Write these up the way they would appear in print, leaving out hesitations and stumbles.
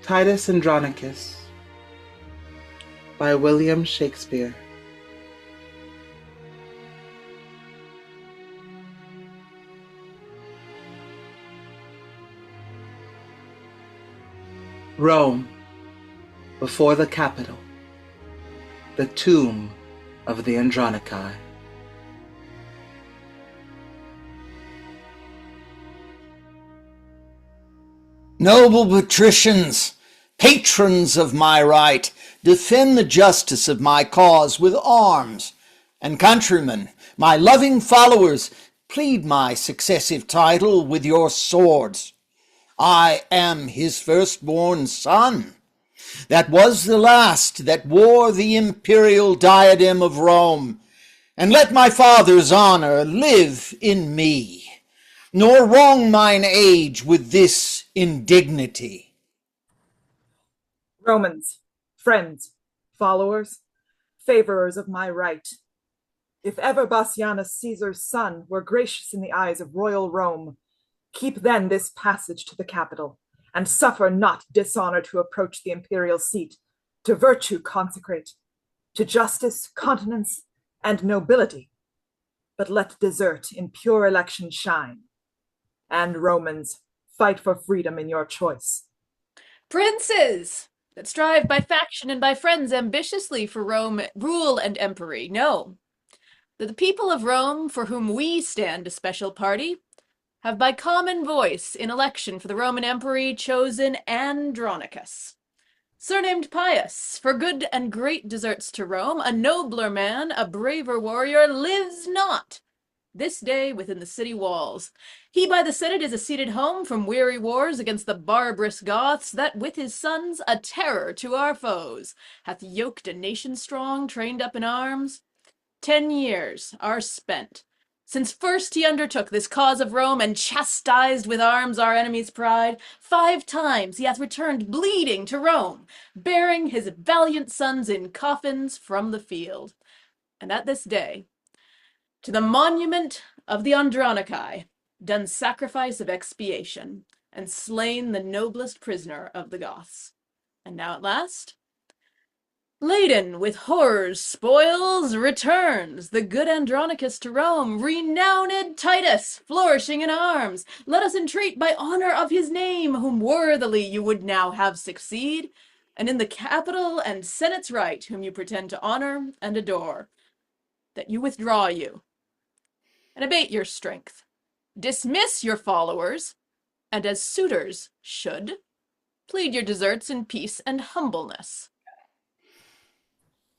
TITUS ANDRONICUS by William Shakespeare. Rome, before the Capitol, the tomb of the Andronici. Noble patricians, patrons of my right, defend the justice of my cause with arms, and countrymen, my loving followers, plead my successive title with your swords. I am his firstborn son, that was the last that wore the imperial diadem of Rome, and let my father's honor live in me, nor wrong mine age with this indignity. Romans, friends, followers, favorers of my right, if ever Bassianus, Caesar's son, were gracious in the eyes of royal Rome, keep then this passage to the Capitol, and suffer not dishonor to approach the imperial seat, to virtue consecrate, to justice, continence, and nobility, but let desert in pure election shine. And Romans, fight for freedom in your choice. Princes that strive by faction and by friends ambitiously for Rome rule and empery, know that the people of Rome, for whom we stand a special party, have by common voice in election for the Roman empery chosen Andronicus, surnamed Pius, for good and great deserts to Rome, a nobler man, a braver warrior, lives not this day within the city walls. He by the Senate is seated home from weary wars against the barbarous Goths, that with his sons, a terror to our foes, hath yoked a nation strong, trained up in arms. 10 years are spent since first he undertook this cause of Rome, and chastised with arms our enemy's pride. 5 times he hath returned bleeding to Rome, bearing his valiant sons in coffins from the field. And at this day, to the monument of the Andronici, done sacrifice of expiation, and slain the noblest prisoner of the Goths. And now at last, laden with horror's spoils, returns the good Andronicus to Rome, renowned Titus, flourishing in arms. Let us entreat by honor of his name, whom worthily you would now have succeed, and in the Capitol and Senate's right, whom you pretend to honor and adore, that you withdraw you, and abate your strength, dismiss your followers, and as suitors should, plead your deserts in peace and humbleness.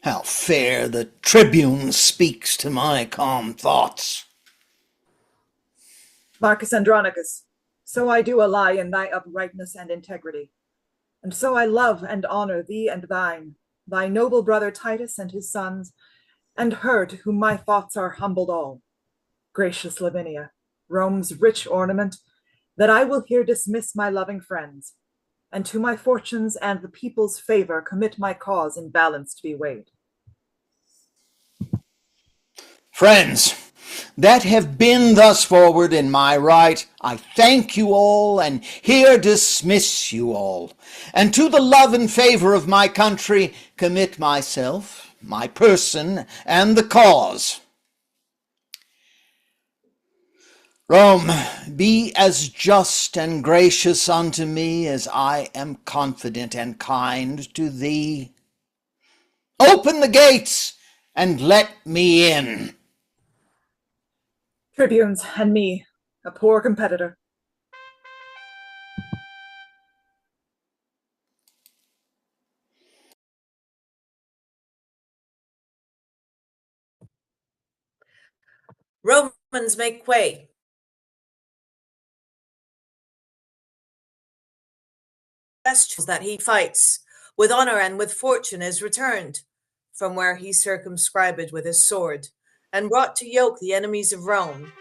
How fair the Tribune speaks to my calm thoughts. Marcus Andronicus, so I do ally in thy uprightness and integrity, and so I love and honor thee and thine, thy noble brother Titus and his sons, and her to whom my thoughts are humbled all. Gracious Lavinia, Rome's rich ornament, that I will here dismiss my loving friends, and to my fortunes and the people's favor commit my cause in balance to be weighed. Friends, that have been thus forward in my right, I thank you all, and here dismiss you all, and to the love and favor of my country commit myself, my person, and the cause. Rome, be as just and gracious unto me as I am confident and kind to thee. Open the gates and let me in. Tribunes and me, a poor competitor. Romans, make way. That he fights with honor and with fortune is returned from where he circumscribed with his sword and brought to yoke the enemies of Rome.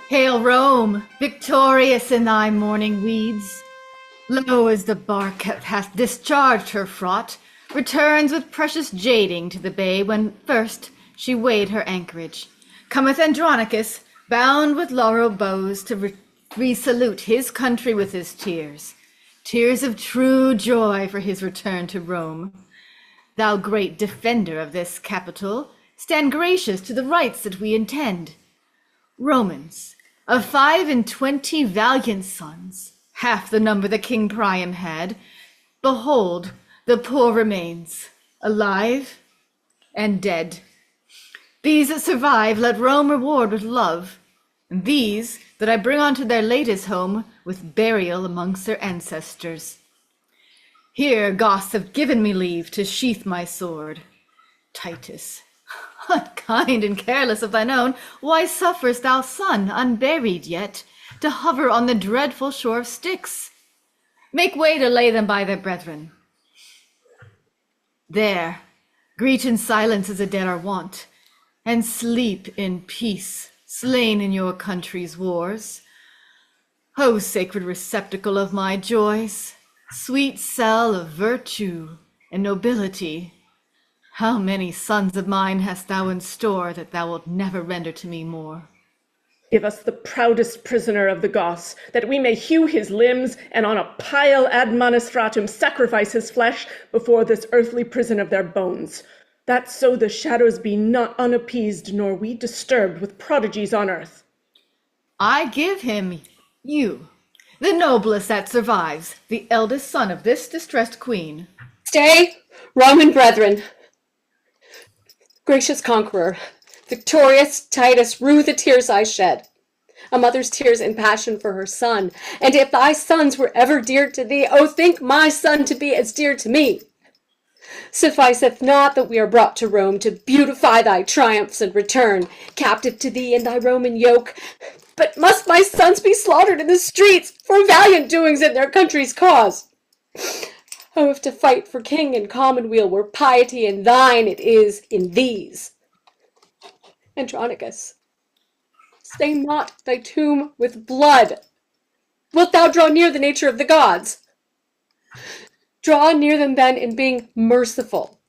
Hail Rome, victorious in thy morning weeds. Lo, as the bark hath discharged her fraught, returns with precious jading to the bay when first she weighed her anchorage. Cometh Andronicus, bound with laurel bows, to re-salute his country with his tears. tears of true joy for his return to Rome. Thou great defender of this capital, stand gracious to the rights that we intend. Romans, of 25 valiant sons, half the number that King Priam had, behold, the poor remains, alive and dead. These that survive let Rome reward with love, and these that I bring unto their latest home with burial amongst their ancestors. Here Goths have given me leave to sheath my sword. Titus, unkind and careless of thine own, why sufferest thou son, unburied yet, to hover on the dreadful shore of Styx? Make way to lay them by their brethren. There, greet in silence as the dead are wont, and sleep in peace, slain in your country's wars. O sacred receptacle of my joys, sweet cell of virtue and nobility, how many sons of mine hast thou in store that thou wilt never render to me more? Give us the proudest prisoner of the Goths, that we may hew his limbs, and on a pile ad monastratum sacrifice his flesh before this earthly prison of their bones, that so the shadows be not unappeased, nor we disturbed with prodigies on earth. I give him you, the noblest that survives, the eldest son of this distressed queen. Stay, Roman brethren. Gracious conqueror, victorious Titus, rue the tears I shed, a mother's tears in passion for her son. And if thy sons were ever dear to thee, oh, think my son to be as dear to me. Sufficeth not that we are brought to Rome to beautify thy triumphs and return, captive to thee and thy Roman yoke, but must my sons be slaughtered in the streets for valiant doings in their country's cause? Oh, if to fight for king and commonweal were piety in thine, it is in these. Andronicus, stain not thy tomb with blood. Wilt thou draw near the nature of the gods? Draw near them then in being merciful.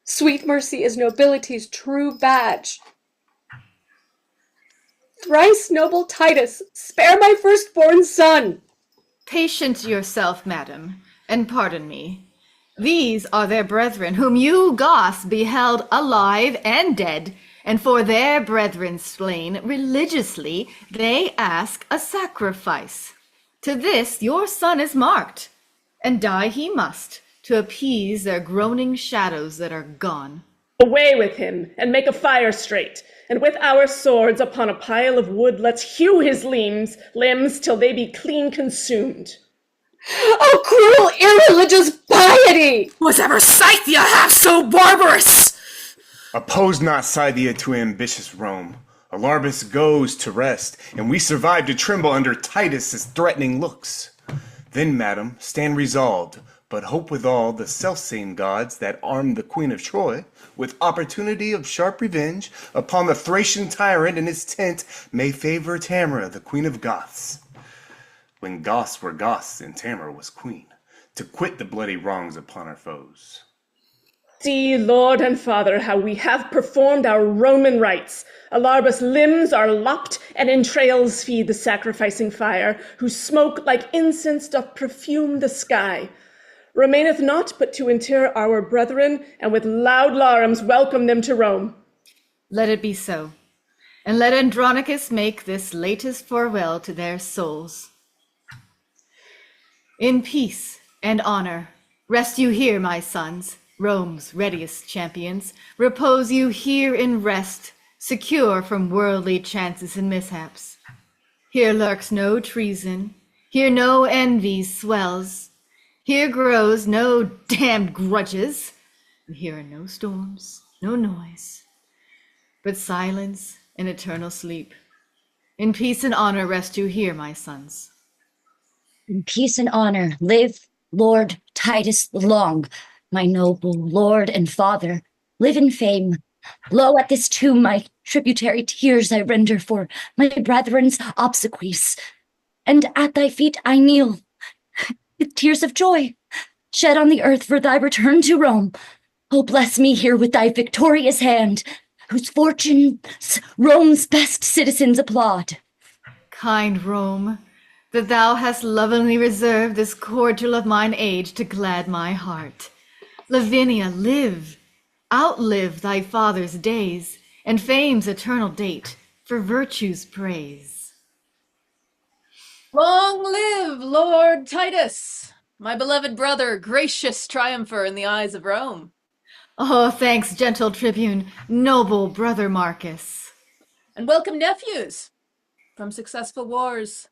Sweet mercy is nobility's true badge. Thrice noble Titus, spare my firstborn son. Patient yourself, madam, and pardon me. These are their brethren, whom you Goths beheld alive and dead, and for their brethren slain religiously they ask a sacrifice. To this your son is marked, and die he must, to appease their groaning shadows that are gone. Away with him, and make a fire straight, and with our swords upon a pile of wood let's hew his limbs till they be clean consumed. Oh, cruel, irreligious piety! Was ever Scythia half so barbarous? Oppose not Scythia to ambitious Rome. Alarbus goes to rest, and we survive to tremble under Titus's threatening looks. Then, madam, stand resolved, but hope withal the selfsame gods that armed the Queen of Troy, with opportunity of sharp revenge upon the Thracian tyrant in his tent, may favor Tamora, the Queen of Goths. When Goths were Goths and Tamora was queen, to quit the bloody wrongs upon our foes. See, Lord and Father, how we have performed our Roman rites. Alarbus' limbs are lopped, and entrails feed the sacrificing fire, whose smoke like incense doth perfume the sky. Remaineth naught but to inter our brethren, and with loud larums welcome them to Rome. Let it be so, and let Andronicus make this latest farewell to their souls. In peace and honor, rest you here, my sons, Rome's readiest champions. Repose you here in rest, secure from worldly chances and mishaps. Here lurks no treason, here no envy swells, here grows no damned grudges, and here are no storms, no noise, but silence and eternal sleep. In peace and honor rest you here, my sons. In peace and honor live Lord Titus long, my noble lord and father. Live in fame. Lo, at this tomb my tributary tears I render for my brethren's obsequies, and at thy feet I kneel with tears of joy shed on the earth for thy return to Rome. Oh, bless me here with thy victorious hand, whose fortunes Rome's best citizens applaud. Kind Rome, that thou hast lovingly reserved this cordial of mine age to glad my heart. Lavinia, live, outlive thy father's days, and fame's eternal date, for virtue's praise. Long live Lord Titus, my beloved brother, gracious triumpher in the eyes of Rome. Oh, thanks, gentle tribune, noble brother Marcus. And welcome nephews from successful wars,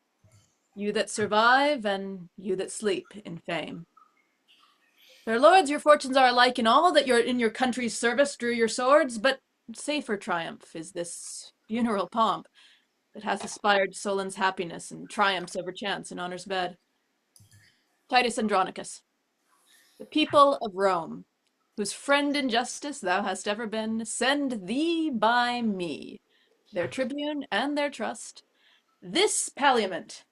you that survive and you that sleep in fame. Fair lords, your fortunes are alike in all that you're in your country's service drew your swords, but safer triumph is this funeral pomp that hath aspired to Solon's happiness and triumphs over chance in honor's bed. Titus Andronicus, the people of Rome, whose friend in justice thou hast ever been, send thee by me, their tribune and their trust, this palliament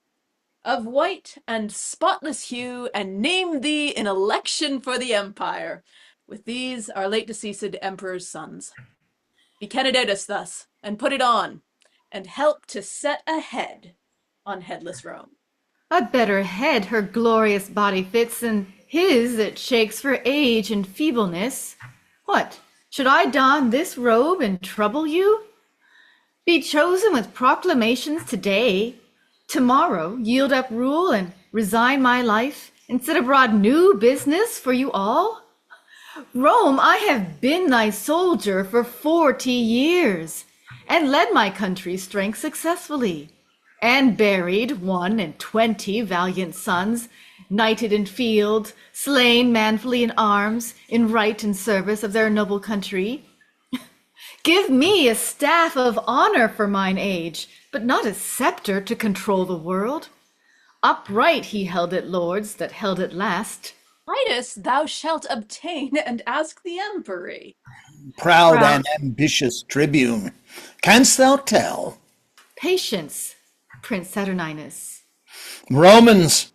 of white and spotless hue, and name thee in election for the empire, with these our late deceased emperor's sons. Be candidatus thus, and put it on, and help to set a head on headless Rome. A better head her glorious body fits than his that shakes for age and feebleness. What, should I don this robe and trouble you? Be chosen with proclamations today, tomorrow yield up rule and resign my life, and set abroad new business for you all? Rome, I have been thy soldier for 40 years, and led my country's strength successfully, and buried 21 valiant sons, knighted in field, slain manfully in arms, in right and service of their noble country. Give me a staff of honor for mine age, but not a scepter to control the world. Upright he held it, lords, that held it last. Titus, thou shalt obtain and ask the empery. Proud and ambitious tribune, canst thou tell? Patience, Prince Saturninus. Romans,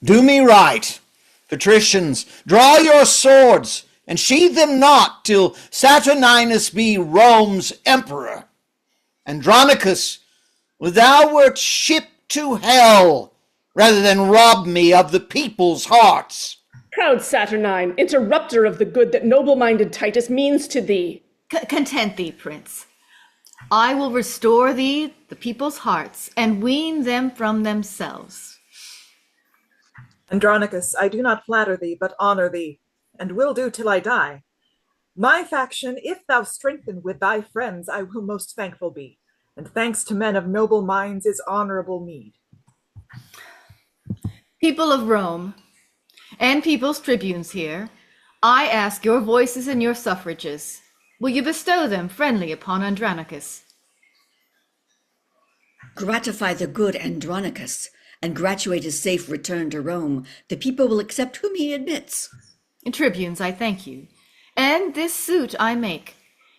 do me right. Patricians, draw your swords, and sheathe them not till Saturninus be Rome's emperor. Andronicus, thou wert shipped to hell, rather than rob me of the people's hearts. Proud Saturnine, interrupter of the good that noble-minded Titus means to thee. Content thee, Prince. I will restore thee the people's hearts, and wean them from themselves. Andronicus, I do not flatter thee, but honor thee, and will do till I die. My faction, if thou strengthen with thy friends, I will most thankful be, and thanks to men of noble minds is honorable meed. People of Rome, and people's tribunes here, I ask your voices and your suffrages. Will you bestow them friendly upon Andronicus? Gratify the good Andronicus, and gratuate his safe return to Rome. The people will accept whom he admits. Tribunes, I thank you. And this suit I make,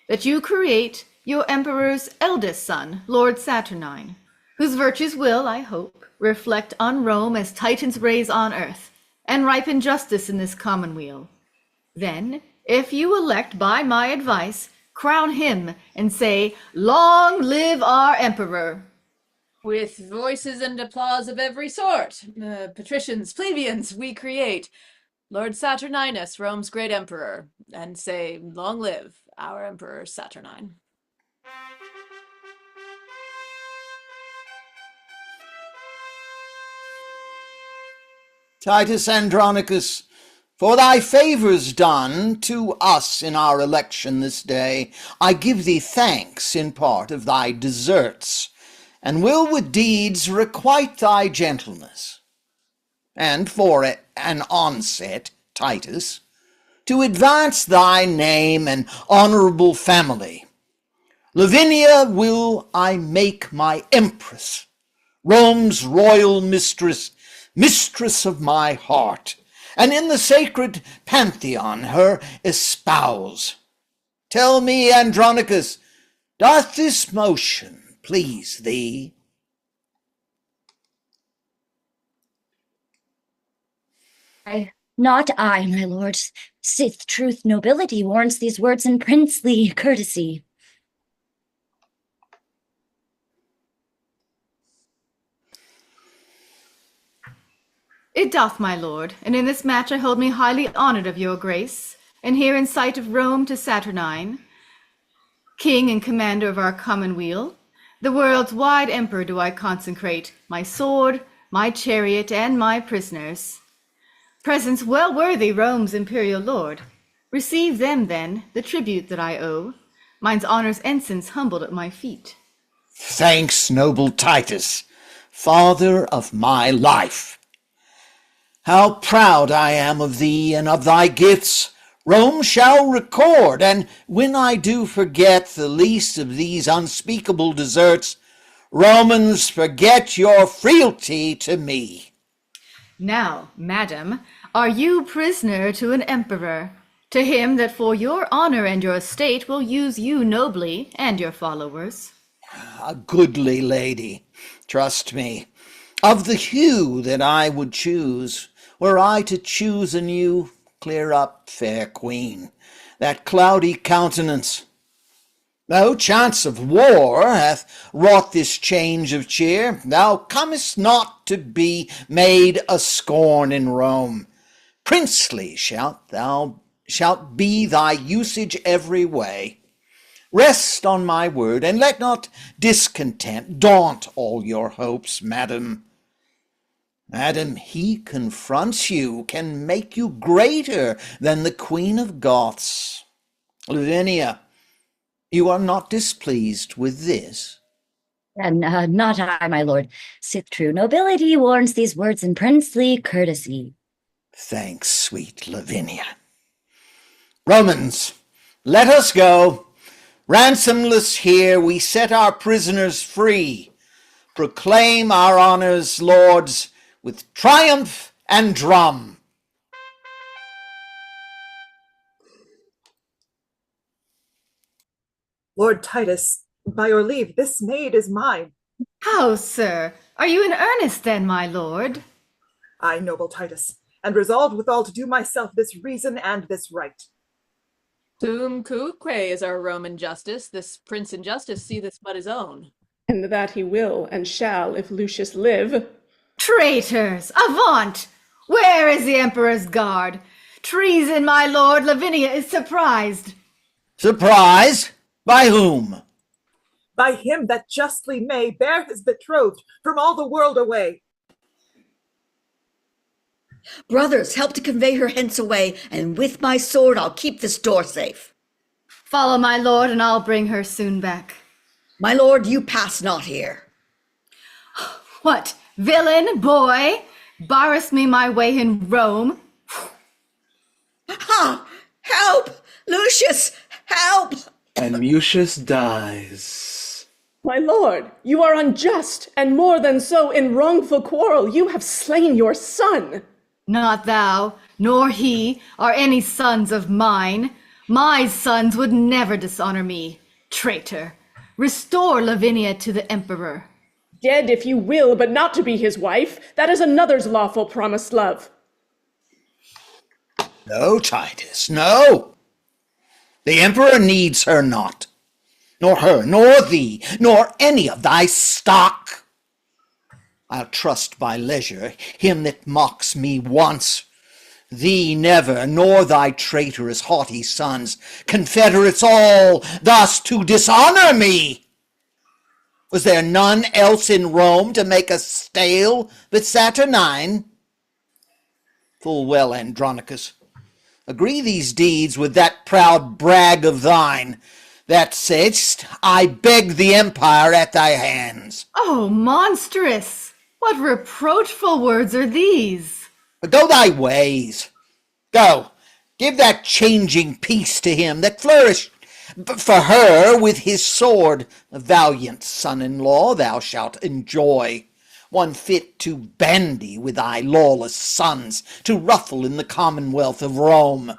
that you create your emperor's eldest son, Lord Saturnine, whose virtues will, I hope, reflect on Rome as Titans raise on earth, and ripen justice in this commonweal. Then, if you elect by my advice, crown him and say, "Long live our emperor." With voices and applause of every sort, patricians, plebeians, we create Lord Saturninus, Rome's great emperor, and say, "Long live our emperor Saturnine." Titus Andronicus, for thy favors done to us in our election this day, I give thee thanks in part of thy deserts, and will with deeds requite thy gentleness. And for an onset, Titus, to advance thy name and honorable family, Lavinia will I make my empress, Rome's royal mistress, mistress of my heart, and in the sacred pantheon her espouse. Tell me, Andronicus, doth this motion please thee? Not I, my lord. Sith truth nobility warrants these words in princely courtesy. It doth, my lord, and in this match I hold me highly honoured of your grace, and here in sight of Rome to Saturnine, king and commander of our commonweal, the world's wide emperor do I consecrate my sword, my chariot, and my prisoners. Presents well worthy Rome's imperial lord. Receive them, then, the tribute that I owe, mine's honour's ensigns humbled at my feet. Thanks, noble Titus, father of my life. How proud I am of thee and of thy gifts, Rome shall record, and when I do forget the least of these unspeakable deserts, Romans, forget your fealty to me. Now, madam, are you prisoner to an emperor, to him that for your honour and your estate will use you nobly and your followers? A goodly lady, trust me, of the hue that I would choose, were I to choose anew, clear up, fair queen, that cloudy countenance. No chance of war hath wrought this change of cheer. Thou comest not to be made a scorn in Rome. Princely shalt be thy usage every way. Rest on my word, and let not discontent daunt all your hopes, madam. Madam, he confronts you, can make you greater than the Queen of Goths. Lavinia, you are not displeased with this? And not I, my lord. Sith true nobility warrants these words in princely courtesy. Thanks, sweet Lavinia. Romans, let us go. Ransomless here, we set our prisoners free. Proclaim our honours, lords, with triumph and drum. Lord Titus, by your leave, this maid is mine. How, sir? Are you in earnest then, my lord? Ay, noble Titus, and resolved withal to do myself this reason and this right. Tum cuique is our Roman justice. This prince in justice seeth but his own. And that he will and shall if Lucius live. Traitors, avaunt! Where is the emperor's guard? Treason, my lord. Lavinia is surprised. Surprised? By whom? By him that justly may bear his betrothed from all the world away. Brothers, help to convey her hence away, and with my sword I'll keep this door safe. Follow, my lord, and I'll bring her soon back. My lord, you pass not here. What, villain, boy? Barrest me my way in Rome? Ha! Help! Lucius, help! And Mutius dies. My lord, you are unjust, and more than so, in wrongful quarrel you have slain your son. Not thou, nor he, are any sons of mine. My sons would never dishonor me. Traitor, restore Lavinia to the emperor. Dead if you will, but not to be his wife. That is another's lawful promised love. No, Titus, no. The emperor needs her not, nor her, nor thee, nor any of thy stock. I'll trust by leisure him that mocks me once, thee never, nor thy traitorous haughty sons, confederates all, thus to dishonor me. Was there none else in Rome to make us stale but Saturnine? Full well, Andronicus, agree these deeds with that proud brag of thine, that saidst, I beg the empire at thy hands. Oh, monstrous! What reproachful words are these? But go thy ways. Go, give that changing peace to him that flourished for her with his sword. A valiant son-in-law thou shalt enjoy, one fit to bandy with thy lawless sons, to ruffle in the commonwealth of Rome.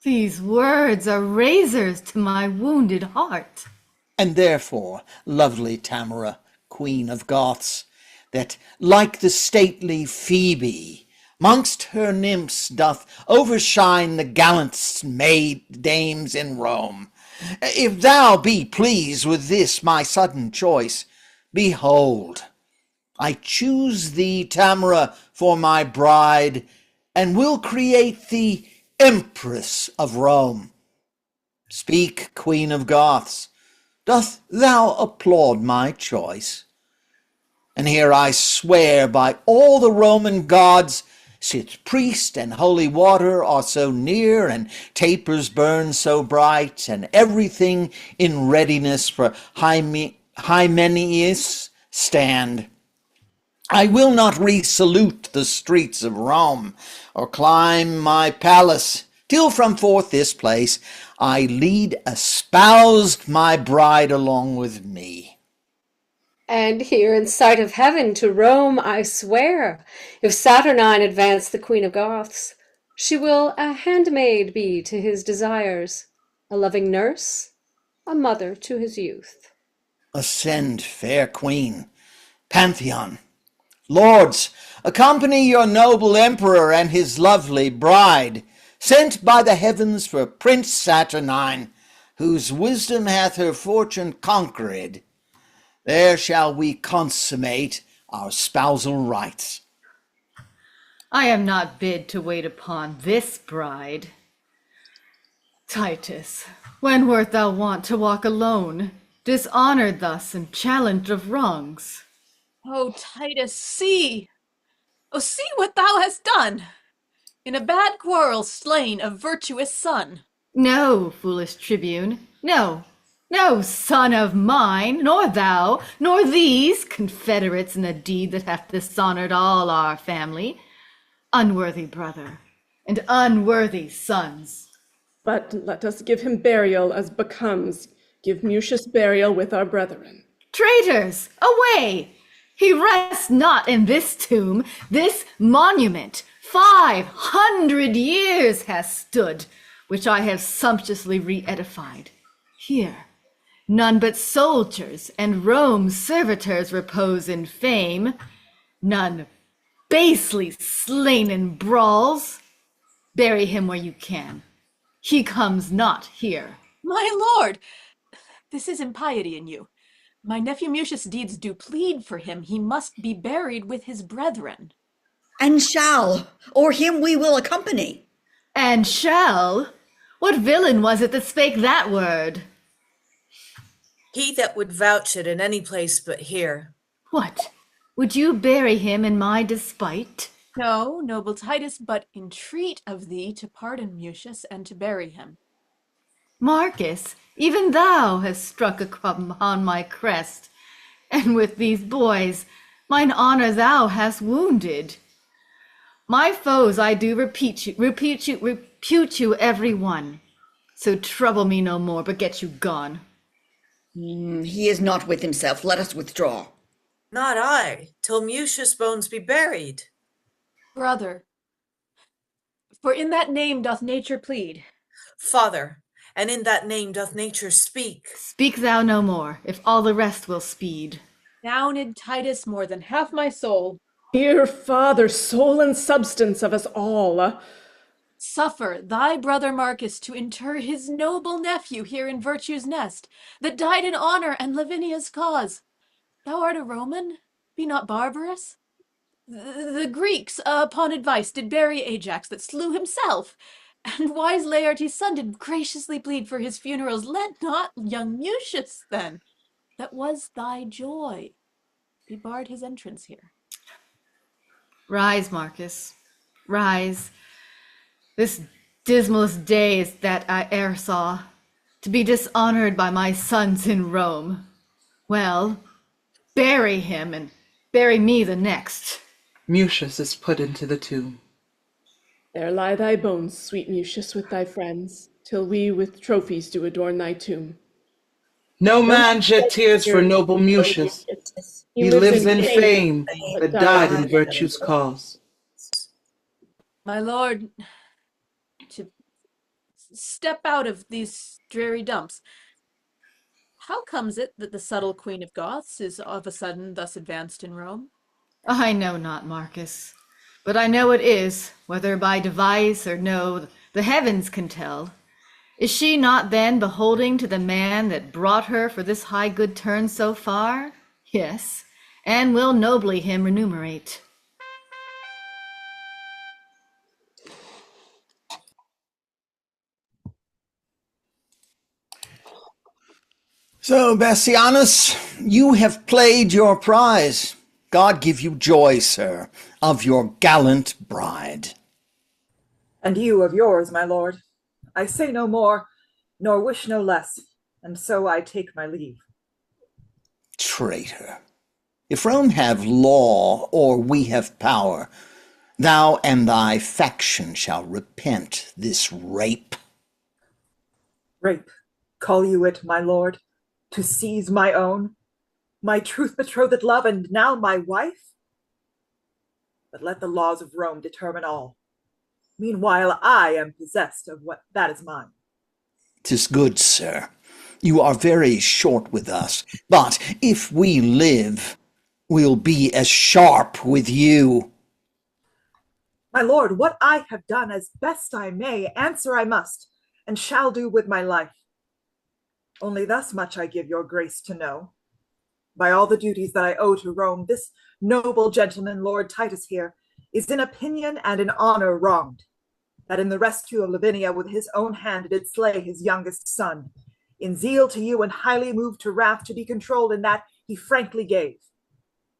These words are razors to my wounded heart. And therefore, lovely Tamora, queen of Goths, that, like the stately Phoebe, mongst her nymphs doth overshine the gallantest maid dames in Rome, if thou be pleased with this my sudden choice, behold, I choose thee, Tamora, for my bride, and will create the Empress of Rome. Speak, Queen of Goths, doth thou applaud my choice? And here I swear by all the Roman gods, since priest and holy water are so near, and tapers burn so bright, and everything in readiness for Hymenaeus stand, I will not re-salute the streets of Rome, or climb my palace, till from forth this place I lead espoused my bride along with me. And here in sight of heaven to Rome I swear, if Saturnine advance the Queen of Goths, she will a handmaid be to his desires, a loving nurse, a mother to his youth. Ascend, fair queen. Pantheon, lords, accompany your noble emperor and his lovely bride, sent by the heavens for Prince Saturnine, whose wisdom hath her fortune conquered. There shall we consummate our spousal rites. I am not bid to wait upon this bride. Titus, when wert thou wont to walk alone, dishonored thus and challenged of wrongs? Oh, Titus, see! Oh, see what thou hast done! In a bad quarrel slain a virtuous son. No, foolish tribune, no, no son of mine, nor thou, nor these confederates in a deed that hath dishonored all our family. Unworthy brother, and unworthy sons. But let us give him burial as becomes. Give Mutius burial with our brethren. Traitors, away! He rests not in this tomb, this monument. 500 years has stood, which I have sumptuously re-edified. Here, none but soldiers and Rome's servitors repose in fame, none basely slain in brawls. Bury him where you can. He comes not here. My lord, this is impiety in you. My nephew Mutius' deeds do plead for him. He must be buried with his brethren. And shall, or him we will accompany. And shall? What villain was it that spake that word? He that would vouch it in any place but here. What? Would you bury him in my despite? No, noble Titus, but entreat of thee to pardon Mutius and to bury him. Marcus, even thou hast struck a crumb upon my crest, and with these boys mine honor thou hast wounded. My foes I do repute you every one. So trouble me no more, but get you gone. He is not with himself. Let us withdraw. Not I, till Mutius' bones be buried. Brother, for in that name doth nature plead. Father, and in that name doth nature speak. Speak thou no more, if all the rest will speed. Downed Titus more than half my soul. Dear father, soul and substance of us all. Suffer thy brother Marcus to inter his noble nephew here in Virtue's nest, that died in honor and Lavinia's cause. Thou art a Roman, be not barbarous. The Greeks, upon advice, did bury Ajax that slew himself, and wise Laertes' son did graciously plead for his funerals. Let not young Mutius, then, that was thy joy, be barred his entrance here. Rise, Marcus, rise. This dismalest day is that I e'er saw, to be dishonored by my sons in Rome. Well, bury him, and bury me the next. Mutius is put into the tomb. There lie thy bones, sweet Mutius, with thy friends, till we with trophies do adorn thy tomb. No man shed tears for noble Mutius. He lives in fame, but died in virtue's cause. My lord, to step out of these dreary dumps, how comes it that the subtle Queen of Goths is of a sudden thus advanced in Rome? I know not, Marcus, but I know it is, whether by device or no, the heavens can tell. Is she not then beholding to the man that brought her for this high good turn so far? Yes, and will nobly him remunerate. So, Bassianus, you have played your prize. God give you joy, sir, of your gallant bride. And you of yours, my lord. I say no more, nor wish no less, and so I take my leave. Traitor, if Rome have law or we have power, thou and thy faction shall repent this rape. Rape, call you it, my lord, to seize my own, my truth-betrothed love, and now my wife? But let the laws of Rome determine all. Meanwhile, I am possessed of what that is mine. 'Tis good, sir. You are very short with us, but if we live, we'll be as sharp with you. My lord, what I have done as best I may, answer I must, and shall do with my life. Only thus much I give your grace to know. By all the duties that I owe to Rome, this noble gentleman, Lord Titus here, is in opinion and in honor wronged, that in the rescue of Lavinia with his own hand did slay his youngest son, in zeal to you and highly moved to wrath to be controlled in that he frankly gave.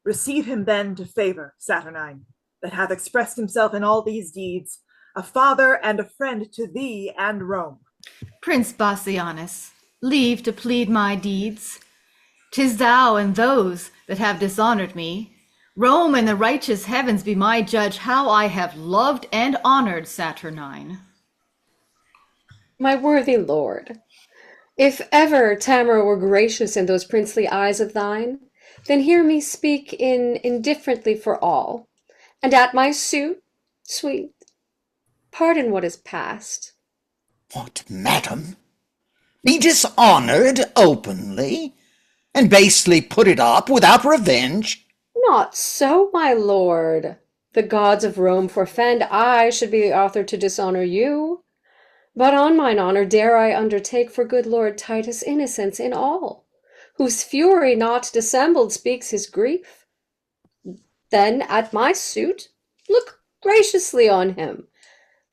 Receive him then to favor, Saturnine, that hath expressed himself in all these deeds, a father and a friend to thee and Rome. Prince Bassianus, leave to plead my deeds. 'Tis thou and those that have dishonored me. Rome and the righteous heavens be my judge how I have loved and honored Saturnine. My worthy lord, if ever Tamora were gracious in those princely eyes of thine, then hear me speak indifferently for all, and at my suit, sweet, pardon what is past. What, madam? Be dishonored openly, and basely put it up without revenge? Not so, my lord. The gods of Rome forfend I should be the author to dishonor you. But on mine honor dare I undertake for good Lord Titus innocence in all, whose fury not dissembled speaks his grief. Then at my suit look graciously on him.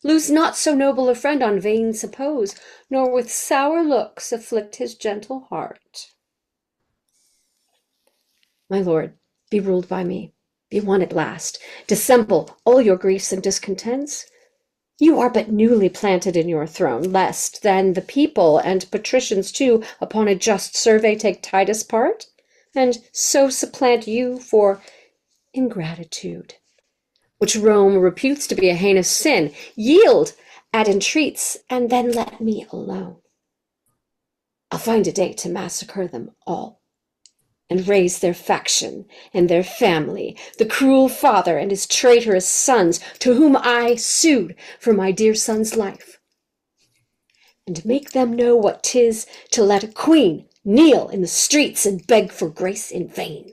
Lose not so noble a friend on vain suppose, nor with sour looks afflict his gentle heart. My lord, be ruled by me, be won at last. Dissemble all your griefs and discontents. You are but newly planted in your throne, lest then the people and patricians too upon a just survey take Titus' part, and so supplant you for ingratitude, which Rome reputes to be a heinous sin. Yield at entreats, and then let me alone. I'll find a day to massacre them all, and raise their faction and their family, the cruel father and his traitorous sons, to whom I sued for my dear son's life, and make them know what 'tis to let a queen kneel in the streets and beg for grace in vain.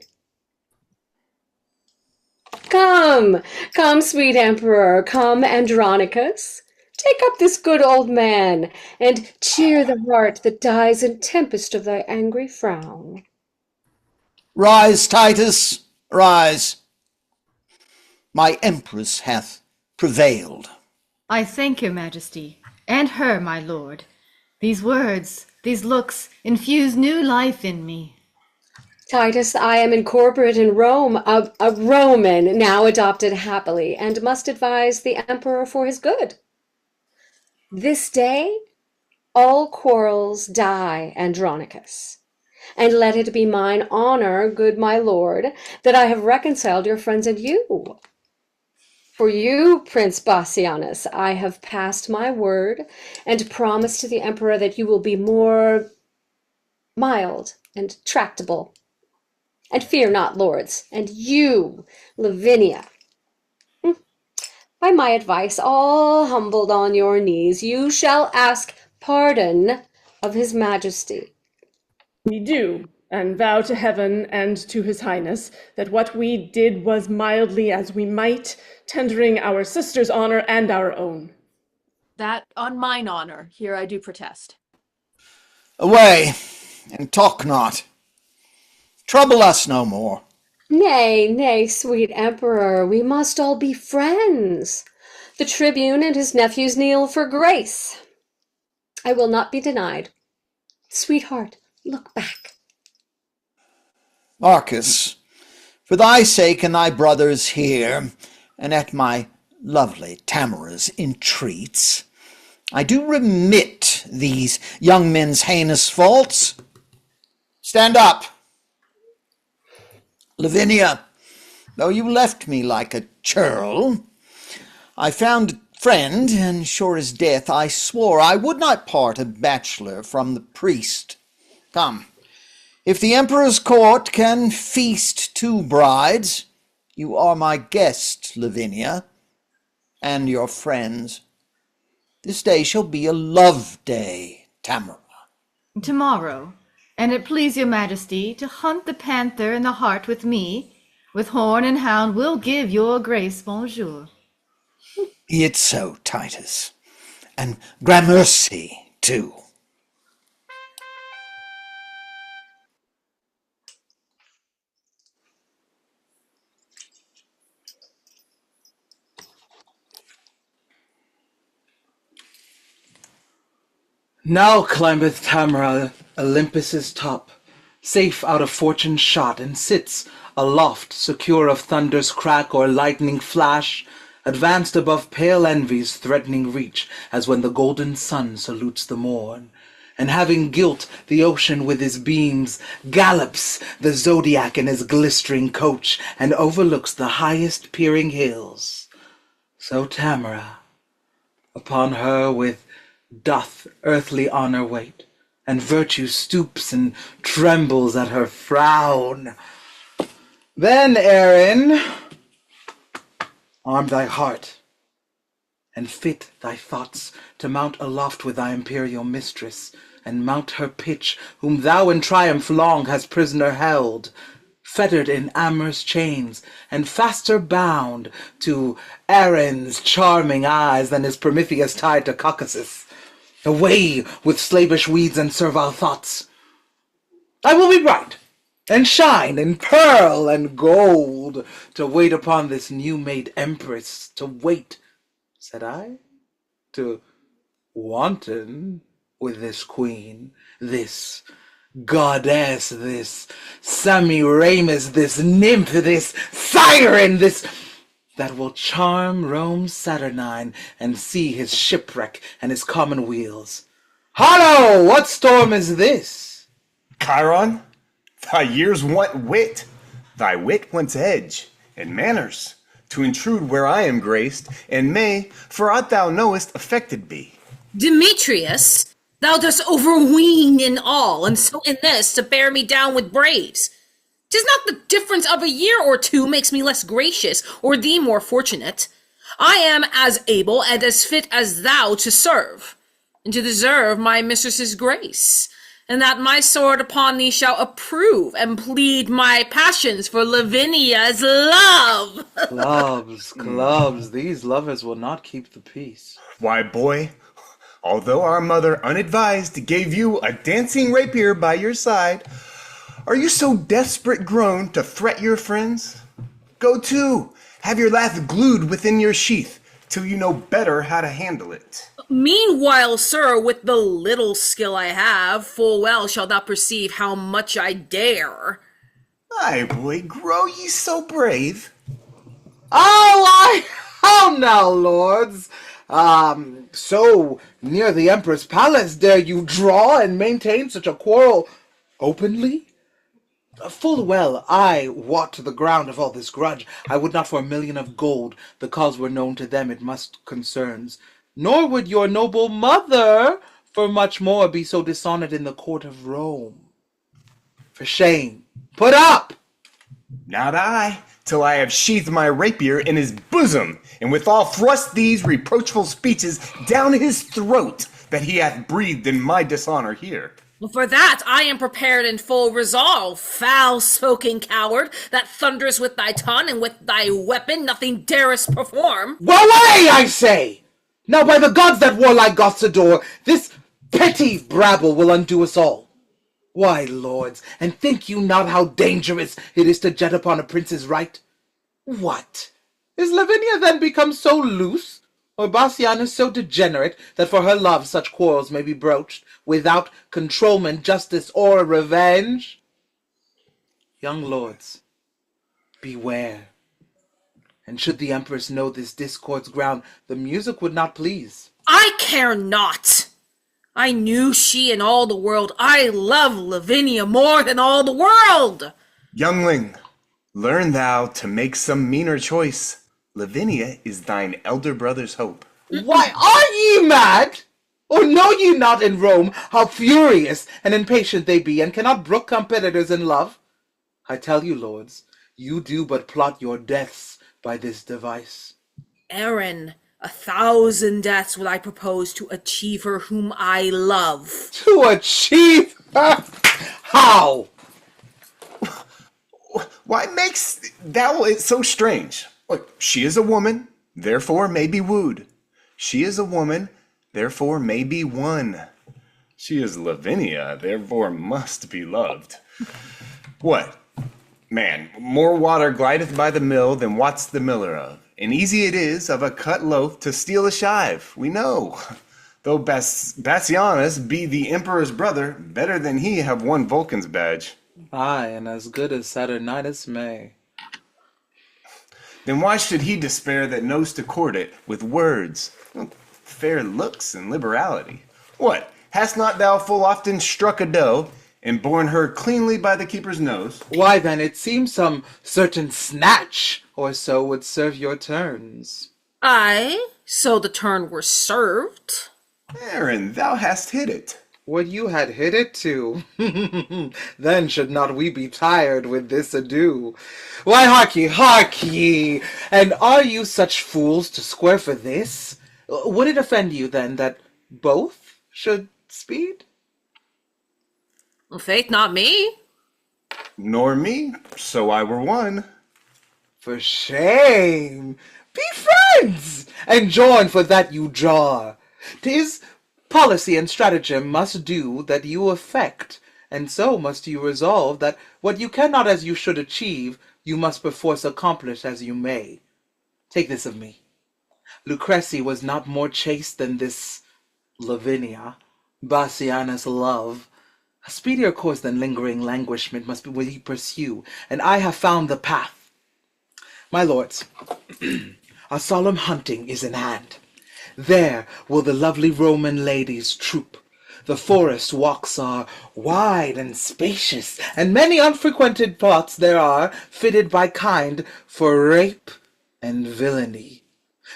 Come, come, sweet emperor, come, Andronicus. Take up this good old man, and cheer the heart that dies in tempest of thy angry frown. Rise, Titus, rise. My empress hath prevailed. I thank your majesty, and her, my lord. These words, these looks, infuse new life in me. Titus, I am incorporate in Rome, a Roman, now adopted happily, and must advise the emperor for his good. This day all quarrels die, Andronicus, and let it be mine honor, good my lord, that I have reconciled your friends and you. For you, Prince Bassianus, I have passed my word, and promised to the emperor that you will be more mild and tractable. And fear not, lords, and you, Lavinia, by my advice, all humbled on your knees, you shall ask pardon of his majesty. We do, and vow to heaven and to his highness that what we did was mildly as we might, tendering our sister's honor and our own. That on mine honor, here I do protest. Away, and talk not. Trouble us no more. Nay, nay, sweet emperor, we must all be friends. The tribune and his nephews kneel for grace. I will not be denied. Sweetheart, Look back. Marcus, for thy sake and thy brother's here, and at my lovely Tamora's entreats, I do remit these young men's heinous faults. Stand up. Lavinia, though you left me like a churl, I found a friend, and sure as death I swore I would not part a bachelor from the priest. Come, if the emperor's court can feast two brides, you are my guest, Lavinia, and your friends. This day shall be a love day, Tamora. Tomorrow, and it please your majesty to hunt the panther in the hart with me, with horn and hound will give your grace bonjour. Be it so, Titus, and gramercy too. Now climbeth Tamora Olympus's top, safe out of fortune's shot, and sits aloft, secure of thunder's crack or lightning flash, advanced above pale envy's threatening reach, as when the golden sun salutes the morn, and having gilt the ocean with his beams, gallops the zodiac in his glistering coach, and overlooks the highest peering hills. So Tamora, upon her with doth earthly honor wait, and virtue stoops and trembles at her frown. Then, Erin, arm thy heart, and fit thy thoughts to mount aloft with thy imperial mistress, and mount her pitch, whom thou in triumph long hast prisoner held, fettered in amorous chains, and faster bound to Erin's charming eyes than is Prometheus tied to Caucasus. Away with slavish weeds and servile thoughts. I will be bright, and shine in pearl and gold, to wait upon this new-made empress, to wait, said I, to wanton with this queen, this goddess, this Semiramis, this nymph, this siren, this that will charm Rome's Saturnine, and see his shipwreck and his commonweals. Hallo! What storm is this? Chiron, thy years want wit, thy wit wants edge, and manners, to intrude where I am graced, and may, for aught thou knowest, affected be. Demetrius, thou dost overween in all, and so in this to bear me down with braves. 'Tis not the difference of a year or two makes me less gracious, or thee more fortunate. I am as able and as fit as thou to serve, and to deserve my mistress's grace, and that my sword upon thee shall approve and plead my passions for Lavinia's love. Clubs, these lovers will not keep the peace. Why, boy, although our mother unadvised gave you a dancing rapier by your side, are you so desperate grown to threat your friends? Go to, have your lath glued within your sheath, till you know better how to handle it. Meanwhile, sir, with the little skill I have, full well shalt thou perceive how much I dare. Aye, boy, grow ye so brave? How now, lords? So near the Emperor's palace dare you draw and maintain such a quarrel openly? Full well I wot the ground of all this grudge. I would not for 1,000,000 of gold the cause were known to them it must concerns. Nor would your noble mother for much more be so dishonored in the court of Rome. For shame, put up! Not I, till I have sheathed my rapier in his bosom, and withal thrust these reproachful speeches down his throat, that he hath breathed in my dishonor here. For that I am prepared in full resolve, foul-spoken coward, that thunders with thy tongue, and with thy weapon nothing darest perform. Away, I say! Now by the gods that warlike Goths adore, this petty brabble will undo us all. Why, lords, and think you not how dangerous it is to jet upon a prince's right? What? Is Lavinia then become so loose? Or Bassianus so degenerate that for her love such quarrels may be broached without controlment, justice, or revenge? Young lords, beware. And should the empress know this discord's ground, the music would not please. I care not. I knew she and all the world. I love Lavinia more than all the world. Youngling, learn thou to make some meaner choice. Lavinia is thine elder brother's hope. Why, are ye mad? Or know ye not in Rome how furious and impatient they be, and cannot brook competitors in love? I tell you, lords, you do but plot your deaths by this device. Aaron, 1,000 deaths would I propose to achieve her whom I love. To achieve her? How? Why makes thou it so strange? Look, she is a woman, therefore may be wooed. She is a woman, therefore may be won. She is Lavinia, therefore must be loved. What? Man, more water glideth by the mill than wots the miller of. And easy it is of a cut loaf to steal a shive, we know. Though Bassianus be the emperor's brother, better than he have won Vulcan's badge. Aye, and as good as Saturninus may. Then why should he despair that knows to court it with words, fair looks, and liberality? What, hast not thou full often struck a doe, and borne her cleanly by the keeper's nose? Why then, it seems some certain snatch or so would serve your turns. Aye, so the turn were served. Aaron, thou hast hit it. What you had hit it to. Then should not we be tired with this ado? Why, hark ye, and are you such fools to square for this? Would it offend you, then, that both should speed? Faith, not me. Nor me, so I were one. For shame! Be friends, and join for that you jar. 'Tis policy and stratagem must do that you affect, and so must you resolve that what you cannot as you should achieve, you must perforce accomplish as you may. Take this of me. Lucrece was not more chaste than this Lavinia, Bassianus' love. A speedier course than lingering languishment must we pursue, and I have found the path. My lords, a solemn hunting is in hand. There will the lovely Roman ladies troop. The forest walks are wide and spacious, and many unfrequented plots there are, fitted by kind for rape and villainy.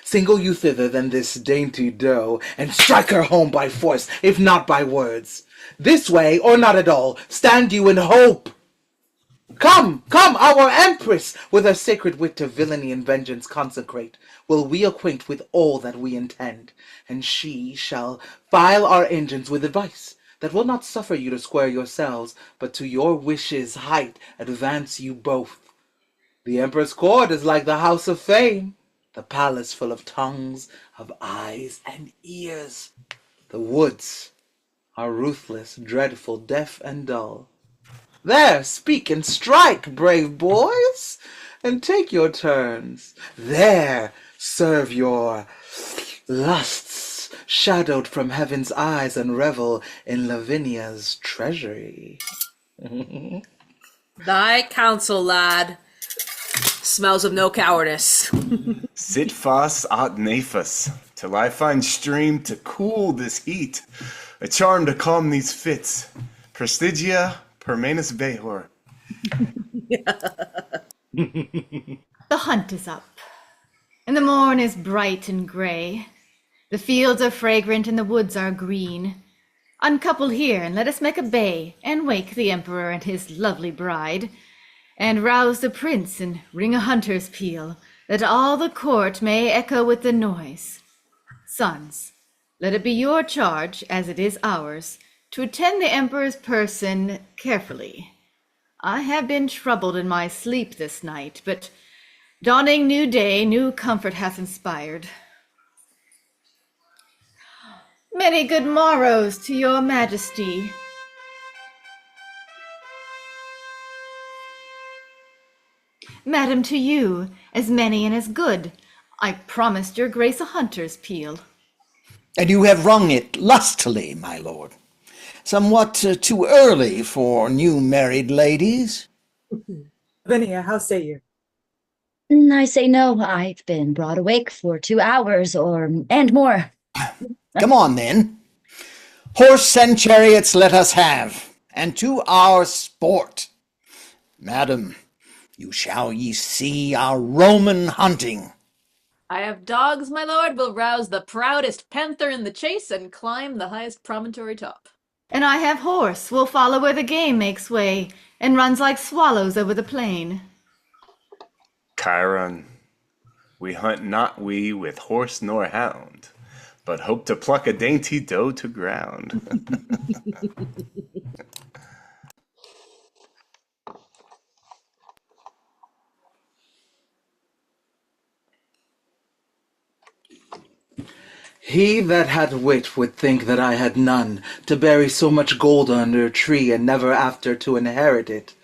Single you thither then this dainty doe, and strike her home by force, if not by words. This way, or not at all, stand you in hope. Come, our empress, with her sacred wit to villainy and vengeance consecrate, will we acquaint with all that we intend, and she shall file our engines with advice, that will not suffer you to square yourselves, but to your wishes' height advance you both. The emperor's court is like the house of fame, the palace full of tongues, of eyes and ears. The woods are ruthless, dreadful, deaf and dull. There, speak and strike, brave boys, and take your turns. There, serve your lusts, shadowed from heaven's eyes, and revel in Lavinia's treasury. Thy counsel, lad, smells of no cowardice. Sit fas aut nefas, till I find stream to cool this heat, a charm to calm these fits. Prestigia permanus vehor. The hunt is up, and the morn is bright and grey. The fields are fragrant and the woods are green. Uncouple here, and let us make a bay, and wake the emperor and his lovely bride, and rouse the prince and ring a hunter's peal, that all the court may echo with the noise. Sons, let it be your charge, as it is ours, to attend the emperor's person carefully. I have been troubled in my sleep this night, but dawning new day, new comfort hath inspired. Many good morrows to your majesty. Madam, to you, as many and as good. I promised your grace a hunter's peal. And you have rung it lustily, my lord. Somewhat too early for new married ladies. Lavinia, how say you? I say no. I've been broad awake for 2 hours and more. Come on, then. Horse and chariots let us have, and to our sport. Madam, you shall ye see our Roman hunting. I have dogs, my lord, will rouse the proudest panther in the chase and climb the highest promontory top. And I have horse, will follow where the game makes way, and runs like swallows over the plain. Chiron, we hunt not we with horse nor hound, but hope to pluck a dainty doe to ground. He that had wit would think that I had none, to bury so much gold under a tree, and never after to inherit it.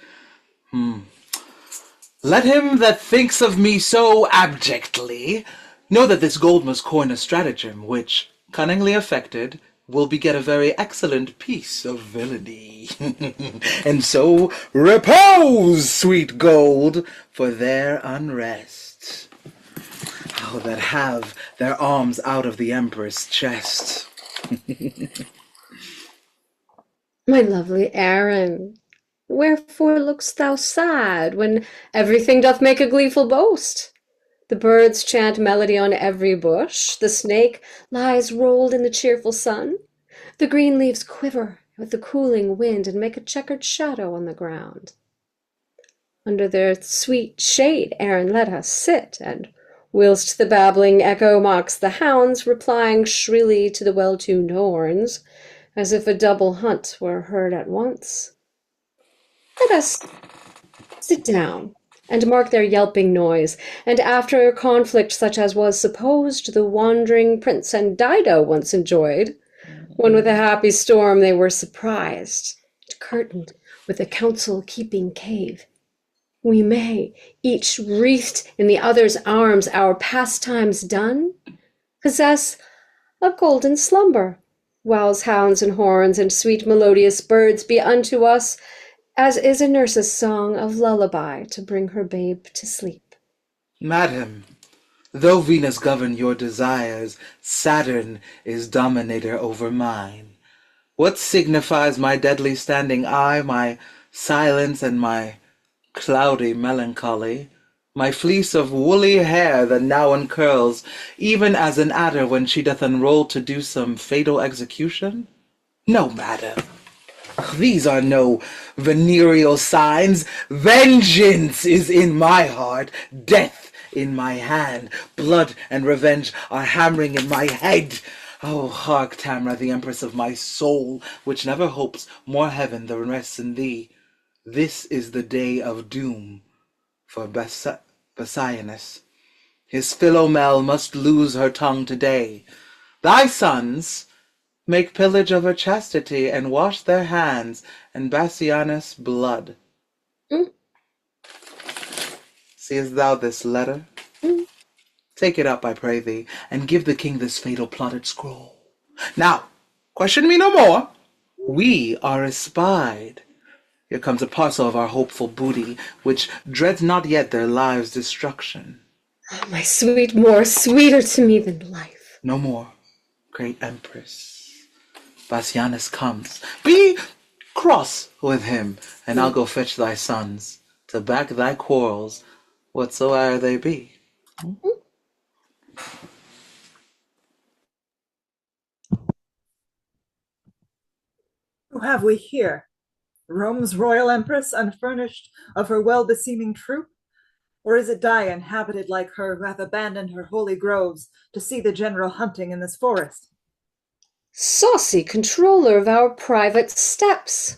Let him that thinks of me so abjectly know that this gold must coin a stratagem, which, cunningly effected, will beget a very excellent piece of villainy. And so repose, sweet gold, for their unrest. Oh, that have their arms out of the emperor's chest. My lovely Aaron, wherefore look'st thou sad, when everything doth make a gleeful boast? The birds chant melody on every bush, the snake lies rolled in the cheerful sun, the green leaves quiver with the cooling wind, and make a checkered shadow on the ground. Under their sweet shade, Aaron, let us sit, and whilst the babbling echo mocks the hounds, replying shrilly to the well-tuned horns, as if a double hunt were heard at once, let us sit down and mark their yelping noise, and after a conflict such as was supposed the wandering prince and Dido once enjoyed, when with a happy storm they were surprised, and curtained with a counsel-keeping cave, we may, each wreathed in the other's arms, our pastimes done, possess a golden slumber, whiles hounds and horns and sweet melodious birds be unto us as is a nurse's song of lullaby to bring her babe to sleep. Madam, though Venus govern your desires, Saturn is dominator over mine. What signifies my deadly standing eye, my silence and my cloudy melancholy, my fleece of woolly hair that now uncurls, even as an adder when she doth unroll to do some fatal execution? No, madam, these are no venereal signs. Vengeance is in my heart, death in my hand, blood and revenge are hammering in my head. Oh, hark, Tamora, the empress of my soul, which never hopes more heaven than rests in thee. This is the day of doom for Bassianus. His Philomel must lose her tongue today. Thy sons make pillage of her chastity and wash their hands in Bassianus' blood. Seest thou this letter? Take it up, I pray thee, and give the king this fatal plotted scroll. Now, question me no more. We are espied. Here comes a parcel of our hopeful booty, which dreads not yet their lives' destruction. Oh, my sweet Moor, sweeter to me than life. No more, great empress. Bassianus comes. Be cross with him, and I'll go fetch thy sons, to back thy quarrels, whatsoe'er they be. Who have we here? Rome's royal empress, unfurnished of her well-beseeming troop? Or is it Dian, habited like her, who hath abandoned her holy groves to see the general hunting in this forest? Saucy controller of our private steps!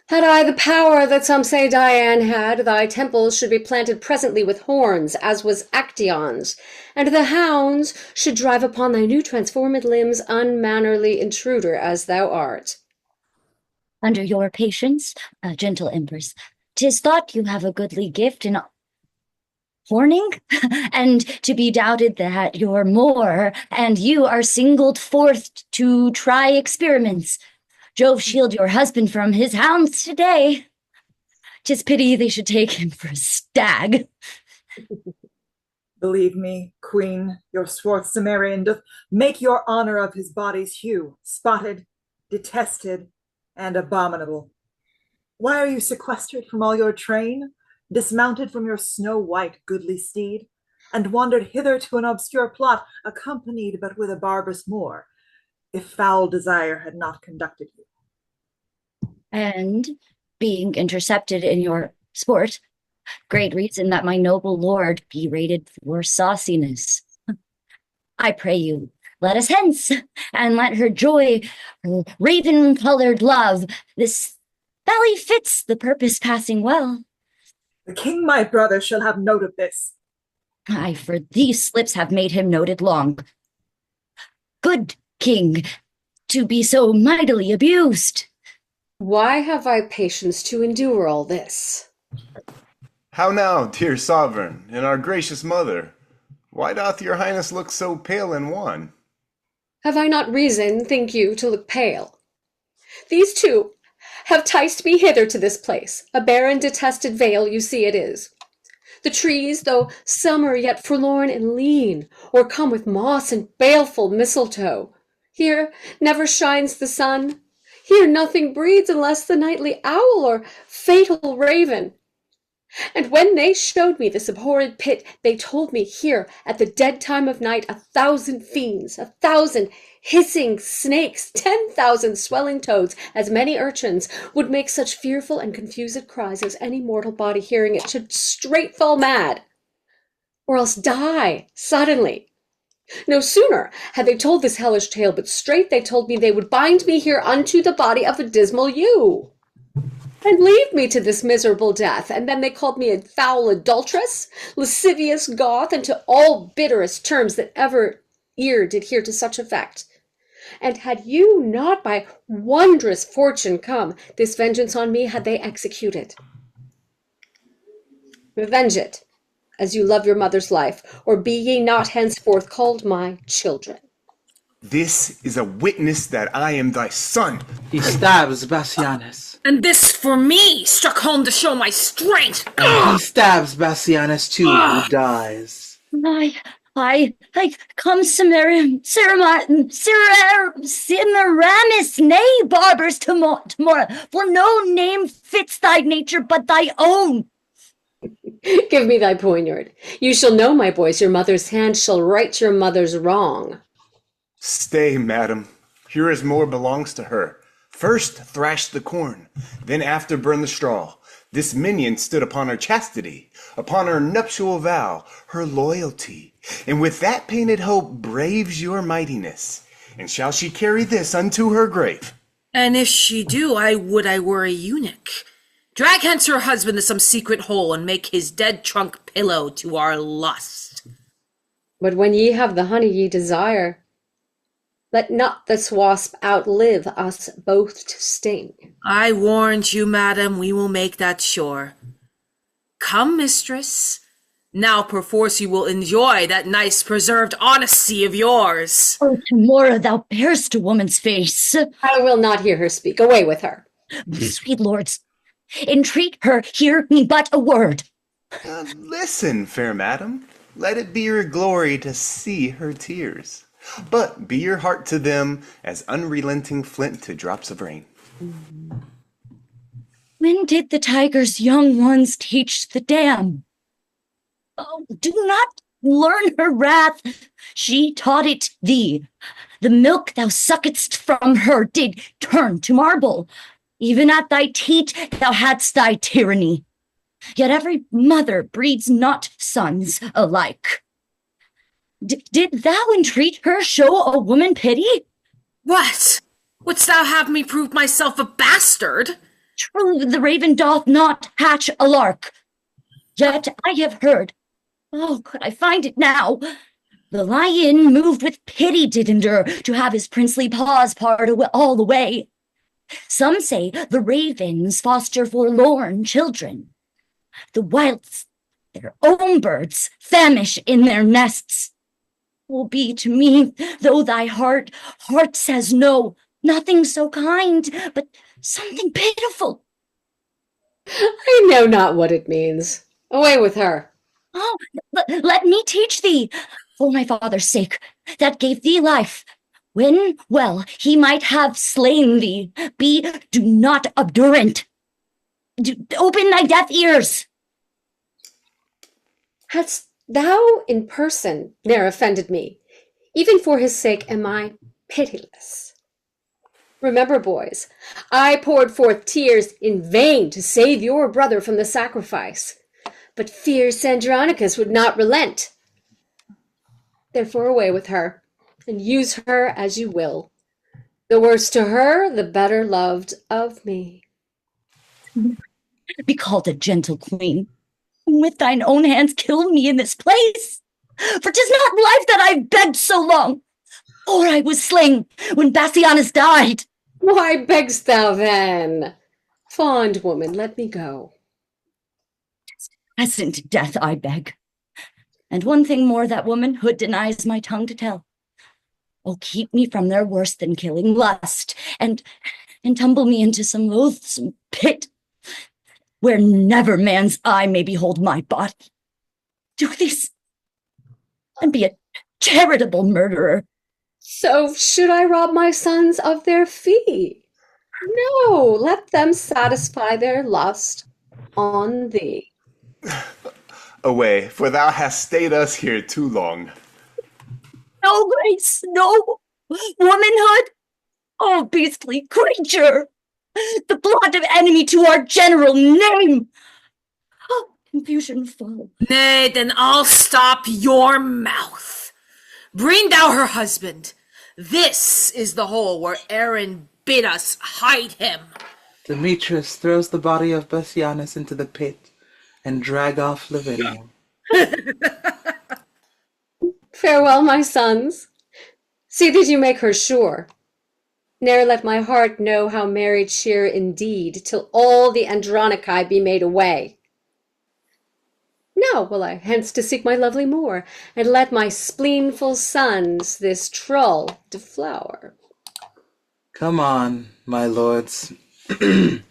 Had I the power that some say Dian had, thy temples should be planted presently with horns, as was Actaeon's, and the hounds should drive upon thy new transformed limbs, unmannerly intruder as thou art. Under your patience, gentle empress, 'tis thought you have a goodly gift in horning, and to be doubted that your Moor and you are singled forth to try experiments. Jove shield your husband from his hounds today. 'Tis pity they should take him for a stag. Believe me, queen, your swarth Cimmerian doth make your honor of his body's hue spotted, detested, and abominable. Why are you sequestered from all your train, dismounted from your snow-white goodly steed, and wandered hither to an obscure plot, accompanied but with a barbarous Moor, if foul desire had not conducted you? And being intercepted in your sport, great reason that my noble lord be rated for sauciness. I pray you, let us hence, and let her joy, her raven-colored love, this valley fits the purpose passing well. The king, my brother, shall have note of this. Aye, for these slips have made him noted long. Good king, to be so mightily abused. Why have I patience to endure all this? How now, dear sovereign, and our gracious mother? Why doth your highness look so pale and wan? Have I not reason, think you, to look pale? These two have ticed me hither to this place. A barren, detested vale, you see it is. The trees, though summer, yet forlorn and lean, o'ercome with moss and baleful mistletoe. Here never shines the sun. Here nothing breeds unless the nightly owl or fatal raven. And when they showed me this abhorred pit, they told me here at the dead time of night 1,000 fiends, 1,000 hissing snakes, 10,000 swelling toads, as many urchins, would make such fearful and confused cries as any mortal body hearing it should straight fall mad, or else die suddenly. No sooner had they told this hellish tale, but straight they told me they would bind me here unto the body of a dismal ewe, and leave me to this miserable death. And then they called me a foul adulteress, lascivious Goth, and to all bitterest terms that ever ear did hear to such effect. And had you not by wondrous fortune come, this vengeance on me had they executed. Revenge it, as you love your mother's life, or be ye not henceforth called my children. This is a witness that I am thy son. He stabs Bassianus. And this for me, struck home to show my strength. And he stabs Bassianus too, who dies. I come Semiramis, nay, barbers Tamora, for no name fits thy nature but thy own. Give me thy poniard. You shall know, my boys, your mother's hand shall right your mother's wrong. Stay, madam. Here as more belongs to her. First thrash the corn, then after burn the straw. This minion stood upon her chastity, upon her nuptial vow, her loyalty, and with that painted hope braves your mightiness. And shall she carry this unto her grave? And if she do, I would I were a eunuch. Drag hence her husband to some secret hole, and make his dead trunk pillow to our lust. But when ye have the honey ye desire, let not this wasp outlive us both to sting. I warned you, madam, we will make that sure. Come, mistress. Now perforce you will enjoy that nice preserved honesty of yours. Oh, Tamora, thou bear'st a woman's face. I will not hear her speak. Away with her. Sweet lords, entreat her, hear me but a word. Listen, fair madam. Let it be your glory to see her tears. But be your heart to them as unrelenting flint to drops of rain. When did the tiger's young ones teach the dam? Oh, do not learn her wrath. She taught it thee. The milk thou suckedst from her did turn to marble. Even at thy teat thou hadst thy tyranny. Yet every mother breeds not sons alike. Did thou entreat her show a woman pity? What? Wouldst thou have me prove myself a bastard? True, the raven doth not hatch a lark. Yet I have heard, oh, could I find it now, the lion moved with pity did endure to have his princely paws part all the way. Some say the ravens foster forlorn children. The whilst Their own birds famish in their nests. Will be to me, though thy heart says no, nothing so kind, but something pitiful. I know not what it means. Away with her. Oh, let me teach thee, for my father's sake, that gave thee life. When, well, he might have slain thee, do not obdurant. Open thy deaf ears. Hadst thou in person ne'er offended me, even for his sake am I pitiless. Remember, boys, I poured forth tears in vain to save your brother from the sacrifice, but fierce Andronicus would not relent. Therefore away with her, and use her as you will. The worse to her, the better loved of me. Be called a gentle queen. With thine own hands kill me in this place. For 'tis not life that I've begged so long, or I was slain when Bassianus died. Why begg'st thou then? Fond woman, let me go. Present death I beg. And one thing more that womanhood denies my tongue to tell. Oh, keep me from their worse than killing lust, and tumble me into some loathsome pit, where never man's eye may behold my body. Do this, and be a charitable murderer. So should I rob my sons of their fee? No, let them satisfy their lust on thee. Away, for thou hast stayed us here too long. No grace, no womanhood. Oh, beastly creature! The blot of enemy to our general name! Oh, confusion fall. Nay, then I'll stop your mouth. Bring thou her husband. This is the hole where Aaron bid us hide him. Demetrius throws the body of Bassianus into the pit and drag off Lavinia. Farewell, my sons. See that you make her sure. Ne'er let my heart know how married cheer indeed, till all the Andronici be made away. Now will I hence to seek my lovely Moor, and let my spleenful sons this trull deflower. Come on, my lords. The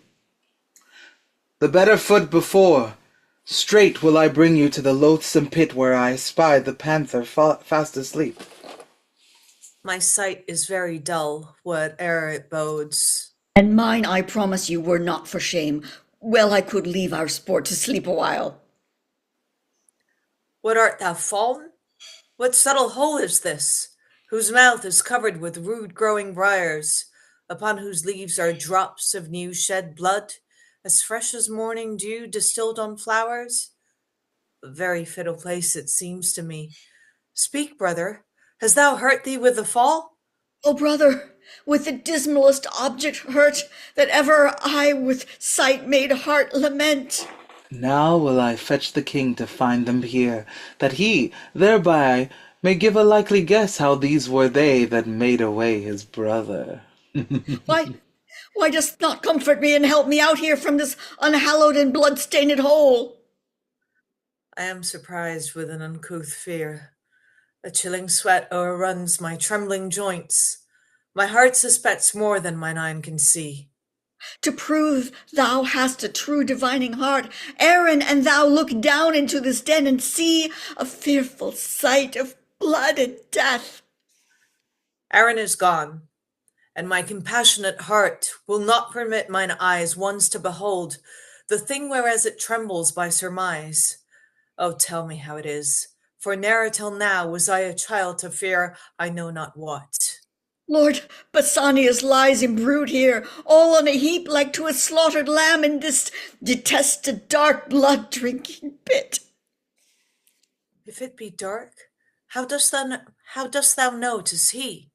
better foot before. Straight will I bring you to the loathsome pit where I espied the panther fast asleep. My sight is very dull, whate'er it bodes. And mine, I promise you, were not for shame. Well, I could leave our sport to sleep a while. What art thou fallen? What subtle hole is this, whose mouth is covered with rude growing briars, upon whose leaves are drops of new shed blood, as fresh as morning dew distilled on flowers? A very fiddle place it seems to me. Speak, brother, hast thou hurt thee with the fall? Oh, brother, with the dismalest object hurt, that ever I with sight made heart lament. Now will I fetch the king to find them here, that he thereby may give a likely guess how these were they that made away his brother. Why dost not comfort me and help me out here from this unhallowed and blood-stained hole? I am surprised with an uncouth fear. A chilling sweat o'erruns my trembling joints. My heart suspects more than mine eye can see. To prove thou hast a true divining heart, Aaron and thou look down into this den and see a fearful sight of blood and death. Aaron is gone, and my compassionate heart will not permit mine eyes once to behold the thing whereas it trembles by surmise. Oh, tell me how it is, for ne'er till now was I a child to fear I know not what. Lord, Bassianus lies in brood here, all on a heap like to a slaughtered lamb in this detested dark blood-drinking pit. If it be dark, how dost thou know 'tis he?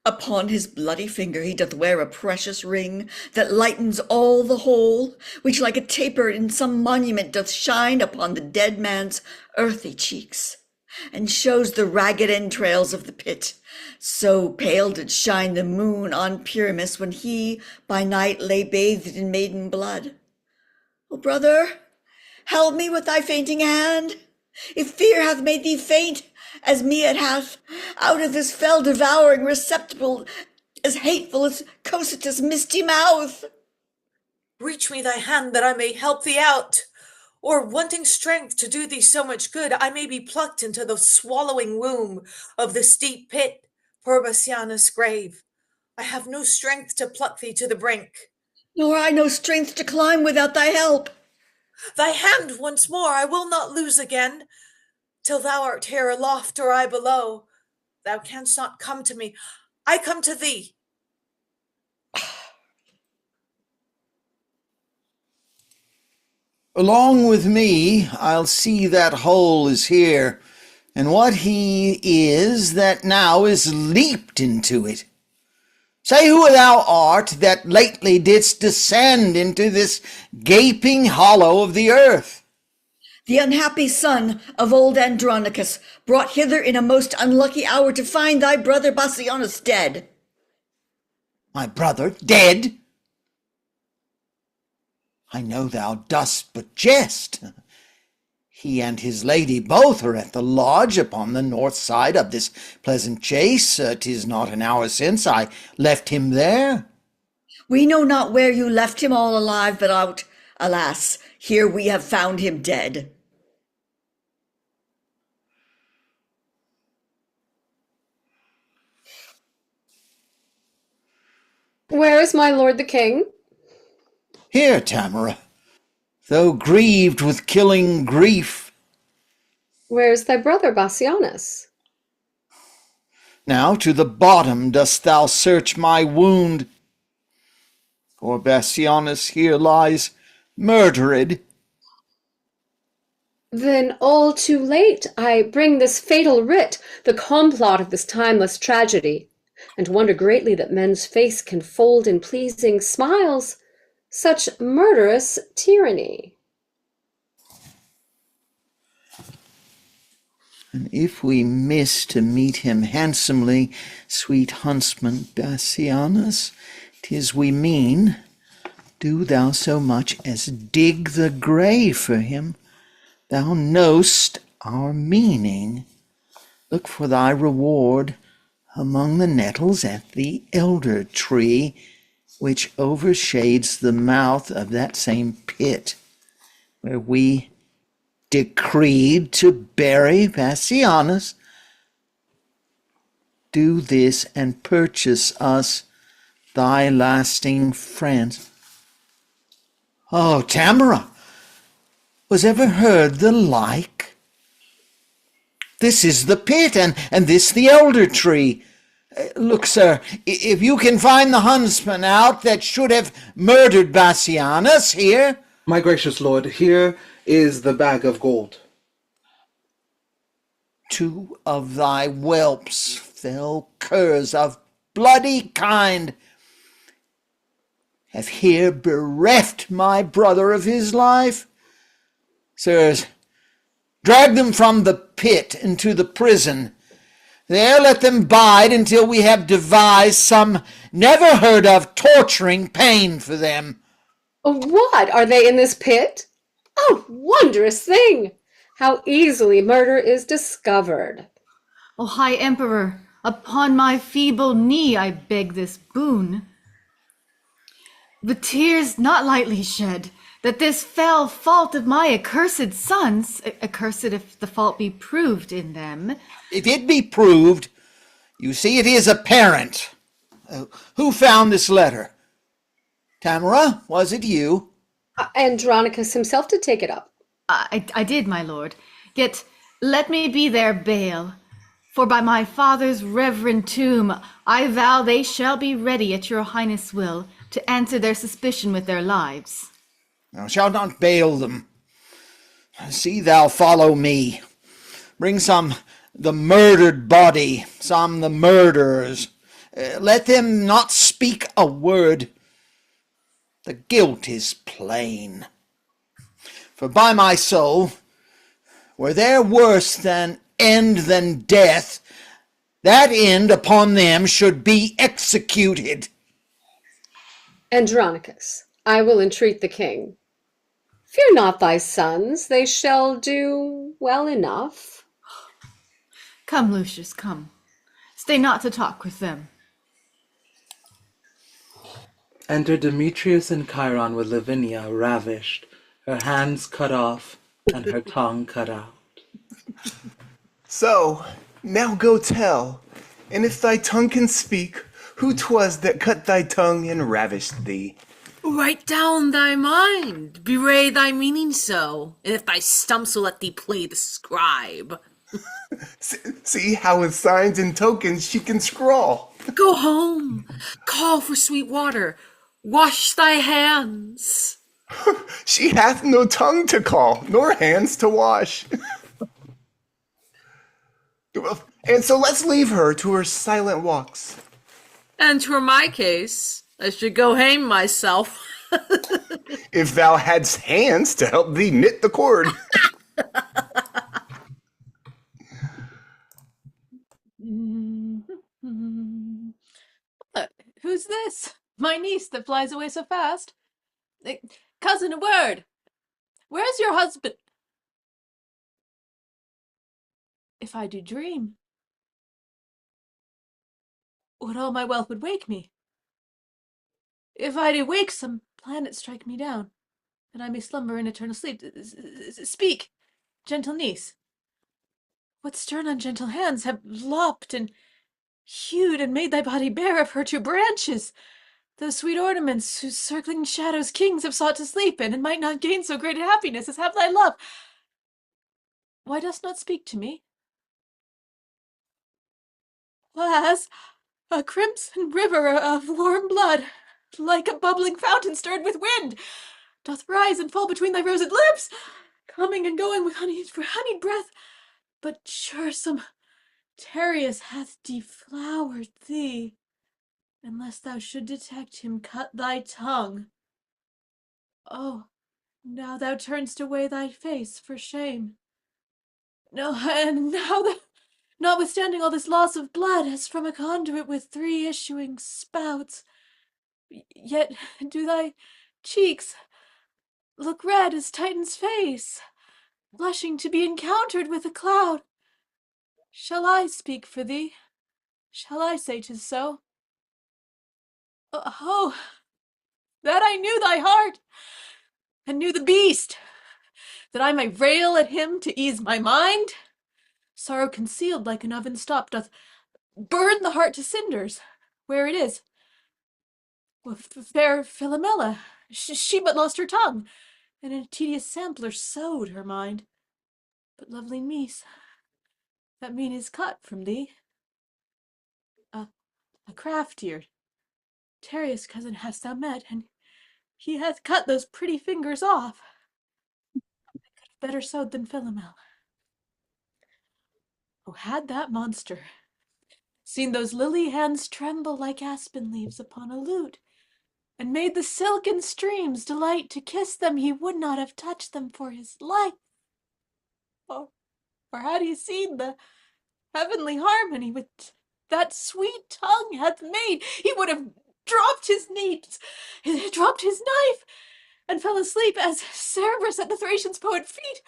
Upon his bloody finger he doth wear a precious ring that lightens all the whole, which like a taper in some monument doth shine upon the dead man's earthy cheeks, and shows the ragged entrails of the pit. So pale did shine the moon on Pyramus when he by night lay bathed in maiden blood. Oh, brother, help me with thy fainting hand. If fear hath made thee faint, as me it hath, out of this fell devouring receptacle, as hateful as Cocytus' misty mouth. Reach me thy hand that I may help thee out. Or, wanting strength to do thee so much good, I may be plucked into the swallowing womb of this deep pit, poor Bassianus' grave. I have no strength to pluck thee to the brink. Nor I no strength to climb without thy help. Thy hand once more I will not lose again, till thou art here aloft or I below. Thou canst not come to me, I come to thee. Along with me, I'll see that hole is here, and what he is that now is leaped into it. Say who thou art that lately didst descend into this gaping hollow of the earth. The unhappy son of old Andronicus, brought hither in a most unlucky hour to find thy brother Bassianus dead. My brother dead? I know thou dost but jest. He and his lady both are at the lodge upon the north side of this pleasant chase. 'Tis not an hour since I left him there. We know not where you left him all alive, but out, alas, here we have found him dead. Where is my lord the king? Here, Tamora, though grieved with killing grief. Where is thy brother Bassianus? Now to the bottom dost thou search my wound. For Bassianus here lies murdered. Then all too late I bring this fatal writ, the complot of this timeless tragedy, and wonder greatly that men's face can fold in pleasing smiles such murderous tyranny. And if we miss to meet him handsomely, sweet huntsman Bassianus, 'tis we mean, do thou so much as dig the grave for him. Thou know'st our meaning. Look for thy reward among the nettles at the elder tree, which overshades the mouth of that same pit, where we decreed to bury Bassianus. Do this and purchase us thy lasting friends. Oh, Tamora, was ever heard the like? This is the pit, and this the elder tree. Look, sir, if you can find the huntsman out that should have murdered Bassianus here. My gracious lord, here is the bag of gold. 2 of thy whelps, fell curs of bloody kind, have here bereft my brother of his life. Sirs, drag them from the pit into the prison. There let them bide until we have devised some never heard of torturing pain for them. What, are they in this pit? Oh, wondrous thing! How easily murder is discovered. O high emperor, upon my feeble knee I beg this boon. The tears not lightly shed, that this fell fault of my accursed sons, accursed if the fault be proved in them. If it be proved, you see it is apparent. Who found this letter? Tamora, was it you? Andronicus himself did take it up. I did, my lord. Yet let me be their bail. For by my father's reverend tomb, I vow they shall be ready at your highness' will to answer their suspicion with their lives. Thou shalt not bail them. See thou follow me. Bring some the murdered body, some the murderers. Let them not speak a word. The guilt is plain. For by my soul, were there worse than end than death, that end upon them should be executed. Andronicus, I will entreat the king. Fear not thy sons, they shall do well enough. Come, Lucius, come. Stay not to talk with them. Enter Demetrius and Chiron with Lavinia, ravished, her hands cut off and her tongue cut out. So, now go tell, and if thy tongue can speak, who 'twas that cut thy tongue and ravished thee. Write down thy mind, bewray thy meaning so, and if thy stumps will let thee play the scribe. See how with signs and tokens she can scrawl. Go home, call for sweet water, wash thy hands. She hath no tongue to call, nor hands to wash. And so let's leave her to her silent walks. And for my case, I should go hame myself. If thou hadst hands to help thee knit the cord. Who's this? My niece that flies away so fast. Cousin, a word. Where's your husband? If I do dream, would all my wealth would wake me? If I do wake, some planet strike me down, and I may slumber in eternal sleep. Speak, gentle niece. What stern ungentle hands have lopped and hewed and made thy body bare of her two branches, those sweet ornaments whose circling shadows kings have sought to sleep in, and might not gain so great a happiness as have thy love? Why dost not speak to me? Alas, a crimson river of warm blood, like a bubbling fountain stirred with wind, doth rise and fall between thy rosed lips, coming and going with honeyed breath. But sure some Tereus hath deflowered thee, unless thou should detect him cut thy tongue. Oh, now thou turn'st away thy face for shame. No, and now that, notwithstanding all this loss of blood, as from a conduit with 3 issuing spouts, yet do thy cheeks look red as Titan's face, blushing to be encountered with a cloud. Shall I speak for thee? Shall I say 'tis so? Oh, that I knew thy heart, and knew the beast, that I might rail at him to ease my mind. Sorrow concealed like an oven stop doth burn the heart to cinders, where it is. Well, fair Philomela, she but lost her tongue, and in a tedious sampler sowed her mind. But lovely Mies, that mean is cut from thee. A craftier Tereus cousin hast thou met, and he hath cut those pretty fingers off. I could have better sewed than Philomel. Oh, had that monster seen those lily hands tremble like aspen leaves upon a lute, and made the silken streams delight to kiss them, he would not have touched them for his life. Or had he seen the heavenly harmony which that sweet tongue hath made, he would have dropped his knees, dropped his knife, and fell asleep as Cerberus at the Thracian's poet feet.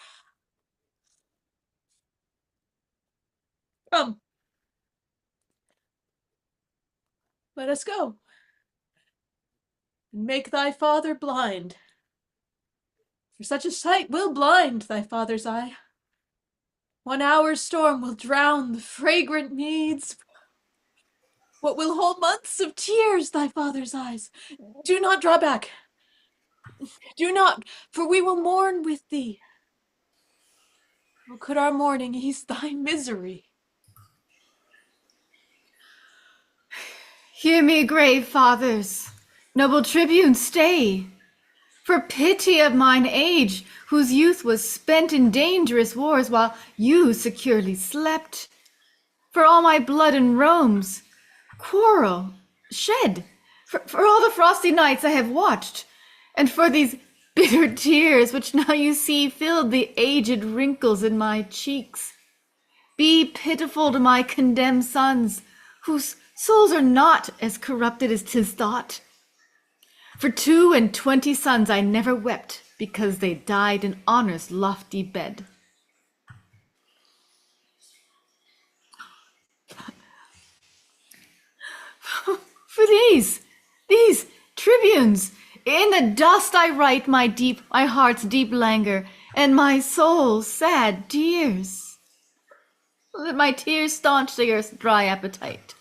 Come, let us go, and make thy father blind, for such a sight will blind thy father's eye. 1 hour's storm will drown the fragrant meads, what will hold months of tears thy father's eyes. Do not draw back, do not, for we will mourn with thee. Oh, could our mourning ease thy misery? Hear me, grave fathers, noble tribunes, stay. For pity of mine age, whose youth was spent in dangerous wars, while you securely slept. For all my blood in Rome's quarrel shed, for all the frosty nights I have watched, and for these bitter tears which now you see filled the aged wrinkles in my cheeks. Be pitiful to my condemned sons, whose souls are not as corrupted as 'tis thought. For 22 sons I never wept because they died in honor's lofty bed. For these tribunes, in the dust I write my heart's deep languor, and my soul's sad tears. Let my tears staunch the earth's dry appetite.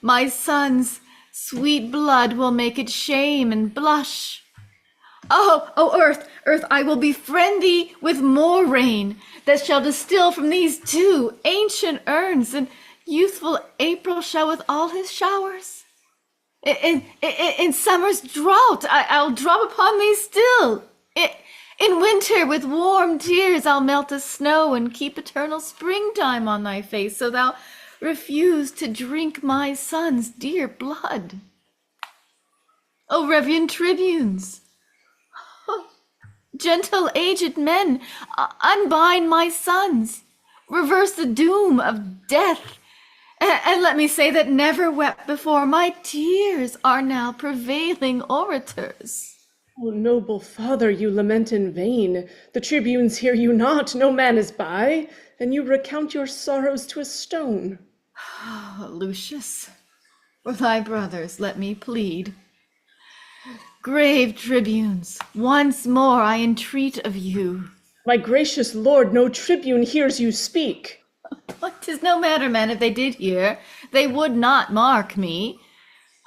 My son's sweet blood will make it shame and blush. Oh, earth, I will befriend thee with more rain that shall distill from these two ancient urns, and youthful April shall with all his showers. In summer's drought, I'll drop upon thee still. In winter, with warm tears, I'll melt the snow and keep eternal springtime on thy face, so thou refuse to drink my son's dear blood. O reverend tribunes, gentle aged men, unbind my sons, reverse the doom of death, and let me say that never wept before, my tears are now prevailing orators. O noble father, you lament in vain. The tribunes hear you not, no man is by, and you recount your sorrows to a stone. Lucius, for thy brothers let me plead. Grave tribunes, once more I entreat of you. My gracious lord, no tribune hears you speak. What, 'tis no matter, man, if they did hear, they would not mark me.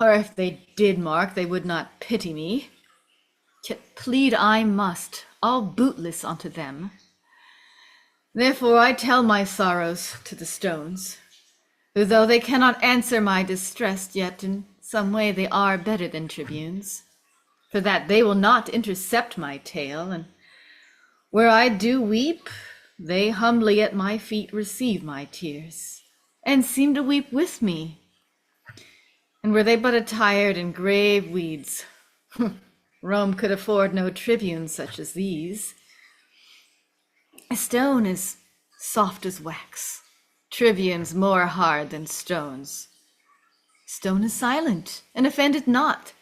Or if they did mark, they would not pity me. Yet plead I must, all bootless unto them. Therefore I tell my sorrows to the stones, who though they cannot answer my distress, yet in some way they are better than tribunes, for that they will not intercept my tale, and where I do weep, they humbly at my feet receive my tears, and seem to weep with me. And were they but attired in grave weeds, Rome could afford no tribunes such as these. A stone is soft as wax, tribunes more hard than stones. Stone is silent, and offended not,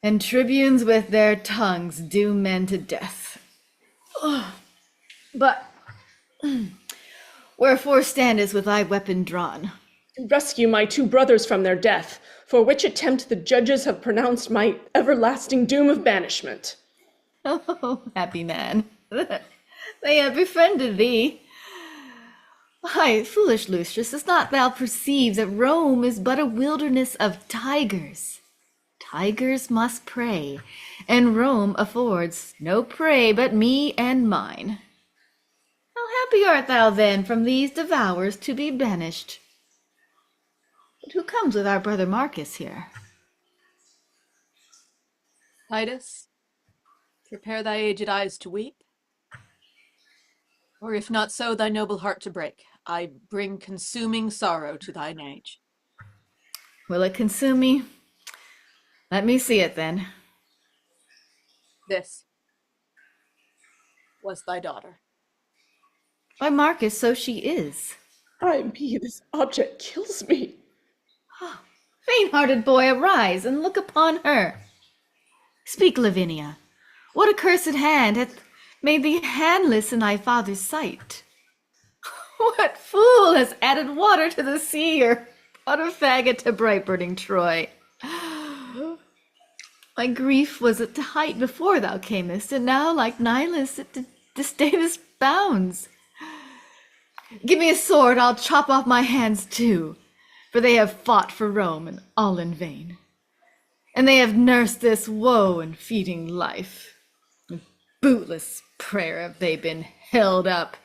and tribunes with their tongues do men to death. But wherefore standest with thy weapon drawn? To rescue my two brothers from their death, for which attempt the judges have pronounced my everlasting doom of banishment. Oh, happy man, they have befriended thee. Why, foolish Lucius, dost not thou perceive that Rome is but a wilderness of tigers? Tigers must prey, and Rome affords no prey but me and mine. How happy art thou then from these devourers to be banished? But who comes with our brother Marcus here? Titus, prepare thy aged eyes to weep, or if not so, thy noble heart to break. I bring consuming sorrow to thine age. Will it consume me? Let me see it then. This was thy daughter. Why, Marcus, so she is. Ay me, this object kills me. Faint-hearted boy, arise and look upon her. Speak, Lavinia. What accursed hand hath made thee handless in thy father's sight? What fool has added water to the sea, or brought a faggot to bright-burning Troy? My grief was at the height before thou camest, and now, like Nihilus, it disdaineth bounds. Give me a sword, I'll chop off my hands too, for they have fought for Rome, and all in vain. And they have nursed this woe in feeding life. With bootless prayer have they been held up,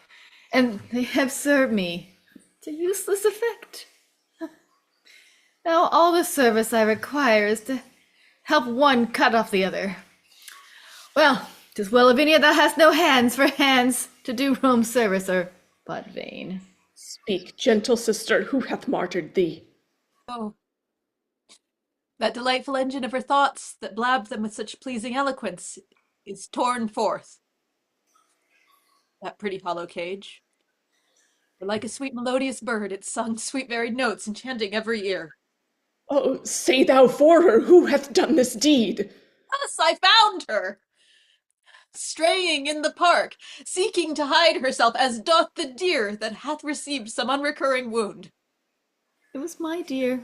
and they have served me to useless effect. Now all the service I require is to help one cut off the other. Well, 'tis well, Lavinia, thou hast no hands, for hands to do Rome's service are but vain. Speak, gentle sister, who hath martyred thee? Oh, that delightful engine of her thoughts that blabbed them with such pleasing eloquence is torn forth. That pretty hollow cage, for like a sweet melodious bird, it sung sweet varied notes, enchanting every ear. Oh, say thou for her, who hath done this deed? Thus I found her, straying in the park, seeking to hide herself as doth the deer that hath received some unrecurring wound. It was my dear,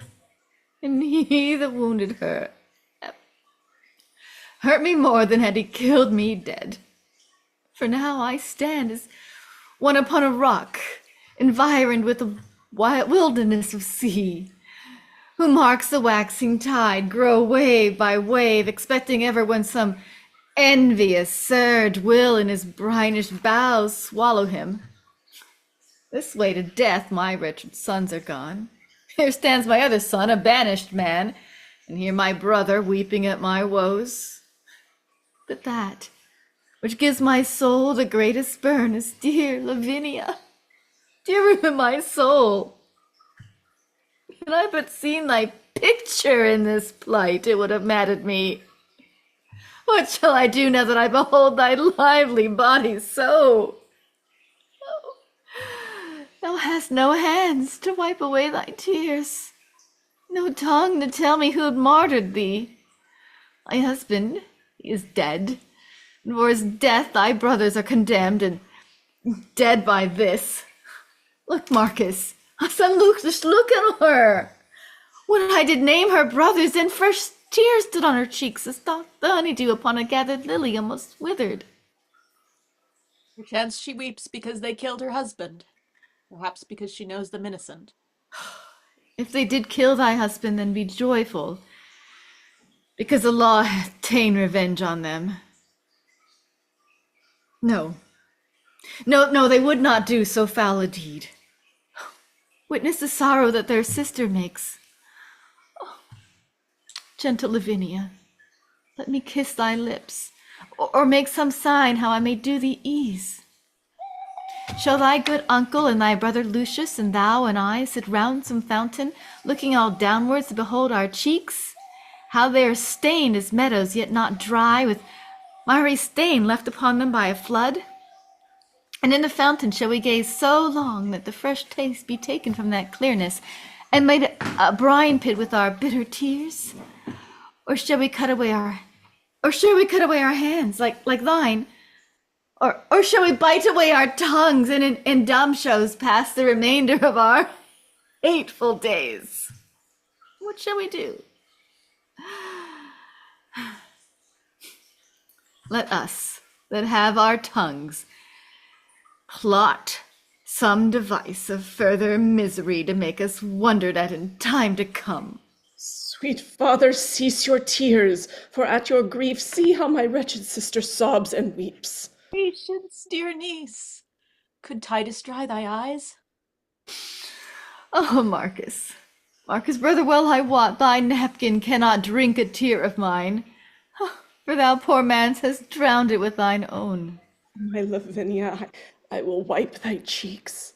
and he that wounded her. Hurt me more than had he killed me dead. For now I stand as one upon a rock, environed with a wild wilderness of sea, who marks the waxing tide grow wave by wave, expecting ever when some envious surge will in his brinish bows swallow him. This way to death my wretched sons are gone. Here stands my other son, a banished man, and here my brother weeping at my woes. But that which gives my soul the greatest burn is dear Lavinia, dearer than my soul. Had I but seen thy picture in this plight, it would have maddened me. What shall I do now that I behold thy lively body so? Thou hast no hands to wipe away thy tears, no tongue to tell me who'd martyred thee. Thy husband, he is dead, and for his death thy brothers are condemned, and dead by this. Look, Marcus, son Lucius, look at her. When I did name her brothers, then fresh tears stood on her cheeks, as doth the honeydew upon a gathered lily almost withered. Perchance she weeps because they killed her husband, perhaps because she knows them innocent. If they did kill thy husband, then be joyful, because the law hath ta'en revenge on them. No, they would not do so foul a deed. Witness the sorrow that their sister makes. Oh, gentle Lavinia, let me kiss thy lips, or make some sign how I may do thee ease. Shall thy good uncle and thy brother Lucius and thou and I sit round some fountain, looking all downwards to behold our cheeks, how they are stained as meadows, yet not dry, with miry stain left upon them by a flood? And in the fountain shall we gaze so long that the fresh taste be taken from that clearness, and made a brine pit with our bitter tears? Or shall we cut away our hands like thine? Or shall we bite away our tongues and in dumb shows pass the remainder of our hateful days? What shall we do? Let us that have our tongues plot some device of further misery to make us wondered at in time to come. Sweet father, cease your tears, for at your grief see how my wretched sister sobs and weeps. Patience, dear niece. Could Titus dry thy eyes? Oh, Marcus, brother, well I wot thy napkin cannot drink a tear of mine, for thou, poor man, hast drowned it with thine own. My Lavinia, I will wipe thy cheeks.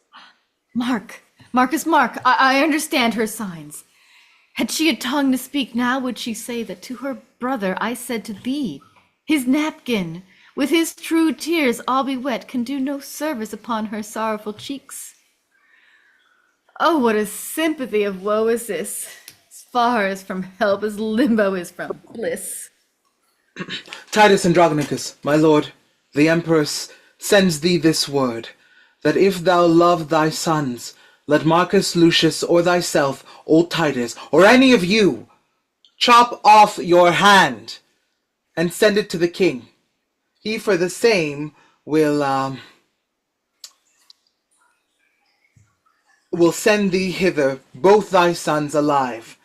Marcus, I understand her signs. Had she a tongue to speak now, would she say that to her brother I said to thee, his napkin, with his true tears all be wet, can do no service upon her sorrowful cheeks. Oh, what a sympathy of woe is this, as far as from help as limbo is from bliss. Titus Andronicus, my lord, the Empress sends thee this word, that if thou love thy sons, let Marcus, Lucius, or thyself, old Titus, or any of you, chop off your hand and send it to the king. He for the same will send thee hither both thy sons alive,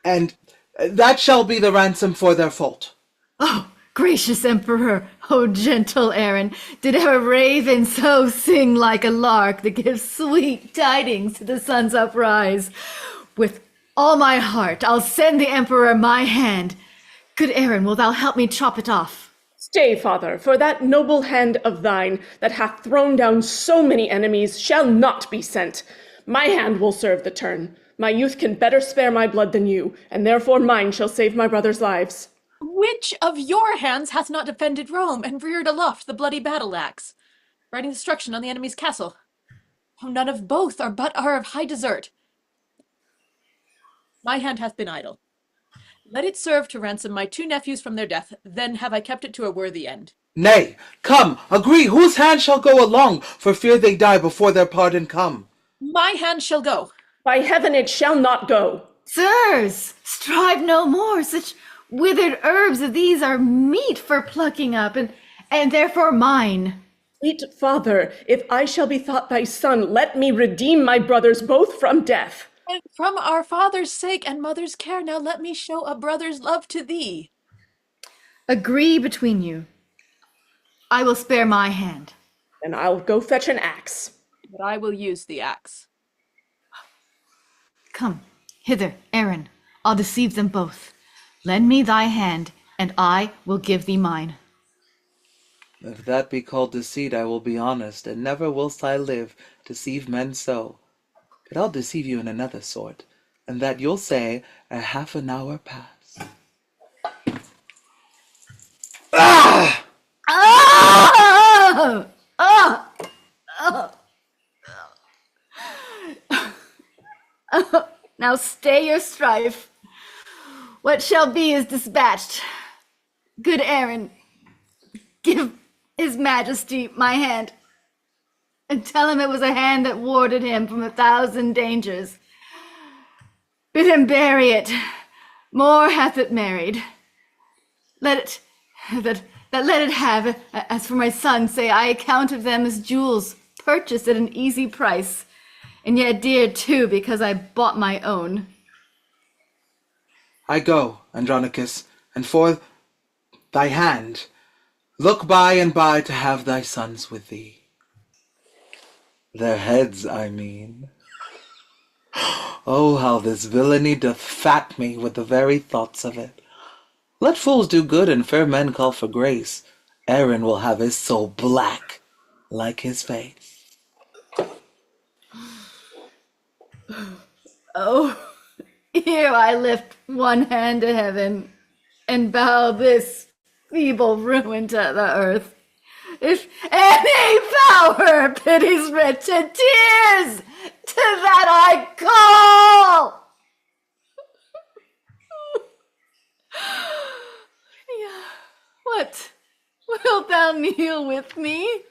and that shall be the ransom for their fault. Oh, gracious Emperor, oh gentle Aaron, did ever raven so sing like a lark that gives sweet tidings to the sun's uprise? With all my heart I'll send the Emperor my hand. Good Aaron, wilt thou help me chop it off? Stay, father, for that noble hand of thine that hath thrown down so many enemies shall not be sent. My hand will serve the turn. My youth can better spare my blood than you, and therefore mine shall save my brothers' lives. Which of your hands hath not defended Rome and reared aloft the bloody battle-axe, writing destruction on the enemy's castle? Oh, none of both are of high desert. My hand hath been idle. Let it serve to ransom my 2 nephews from their death, then have I kept it to a worthy end. Nay, come, agree, whose hand shall go along, for fear they die before their pardon come. My hand shall go. By heaven, it shall not go. Sirs, strive no more. Such withered herbs as these are meet for plucking up, and therefore mine. Sweet father, if I shall be thought thy son, let me redeem my brothers both from death. And from our father's sake and mother's care, now let me show a brother's love to thee. Agree between you. I will spare my hand. And I'll go fetch an axe. But I will use the axe. Come, hither, Aaron. I'll deceive them both. Lend me thy hand, and I will give thee mine. If that be called deceit, I will be honest, and never whilst I live deceive men so. But I'll deceive you in another sort, and that you'll say a half an hour past. Ah! Ah! Ah! Ah! Now stay your strife. What shall be is dispatched. Good Aaron, give his majesty my hand, and tell him it was a hand that warded him from 1,000 dangers. Bid him bury it. Moor hath it married. Let it have. As for my son, say I account of them as jewels purchased at an easy price, and yet dear too, because I bought my own. I go, Andronicus, and for thy hand, look by and by to have thy sons with thee. Their heads, I mean. Oh, how this villainy doth fat me with the very thoughts of it. Let fools do good and fair men call for grace. Aaron will have his soul black like his face. Oh, here I lift one hand to heaven and bow this feeble ruin to the earth. If any power pities wretched tears, to that I call. What? Wilt thou kneel with me?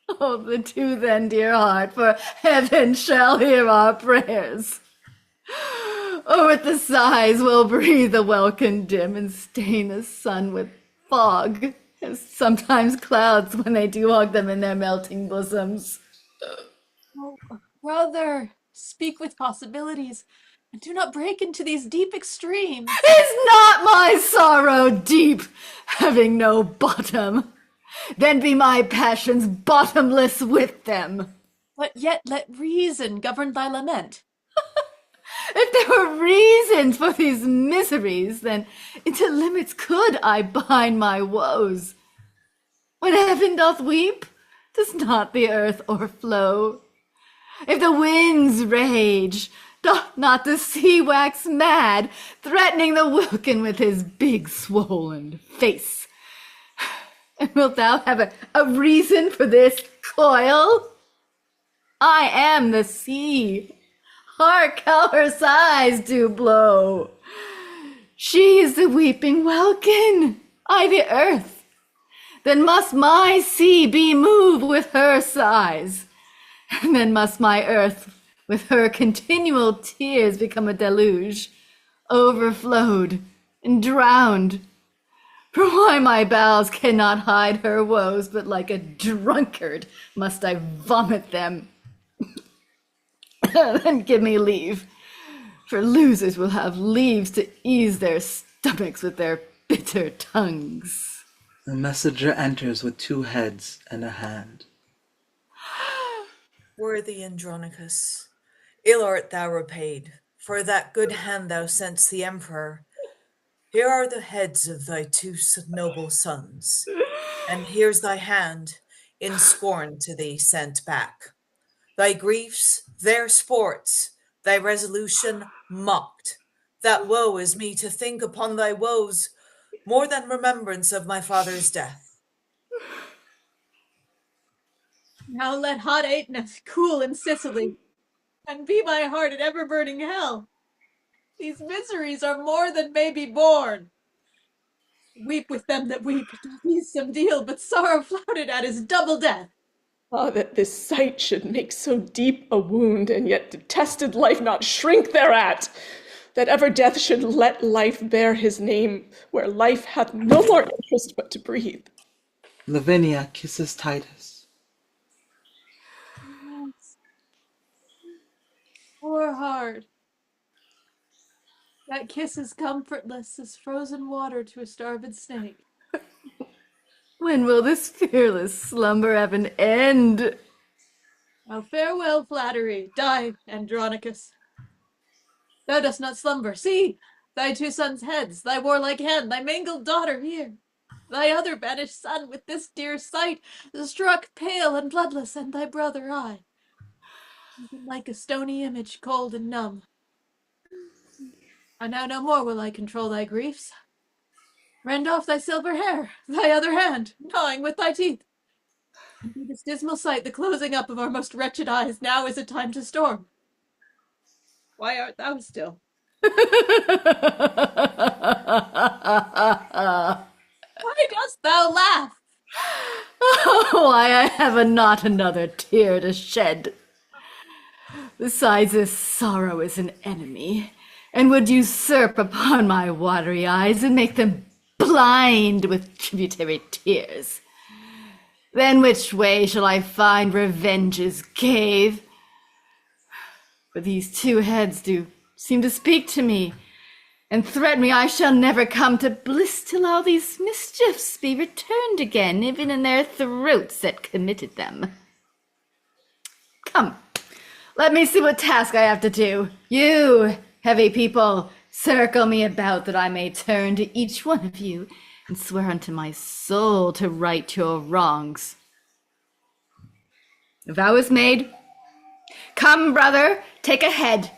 Oh, the 2 then, dear heart, for heaven shall hear our prayers. Or with the sighs we'll breathe the welkin dim and stain the sun with fog, as sometimes clouds when they do hug them in their melting bosoms. Oh, brother, speak with possibilities, and do not break into these deep extremes. Is not my sorrow deep, having no bottom? Then be my passions bottomless with them. But yet let reason govern thy lament. If there were reasons for these miseries, then into limits could I bind my woes. When heaven doth weep, does not the earth o'erflow? If the winds rage, doth not the sea wax mad, threatening the welkin with his big swollen face? And wilt thou have a reason for this coil? I am the sea. Hark how her sighs do blow. She is the weeping welkin, I the earth. Then must my sea be moved with her sighs, and then must my earth with her continual tears become a deluge, overflowed and drowned. For why my bowels cannot hide her woes, but like a drunkard must I vomit them. Then give me leave, for losers will have leaves to ease their stomachs with their bitter tongues. The messenger enters with 2 heads and a hand. Worthy Andronicus, ill art thou repaid, for that good hand thou sent'st the emperor. Here are the heads of thy 2 noble sons, and here's thy hand, in scorn to thee sent back. Thy griefs, their sports, thy resolution mocked. That woe is me to think upon thy woes, more than remembrance of my father's death. Now let hot Aetna cool in Sicily, and be my heart at ever-burning hell. These miseries are more than may be borne. Weep with them that weep, doth ease some deal, but sorrow flouted at is double death. Ah, that this sight should make so deep a wound, and yet detested life not shrink thereat! That ever death should let life bear his name, where life hath no more interest but to breathe. Lavinia kisses Titus. Yes. Poor heart. That kiss is comfortless as frozen water to a starved snake. When will this fearless slumber have an end? Now farewell, flattery. Die, Andronicus. Thou dost not slumber. See, thy 2 sons' heads, thy warlike hand, thy mangled daughter here. Thy other banished son with this dear sight, struck pale and bloodless, and thy brother I, even like a stony image, cold and numb. And now no more will I control thy griefs. Rend off thy silver hair, thy other hand, gnawing with thy teeth. And be this dismal sight the closing up of our most wretched eyes. Now is a time to storm. Why art thou still? Why dost thou laugh? Why, I have not another tear to shed. Besides, this sorrow is an enemy, and would usurp upon my watery eyes and make them blind with tributary tears. Then which way shall I find revenge's cave? For these 2 heads do seem to speak to me, and threat me I shall never come to bliss till all these mischiefs be returned again, even in their throats that committed them. Come, let me see what task I have to do. You, heavy people, circle me about that I may turn to each one of you and swear unto my soul to right your wrongs. A vow is made. Come, brother, take a head,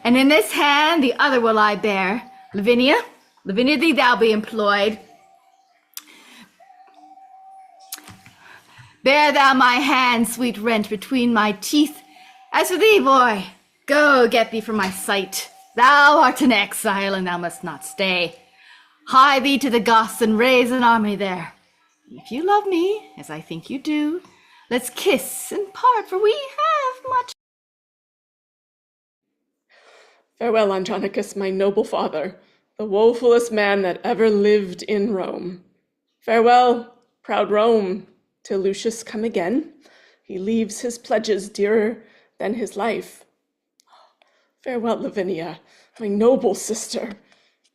and in this hand the other will I bear. Lavinia, thee thou be employed. Bear thou my hand, sweet rent between my teeth. As for thee, boy, go get thee from my sight. Thou art an exile, and thou must not stay. Hie thee to the Goths and raise an army there. If you love me, as I think you do, let's kiss and part, for we have much. Farewell, Andronicus, my noble father, the woefulest man that ever lived in Rome. Farewell, proud Rome, till Lucius come again. He leaves his pledges dearer than his life. Farewell, Lavinia, my noble sister.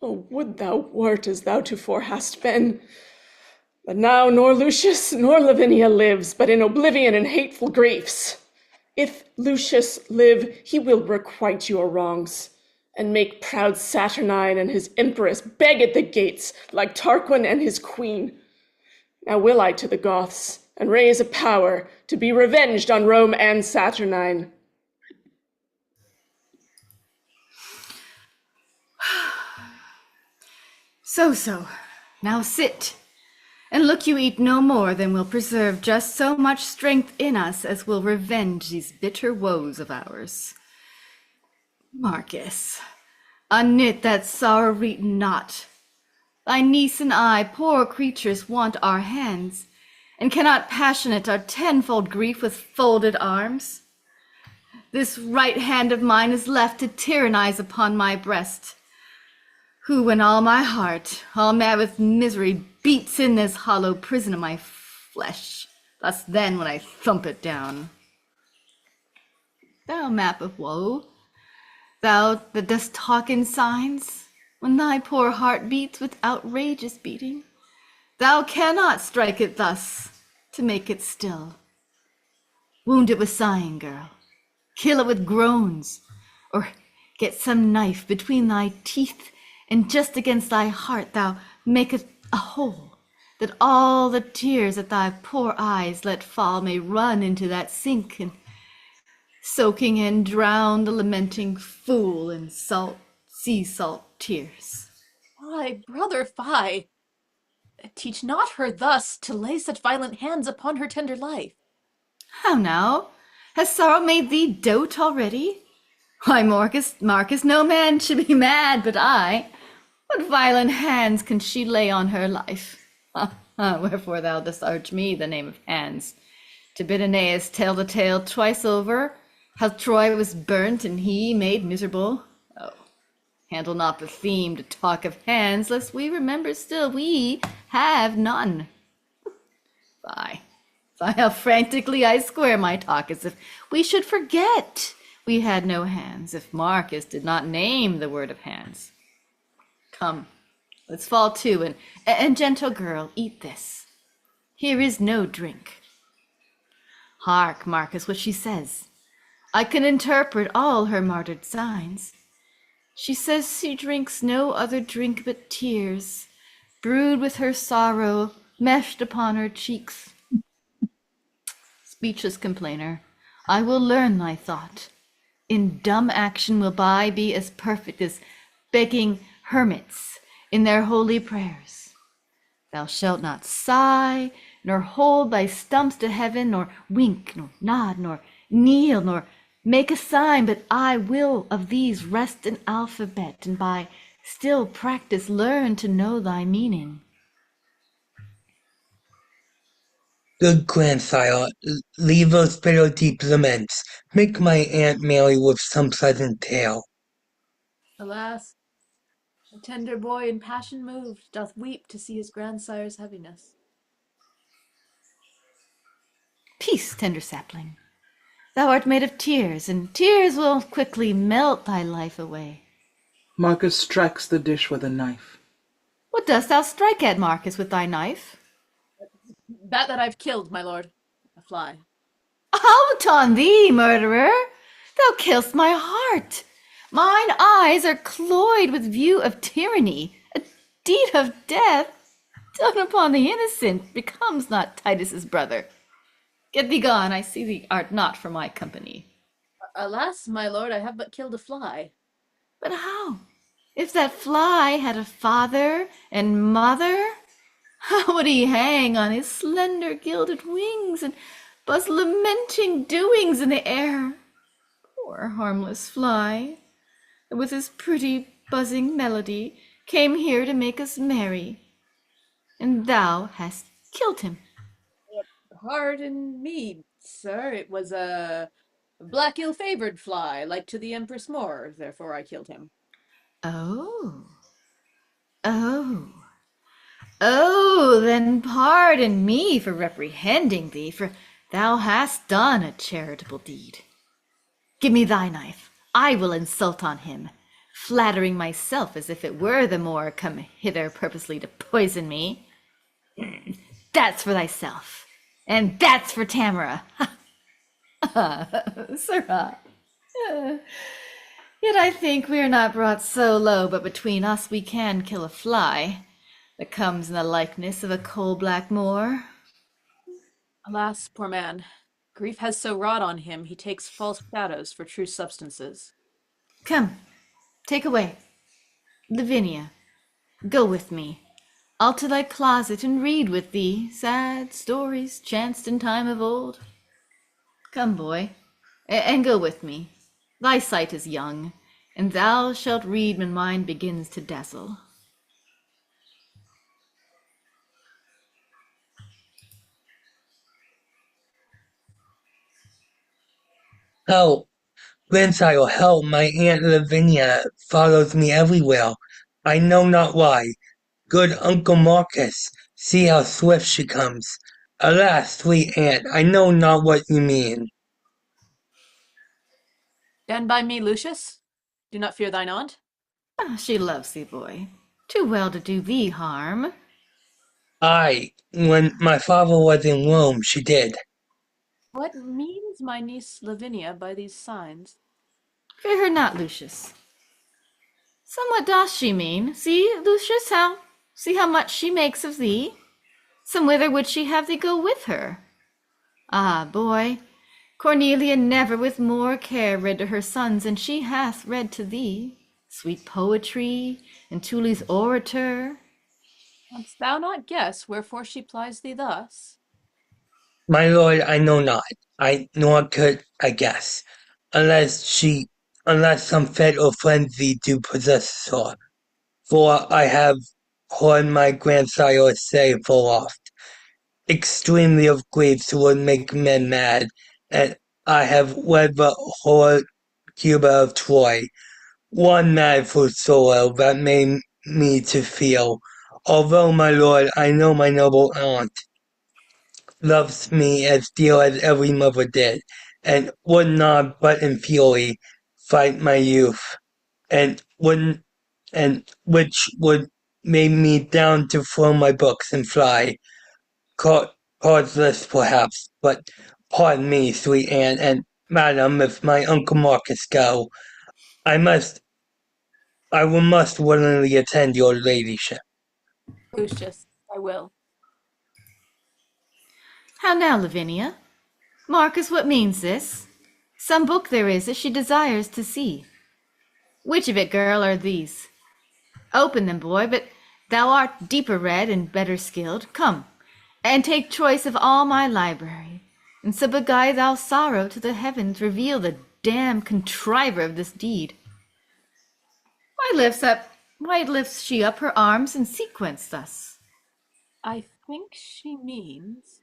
Oh, would thou wert as thou tofore hast been. But now nor Lucius nor Lavinia lives, but in oblivion and hateful griefs. If Lucius live, he will requite your wrongs, and make proud Saturnine and his empress beg at the gates, like Tarquin and his queen. Now will I to the Goths, and raise a power to be revenged on Rome and Saturnine. So, now sit, and look you eat no more than will preserve just so much strength in us as will revenge these bitter woes of ours. Marcus, unknit that sorrow-wreaten knot. Thy niece and I, poor creatures, want our hands, and cannot passionate our tenfold grief with folded arms. This right hand of mine is left to tyrannize upon my breast, who, when all my heart, all mad with misery, beats in this hollow prison of my flesh, thus then when I thump it down. Thou map of woe, thou that dost talk in signs, when thy poor heart beats with outrageous beating, thou cannot strike it thus to make it still. Wound it with sighing, girl, kill it with groans, or get some knife between thy teeth, and just against thy heart thou makest a hole, that all the tears that thy poor eyes let fall may run into that sink, and soaking and drown the lamenting fool in sea salt tears. Fie, brother, fie. Teach not her thus to lay such violent hands upon her tender life. How now? Has sorrow made thee dote already? Why, Marcus, no man should be mad but I. What violent hands can she lay on her life? Wherefore thou dost urge me the name of hands. To bid Aeneas tell the tale twice over, how Troy was burnt and he made miserable. Oh, handle not the theme to talk of hands, lest we remember still we have none. Fie, how frantically I square my talk, as if we should forget we had no hands, if Marcus did not name the word of hands. Come, let's fall to, and gentle girl, eat this. Here is no drink. Hark, Marcus, what she says. I can interpret all her martyred signs. She says she drinks no other drink but tears, brewed with her sorrow, meshed upon her cheeks. Speechless complainer, I will learn thy thought. In dumb action will I be as perfect as begging hermits in their holy prayers. Thou shalt not sigh, nor hold thy stumps to heaven, nor wink, nor nod, nor kneel, nor make a sign, but I will of these wrest an alphabet, and by still practice learn to know thy meaning. Good grandsire, leave those bitter deep laments. Make my Aunt Mary with some pleasant tale. Alas, a tender boy in passion moved doth weep to see his grandsire's heaviness. Peace, tender sapling. Thou art made of tears, and tears will quickly melt thy life away. Marcus strikes the dish with a knife. What dost thou strike at, Marcus, with thy knife? That I've killed, my lord. A fly. Out on thee, murderer! Thou kill'st my heart. Mine eyes are cloyed with view of tyranny. A deed of death done upon the innocent becomes not Titus's brother. Get thee gone, I see thee art not for my company. Alas, my lord, I have but killed a fly. But how? If that fly had a father and mother, how would he hang on his slender gilded wings and buzz lamenting doings in the air? Poor harmless fly, that with his pretty buzzing melody came here to make us merry. And thou hast killed him. Pardon me, sir, it was a black ill-favored fly, like to the Empress Moor, therefore I killed him. Oh, then pardon me for reprehending thee, for thou hast done a charitable deed. Give me thy knife, I will insult on him, flattering myself as if it were the Moor come hither purposely to poison me. That's for thyself, and that's for Tamora. Sirrah. Yet I think we are not brought so low, but between us we can kill a fly that comes in the likeness of a coal-black Moor. Alas, poor man, grief has so wrought on him, he takes false shadows for true substances. Come, take away. Lavinia, go with me. I'll to thy closet and read with thee sad stories chanced in time of old. Come, boy, and go with me. Thy sight is young, and thou shalt read when mine begins to dazzle. Help! Grandsire, help! My Aunt Lavinia follows me everywhere. I know not why. Good Uncle Marcus, see how swift she comes. Alas, sweet aunt, I know not what you mean. Stand by me, Lucius. Do not fear thine aunt. She loves thee, boy, too well to do thee harm. Aye, when my father was in Rome, she did. What means my niece Lavinia by these signs? Fear her not, Lucius. Somewhat doth she mean. See, Lucius, see how much she makes of thee. Somewhither would she have thee go with her. Ah, boy, Cornelia never with more care read to her sons than she hath read to thee. Sweet poetry, and Tully's orator. Canst thou not guess wherefore she plies thee thus? My lord, I know not. Nor could I guess, unless she unless some fatal frenzy do possess her. For I have heard my grandsire say full oft, extremely of griefs would make men mad, and I have read the whole Cuba of Troy, one mad for sorrow that made me to feel, although, my lord, I know my noble aunt loves me as dear as every mother did, and would not, but in fury, fight my youth, and would and which would make me down to throw my books and fly, causeless perhaps, but pardon me, sweet Anne, and madam, if my uncle Marcus go, I must willingly attend your ladyship. Lucius, I will. How now, Lavinia? Marcus, what means this? Some book there is that she desires to see. Which of it, girl, are these? Open them, boy, but thou art deeper read and better skilled. Come, and take choice of all my library, and so beguile thou sorrow to the heavens, reveal the damned contriver of this deed. Why lifts she up her arms in sequence thus? I think she means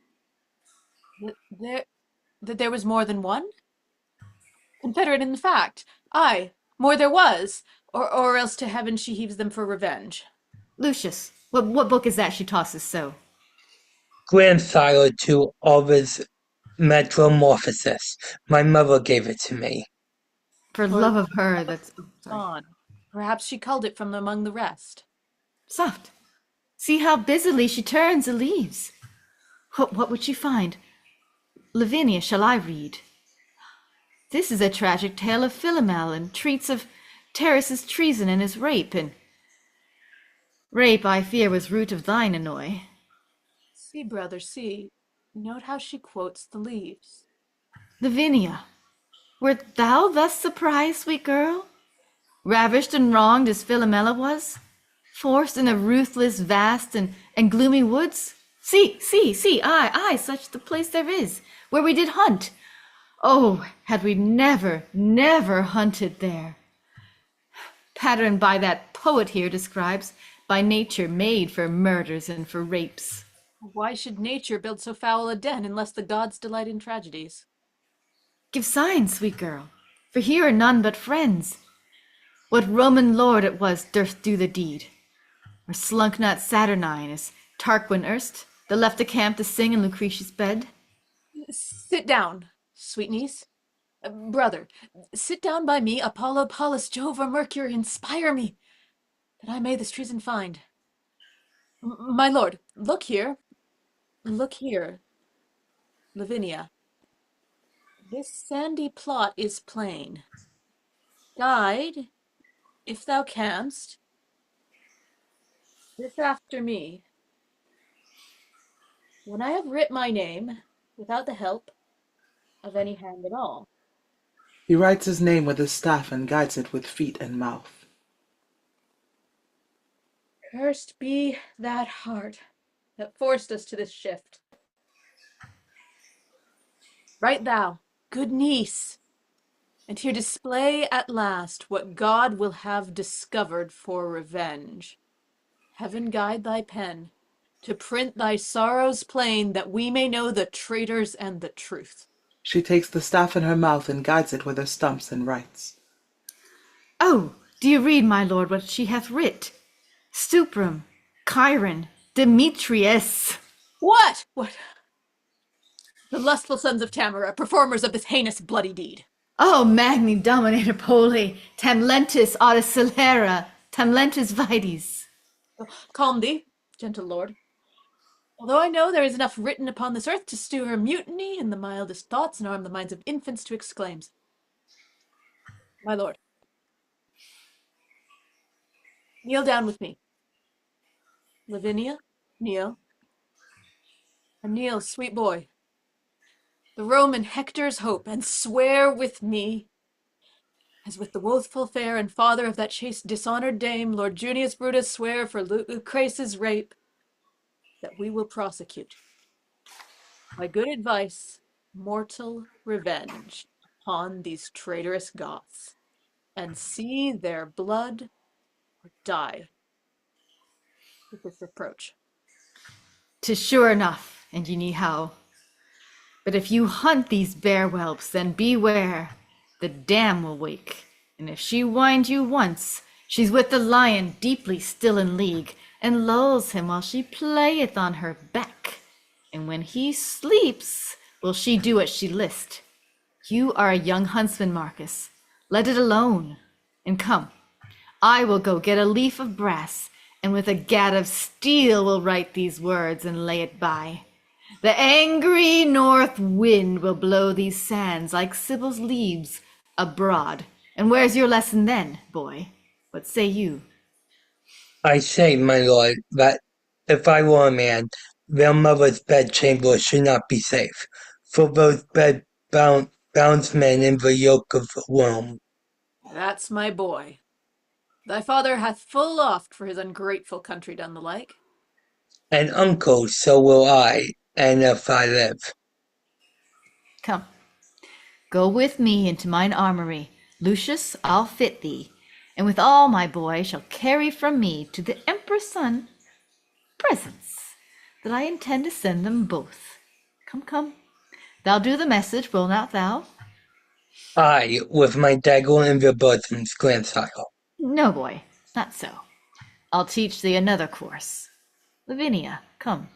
that there was more than one? Confederate in the fact. Aye, more there was, or else to heaven she heaves them for revenge. Lucius, what book is that she tosses so? Grandsire to Ovid's Metamorphosis. My mother gave it to me. For love of her, that's... on. Perhaps she culled it from among the rest. Soft. See how busily she turns the leaves. What would she find? Lavinia, shall I read? This is a tragic tale of Philomel, and treats of Terrace's treason and his rape, and rape, I fear, was root of thine annoy. See, brother, see. Note how she quotes the leaves. Lavinia, wert thou thus surprised, sweet girl? Ravished and wronged as Philomela was? Forced in the ruthless, vast, and gloomy woods? See, aye, such the place there is, where we did hunt. Oh, had we never hunted there. Patterned by that poet here describes, by nature made for murders and for rapes. Why should nature build so foul a den, unless the gods delight in tragedies? Give signs, sweet girl, for here are none but friends. What Roman lord it was durst do the deed? Or slunk not Saturninus, Tarquin erst, that left the camp to sing in Lucretius' bed? Sit down, sweet niece. Brother, sit down by me. Apollo, Pallas, Jove, or Mercury, inspire me, that I may this treason find. My lord, look here. Look here. Lavinia, this sandy plot is plain. Guide, if thou canst, this after me. When I have writ my name, without the help of any hand at all. He writes his name with his staff and guides it with feet and mouth. Cursed be that heart that forced us to this shift. Write thou, good niece, and here display at last what God will have discovered for revenge. Heaven guide thy pen, to print thy sorrows plain, that we may know the traitors and the truth. She takes the staff in her mouth and guides it with her stumps and writes. Oh, do you read, my lord, what she hath writ? Stuprum, Chiron, Demetrius. What? The lustful sons of Tamora, performers of this heinous bloody deed. Oh, magni dominator poli, tam lentis audicillera, tam lentis vites. Calm thee, gentle lord. Although I know there is enough written upon this earth to stir mutiny in the mildest thoughts and arm the minds of infants to exclaims. My lord, kneel down with me. Lavinia, kneel. And kneel, sweet boy. The Roman Hector's hope, and swear with me, as with the woeful fair and father of that chaste dishonored dame, Lord Junius Brutus, swear for Lucrece's rape, that we will prosecute, by good advice, mortal revenge upon these traitorous Goths. and see their blood or die with this reproach. 'Tis sure enough, and ye know how. But if you hunt these bear whelps, then beware, the dam will wake, and if she wind you once, she's with the lion deeply still in league, and lulls him while she playeth on her back. And when he sleeps, will she do as she list. You are a young huntsman, Marcus. Let it alone. And come, I will go get a leaf of brass, and with a gad of steel will write these words and lay it by. The angry north wind will blow these sands like Sibyl's leaves abroad. And where's your lesson then, boy? What say you? I say, my lord, that if I were a man, their mother's bedchamber should not be safe, for those bed bounds men in the yoke of Rome. That's my boy. Thy father hath full oft for his ungrateful country done the like. And uncle, so will I, and if I live. Come, go with me into mine armory. Lucius, I'll fit thee, and with all my boy shall carry from me to the emperor's son presents that I intend to send them both. Come, come, thou do the message, will not thou? I, with my dagger in the bosom's grandsire. No, boy, not so. I'll teach thee another course. Lavinia, come.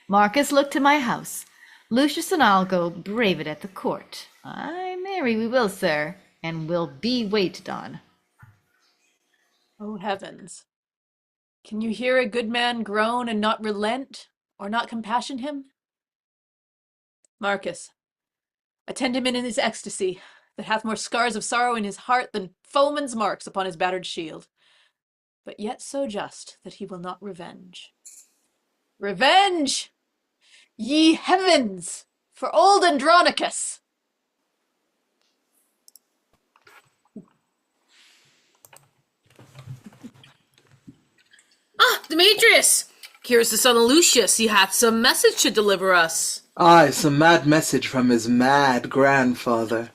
Marcus, look to my house. Lucius and I'll go brave it at the court. Ay, marry we will, sir, and will be waited on. O heavens! Can you hear a good man groan and not relent, or not compassion him? Marcus, attend him in his ecstasy, that hath more scars of sorrow in his heart than foeman's marks upon his battered shield, but yet so just that he will not revenge. Revenge! Ye heavens! For old Andronicus! Ah, Demetrius! Here's the son of Lucius. He hath some message to deliver us. Aye, some mad message from his mad grandfather.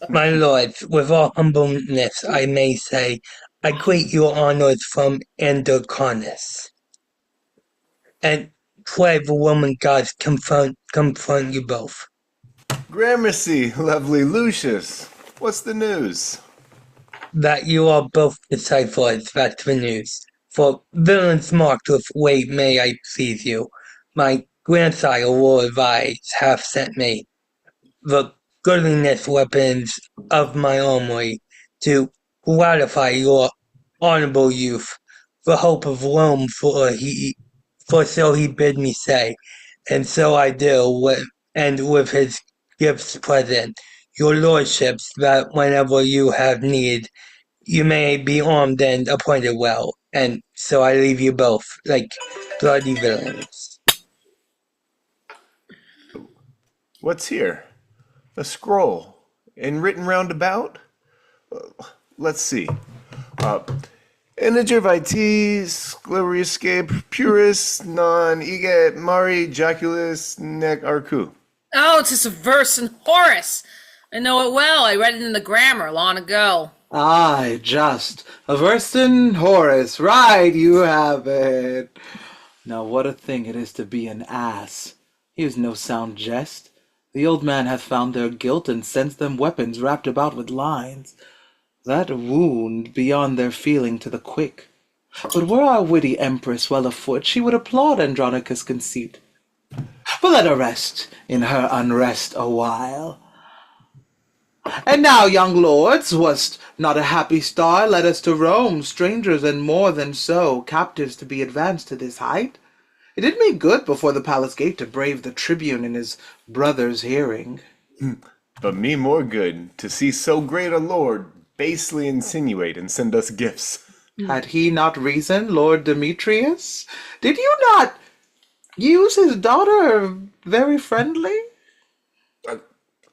My lords, with all humbleness I may say, I greet your honors from Andronicus. And pray the Roman gods confront you both. Gramercy, lovely Lucius. What's the news? That you are both disciples, that's the news. For villains marked with weight may I please you. My grandsire Lord Vice hath sent me the goodliness weapons of my armory to gratify your honorable youth, the hope of Rome, for so he bid me say, and so I do, and with his gifts present, your lordships, that whenever you have need, you may be armed and appointed well, and so I leave you both, like bloody villains. What's here? A scroll, and written round about? Let's see. Integer vitis, glorioscape, puris, non eget, mari, jaculus, nec arcu. Oh, 'tis a verse in Horace. I know it well. I read it in the grammar long ago. Aye, just. A verse in Horace. Right, you have it. Now what a thing it is to be an ass. Here's no sound jest. The old man hath found their guilt, and sends them weapons wrapped about with lines, that wound beyond their feeling to the quick. But were our witty empress well afoot, she would applaud Andronicus' conceit. But let her rest in her unrest a while. And now, young lords, was't not a happy star led us to Rome, strangers and more than so, captives to be advanced to this height? It did me good before the palace gate to brave the tribune in his brother's hearing. But me more good, to see so great a lord basely insinuate and send us gifts. Had he not reason, Lord Demetrius? Did you not use his daughter very friendly?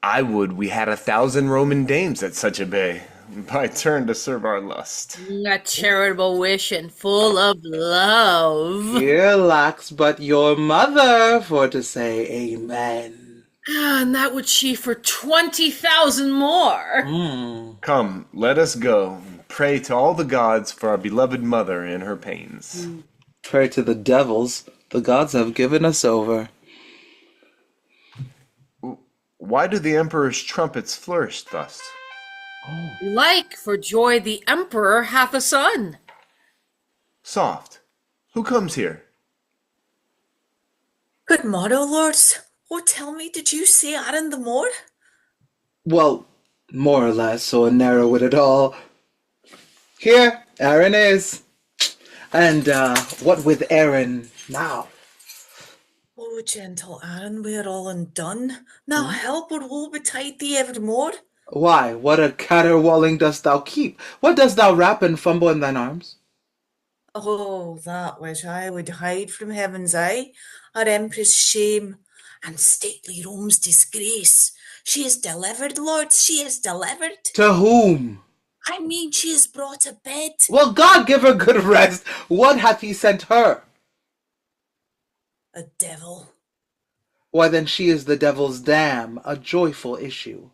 I would we had 1,000 Roman dames at such a bay, by turn to serve our lust. A charitable wish and full of love. Here lacks but your mother for to say amen. And that would she for 20,000 more. Come, let us go, and pray to all the gods for our beloved mother in her pains. Pray to the devils. The gods have given us over. Why do the emperor's trumpets flourish thus? Like for joy the emperor hath a son. Soft. Who comes here? Good morrow, lords. Oh, tell me, did you see Aaron the Moor? Well, more or less, or narrow it at all. Here, Aaron is. And, what with Aaron now? Oh, gentle Aaron, we are all undone. Now help or woe betide thee evermore. Why, what a caterwauling dost thou keep? What dost thou wrap and fumble in thine arms? Oh, that which I would hide from heaven's eye, our empress' shame, and stately Rome's disgrace. She is delivered, lords, she is delivered. To whom? I mean, she is brought to bed. Well, God give her good rest. What hath he sent her? A devil. Why, then she is the devil's dam, a joyful issue.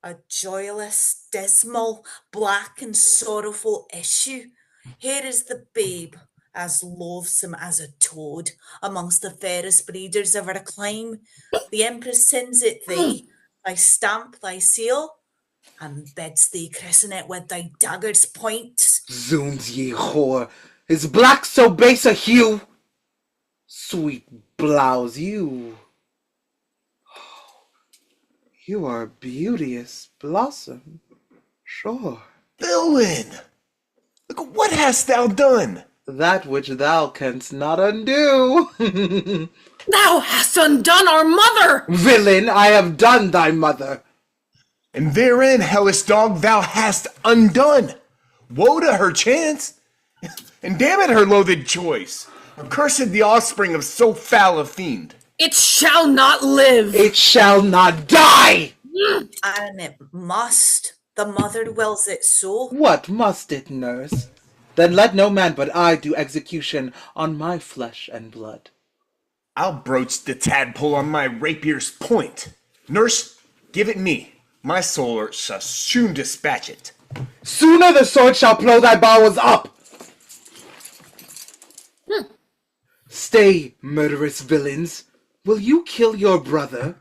A joyless, dismal, black and sorrowful issue. Here is the babe, as loathsome as a toad, amongst the fairest breeders of our clime. The empress sends it thee, thy stamp, thy seal, and bids thee christen it with thy dagger's point. Zounds, ye whore, is black so base a hue? Sweet blouse, you are a beauteous blossom, sure. Villain! Look, what hast thou done? That which thou canst not undo. Thou hast undone our mother! Villain, I have done thy mother. And therein, hellish dog, thou hast undone. Woe to her chance, and damn it her loathed choice. Accursed the offspring of so foul a fiend. It shall not live. It shall not die. And it must. The mother wills it so. What must it, nurse? Then let no man but I do execution on my flesh and blood. I'll broach the tadpole on my rapier's point. Nurse, give it me. My soul shall soon dispatch it. Sooner the sword shall plough thy bowels up. Stay, murderous villains. Will you kill your brother?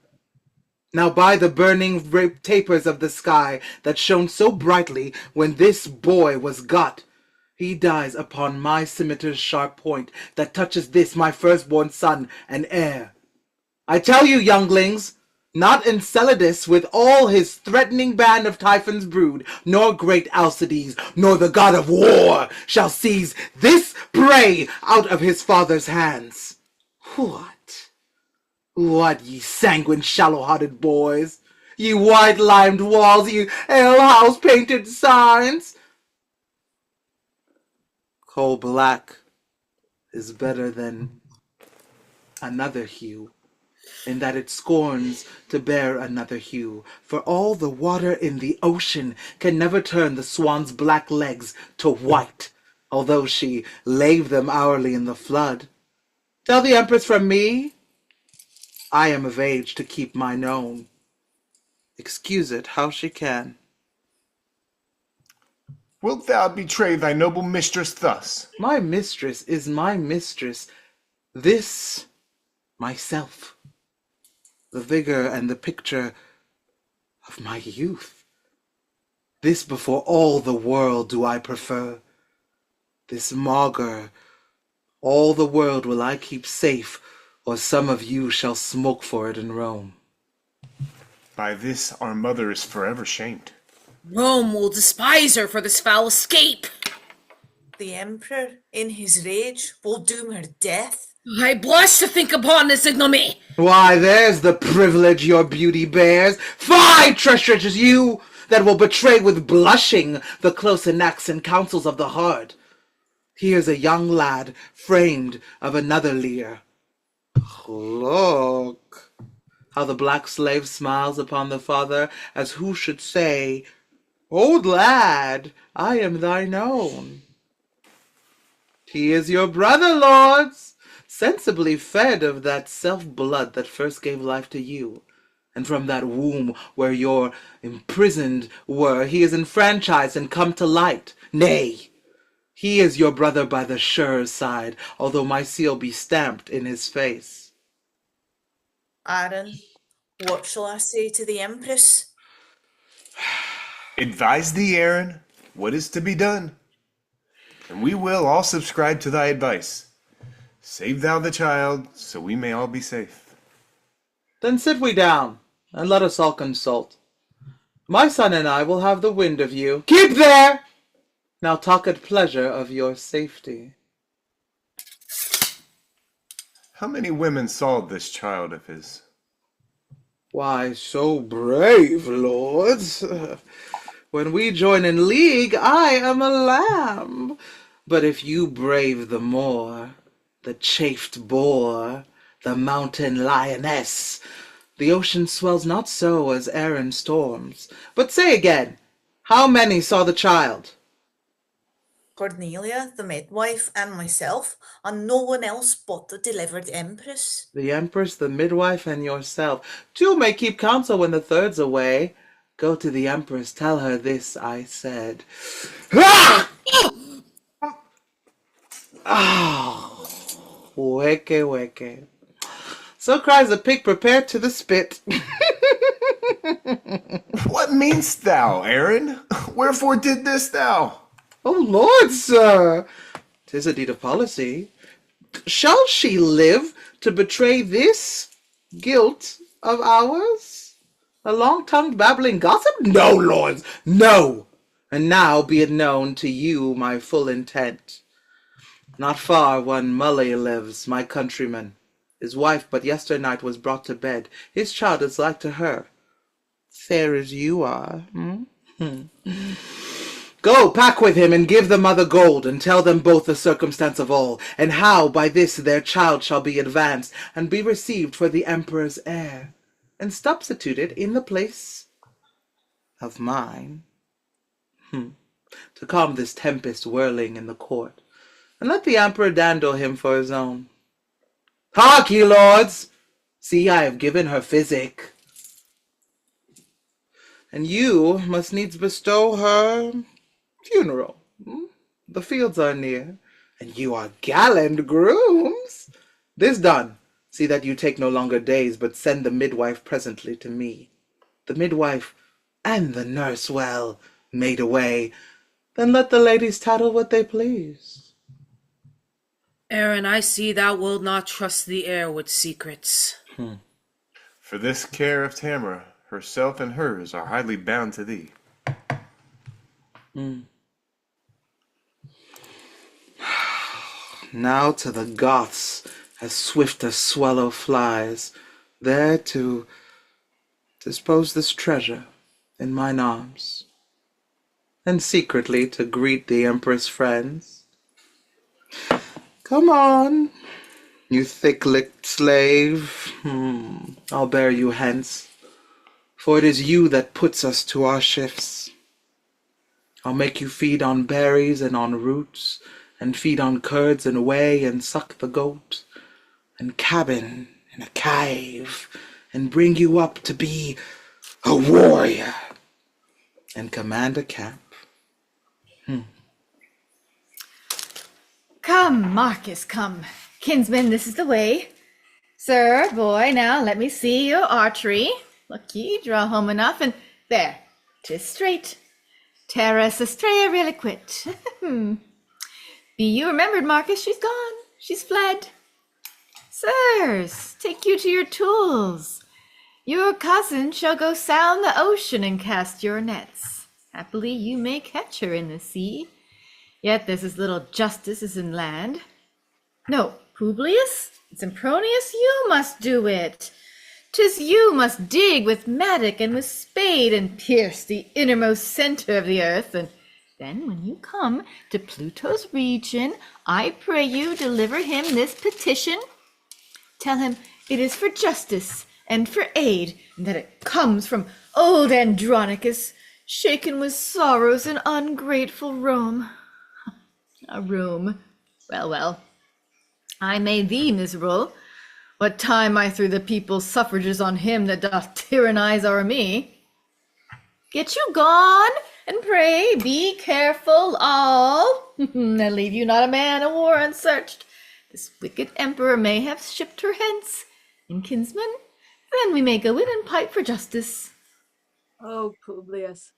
Now by the burning tapers of the sky that shone so brightly when this boy was got, he dies upon my scimitar's sharp point that touches this my firstborn son and heir. I tell you, younglings, not Enceladus with all his threatening band of Typhon's brood, nor great Alcides, nor the god of war shall seize this prey out of his father's hands. What, ye sanguine, shallow-hearted boys? Ye white-limed walls, ye alehouse-painted signs? Coal black is better than another hue, in that it scorns to bear another hue, for all the water in the ocean can never turn the swan's black legs to white, although she lave them hourly in the flood. Tell the empress from me, I am of age to keep mine own. Excuse it how she can. Wilt thou betray thy noble mistress thus? My mistress is my mistress. This, myself. The vigor and the picture of my youth. This before all the world do I prefer. This maugre, all the world will I keep safe, or some of you shall smoke for it in Rome. By this our mother is forever shamed. Rome will despise her for this foul escape. The emperor, in his rage, will doom her death. I blush to think upon this ignominy. Why, there's the privilege your beauty bears. Fie, treacherous you, that will betray with blushing the close enacts and counsels of the heart. Here's a young lad framed of another leer. Look, how the black slave smiles upon the father, as who should say, Old lad, I am thine own. He is your brother, lords, sensibly fed of that self-blood that first gave life to you. And from that womb where your imprisoned were, he is enfranchised and come to light. Nay, he is your brother by the surer side, although my seal be stamped in his face. Aaron, what shall I say to the Empress? Advise thee, Aaron, what is to be done, and we will all subscribe to thy advice. Save thou the child, so we may all be safe. Then sit we down, and let us all consult. My son and I will have the wind of you. Keep there! Now talk at pleasure of your safety. How many women saw this child of his? Why, so brave, lords. When we join in league, I am a lamb. But if you brave the Moor, the chafed boar, the mountain lioness, the ocean swells not so as Aaron storms. But say again, how many saw the child? Cornelia, the midwife, and myself, and no one else but the delivered Empress. The Empress, the midwife, and yourself. Two may keep counsel when the third's away. Go to the Empress, tell her this I said. Ah! Oh, weke. So cries a pig prepared to the spit. What meanst thou, Aaron? Wherefore did this thou? Oh, Lord, sir, 'tis a deed of policy. Shall she live to betray this guilt of ours? A long-tongued babbling gossip? No, lords, no! And now be it known to you my full intent. Not far one Mully lives, my countryman. His wife but yesternight was brought to bed. His child is like to her, fair as you are. Go, pack with him, and give the mother gold, and tell them both the circumstance of all, and how by this their child shall be advanced, and be received for the emperor's heir, and substituted in the place of mine, to calm this tempest whirling in the court, and let the emperor dandle him for his own. Hark ye, lords! See, I have given her physic, and you must needs bestow her funeral. The fields are near, and you are gallant grooms. This done, see that you take no longer days, but send the midwife presently to me. The midwife and the nurse well made away. Then let the ladies tattle what they please. Aaron, I see thou wilt not trust the heir with secrets. For this care of Tamora, herself and hers are highly bound to thee. Now to the Goths, as swift as swallow flies, there to dispose this treasure in mine arms, and secretly to greet the Empress' friends. Come on, you thick-lipped slave. I'll bear you hence, for it is you that puts us to our shifts. I'll make you feed on berries and on roots, and feed on curds and whey, and suck the goat, and cabin in a cave, and bring you up to be a warrior, and command a camp. Come, Marcus, come. Kinsman, this is the way. Sir, boy, now let me see your archery. Look ye, draw home enough, and there, 'tis straight. Terra Sestrea reliquit. Be you remembered, Marcus, she's gone, she's fled. Sirs, take you to your tools. Your cousin shall go sound the ocean and cast your nets. Happily you may catch her in the sea. Yet there's as little justice as in land. No, Publius, Sempronius, you must do it. 'Tis you must dig with mattock and with spade, and pierce the innermost center of the earth, and then when you come to Pluto's region, I pray you deliver him this petition. Tell him it is for justice and for aid, and that it comes from old Andronicus, shaken with sorrows in ungrateful Rome. A Rome. Well, well. I made thee miserable. What time I threw the people's suffrages on him that doth tyrannize o'er me. Get you gone, and pray be careful all. I leave you not a man of war unsearched. This wicked emperor may have shipped her hence. And kinsman, then we may go in and pipe for justice. Oh, Publius,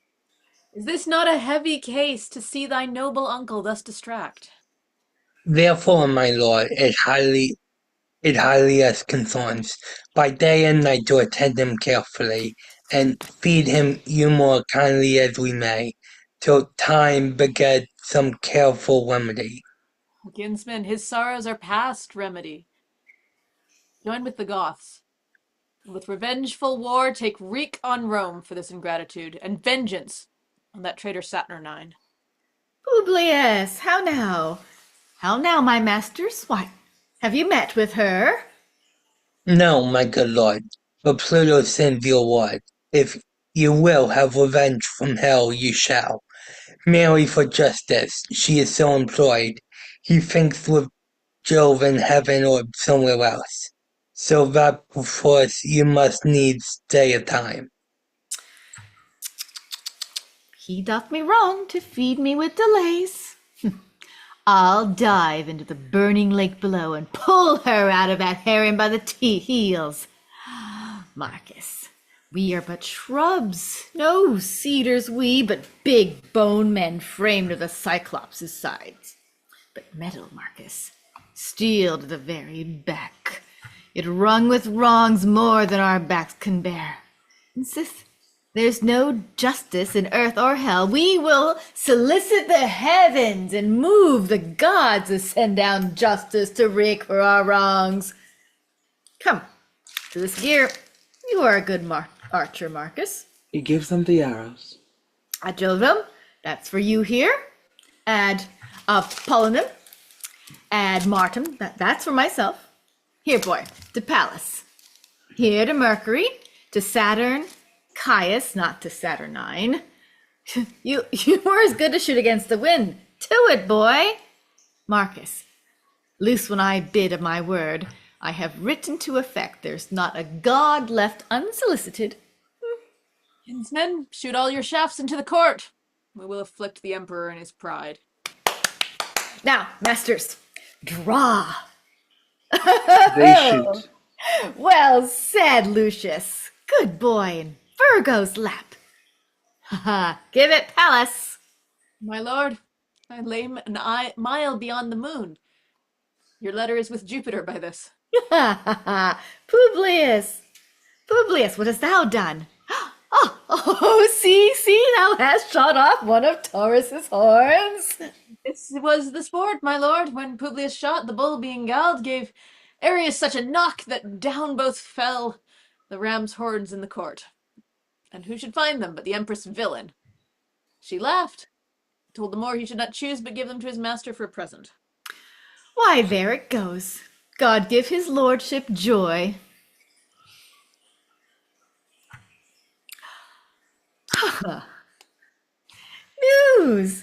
is this not a heavy case to see thy noble uncle thus distract? Therefore, my lord, it highly us concerns, by day and night to attend him carefully, and feed him you more kindly as we may, till time beget some careful remedy. Kinsman, his sorrows are past remedy. Join with the Goths, and with revengeful war take wreak on Rome for this ingratitude, and vengeance on that traitor Saturnine. Publius, how now? How now, my masters? Why, have you met with her? No, my good lord, but Pluto sends your word. If you will have revenge from hell, you shall. Marry for justice, she is so employed. He thinks with Jove in heaven or somewhere else. So that perforce you must needs stay a time. He doth me wrong to feed me with delays. I'll dive into the burning lake below and pull her out of that harem by the heels. Marcus, we are but shrubs, no cedars we, but big bone men framed of the Cyclops' sides. But metal, Marcus, steel to the very back. It rung with wrongs more than our backs can bear. And sith there's no justice in earth or hell, we will solicit the heavens and move the gods to send down justice to wreak for our wrongs. Come, to this gear. You are a good archer, Marcus. He gives them the arrows. Adjuvum, that's for you here. Add Polynum. Add Martum, that's for myself. Here, boy, to Pallas. Here to Mercury, to Saturn, Caius, not to Saturnine. You were as good to shoot against the wind. To it, boy. Marcus, loose when I bid of my word. I have written to effect there's not a god left unsolicited. Kinsmen, shoot all your shafts into the court. We will afflict the emperor in his pride. Now, masters, draw. They shoot. Well said, Lucius. Good boy in Virgo's lap. Give it, Pallas. My lord, I lay an mile beyond the moon. Your letter is with Jupiter by this. Publius, what hast thou done? Oh, see, thou hast shot off one of Taurus's horns. This was the sport, my lord. When Publius shot, the bull being galled, gave Arius such a knock that down both fell the ram's horns in the court. And who should find them but the empress villain? She laughed, told the Moor he should not choose but give them to his master for a present. Why, there it goes. God give his lordship joy. News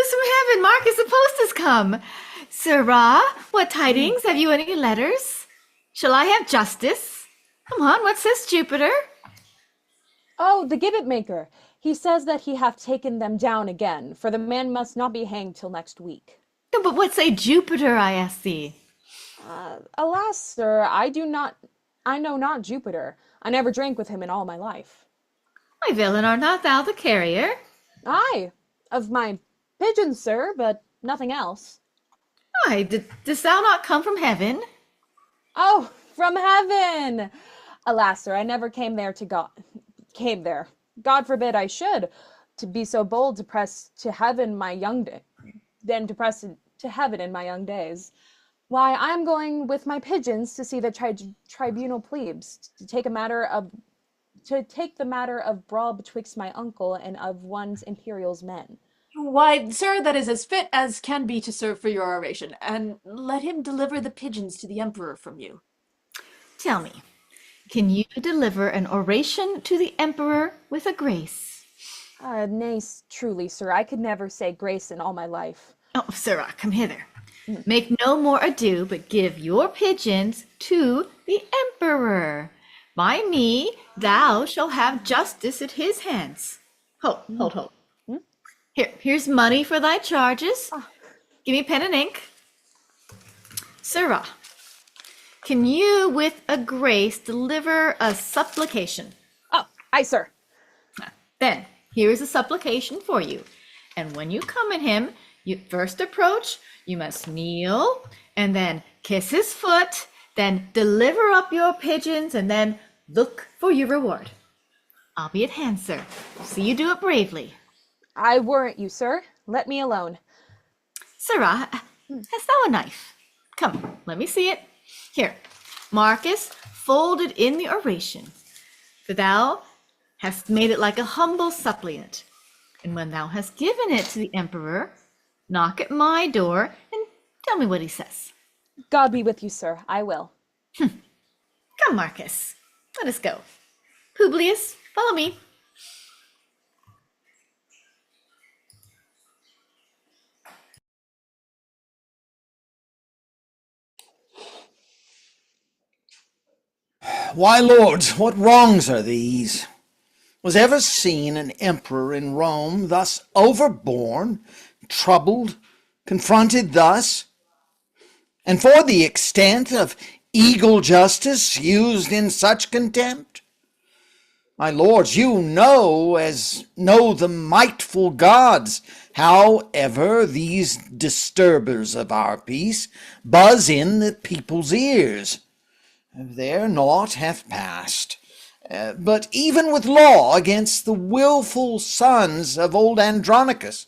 from heaven. Marcus, the post has come. Sirrah, what tidings? Have you any letters? Shall I have justice? Come on, what says Jupiter? Oh, the gibbet maker. He says that he hath taken them down again, for the man must not be hanged till next week. No, but what say Jupiter, I ask thee? Alas, sir, I know not Jupiter. I never drank with him in all my life. My villain, art not thou the carrier? Aye, of my pigeons, sir, but nothing else. Why, didst thou not come from heaven? Oh, from heaven! Alas, sir, I never came there. God forbid I should, to be so bold to press to heaven my young to heaven in my young days. Why, I am going with my pigeons to see the tribunal plebes, to take the matter of brawl betwixt my uncle and of one's imperial's men. Why, sir, that is as fit as can be to serve for your oration, and let him deliver the pigeons to the emperor from you. Tell me, can you deliver an oration to the emperor with a grace? Nay, truly, sir, I could never say grace in all my life. Oh, sirrah, come hither. Make no more ado, but give your pigeons to the emperor. By me, thou shalt have justice at his hands. Hold. Here's money for thy charges. Give me pen and ink. Sirrah, can you with a grace deliver a supplication? Oh, aye, sir. Then, here is a supplication for you. And when you come at him, you first approach, you must kneel, and then kiss his foot, then deliver up your pigeons, and then look for your reward. I'll be at hand, sir. See you do it bravely. I warrant you, sir. Let me alone. Sirrah, hast thou a knife? Come, let me see it. Here, Marcus, folded in the oration. For thou hast made it like a humble suppliant. And when thou hast given it to the emperor, knock at my door and tell me what he says. God be with you, sir. I will. Come, Marcus. Let us go. Publius, follow me. Why, lords, what wrongs are these? Was ever seen an emperor in Rome thus overborne, troubled, confronted thus? And for the extent of eagle justice used in such contempt? My lords, you know, as know the mightful gods, how ever these disturbers of our peace buzz in the people's ears. There naught hath passed, but even with law against the wilful sons of old Andronicus.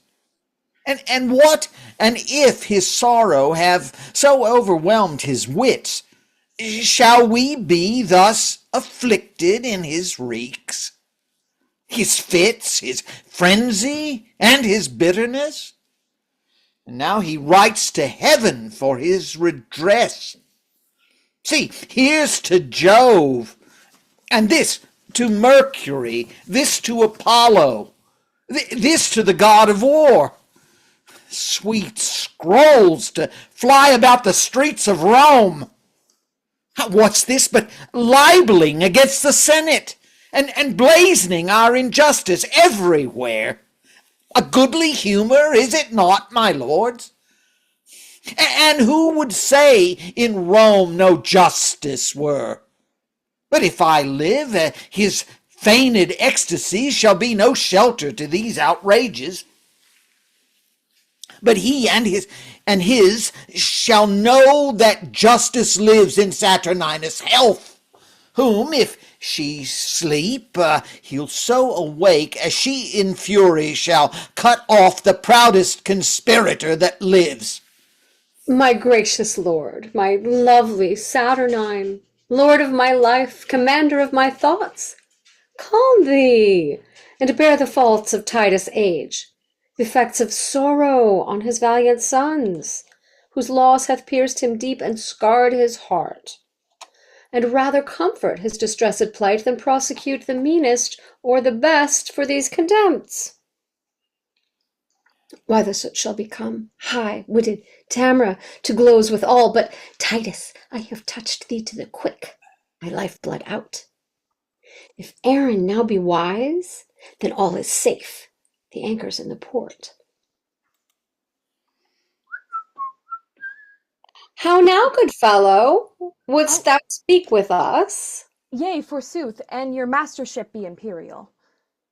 And what, and if his sorrow have so overwhelmed his wits, shall we be thus afflicted in his reeks, his fits, his frenzy, and his bitterness? And now he writes to heaven for his redress. See, here's to Jove, and this to Mercury, this to Apollo, this to the god of war. Sweet scrolls to fly about the streets of Rome. What's this but libeling against the Senate, and blazoning our injustice everywhere? A goodly humor, is it not, my lords? And who would say in Rome no justice were? But if I live, his feigned ecstasy shall be no shelter to these outrages. But he and his shall know that justice lives in Saturninus' health, whom, if she sleep, he'll so awake as she in fury shall cut off the proudest conspirator that lives. My gracious lord, my lovely Saturnine, lord of my life, commander of my thoughts, calm thee, and bear the faults of Titus' age, the effects of sorrow on his valiant sons, whose loss hath pierced him deep and scarred his heart, and rather comfort his distressed plight than prosecute the meanest or the best for these contempts. Why, thus it shall become high-witted Tamora to gloze with all, but Titus, I have touched thee to the quick, my lifeblood out. If Aaron now be wise, then all is safe, the anchor's in the port. How now, good fellow? Wouldst thou speak with us? Yea, forsooth, and your mastership be imperial.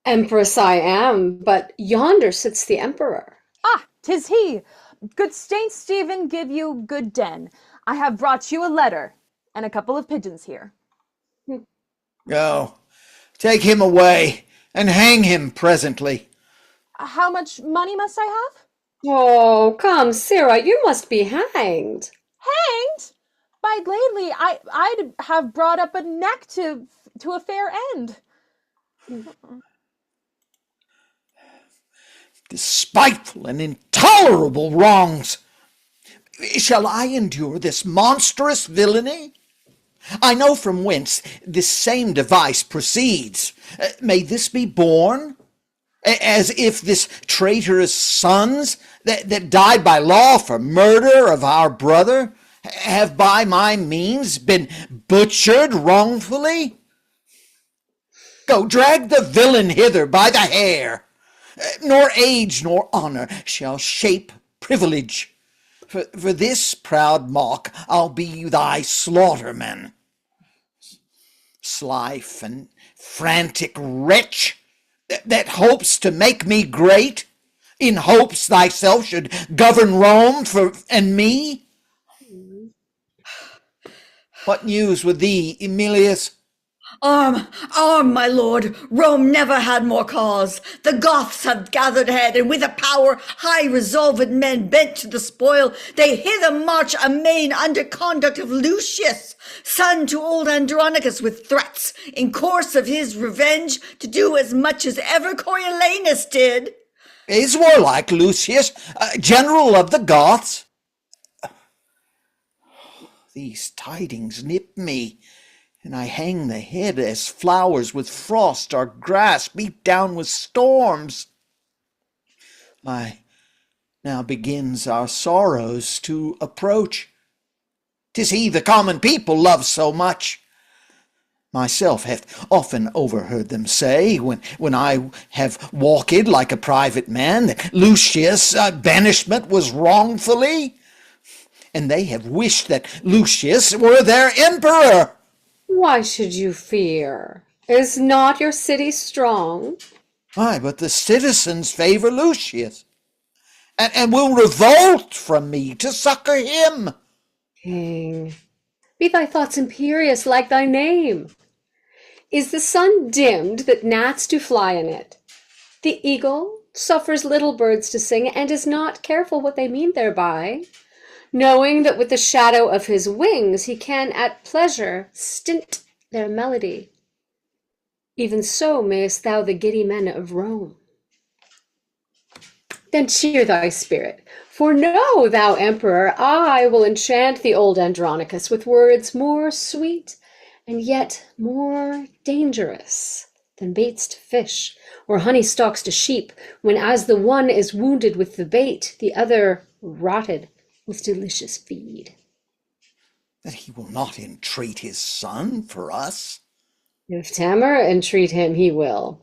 Empress I am, but yonder sits the emperor. Ah, 'tis he. Good Saint Stephen give you good den. I have brought you a letter, and a couple of pigeons here. Go, take him away, and hang him presently. How much money must I have? Oh, come, Sarah, you must be hanged. Hanged? By lately, I'd have brought up a neck to a fair end. The spiteful and intolerable wrongs! Shall I endure this monstrous villainy? I know from whence this same device proceeds. May this be borne? As if this traitorous sons that died by law for murder of our brother have by my means been butchered wrongfully? Go, drag the villain hither by the hair. Nor age nor honor shall shape privilege. For this proud mock I'll be thy slaughterman. Slife and frantic wretch that hopes to make me great, in hopes thyself should govern Rome and me? What news with thee, Aemilius? Arm, my lord, Rome never had more cause. The Goths have gathered head, and with a power high-resolved men bent to the spoil, they hither march amain under conduct of Lucius, son to old Andronicus, with threats, in course of his revenge, to do as much as ever Coriolanus did. Is warlike Lucius, general of the Goths? These tidings nip me, and I hang the head as flowers with frost or grass beat down with storms. Why, now begins our sorrows to approach. 'Tis he the common people love so much. Myself have often overheard them say, when I have walked like a private man, that Lucius' banishment was wrongfully, and they have wished that Lucius were their emperor. Why should you fear? Is not your city strong? Aye, but the citizens favor Lucius, and will revolt from me to succor him. King, be thy thoughts imperious like thy name. Is the sun dimmed that gnats do fly in it? The eagle suffers little birds to sing, and is not careful what they mean thereby, knowing that with the shadow of his wings he can at pleasure stint their melody. Even so mayest thou the giddy men of Rome. Then cheer thy spirit, for know thou, emperor, I will enchant the old Andronicus with words more sweet and yet more dangerous than baits to fish, or honey stalks to sheep, when as the one is wounded with the bait, the other rotted with delicious feed. That he will not entreat his son for us. If Tamora entreat him, he will.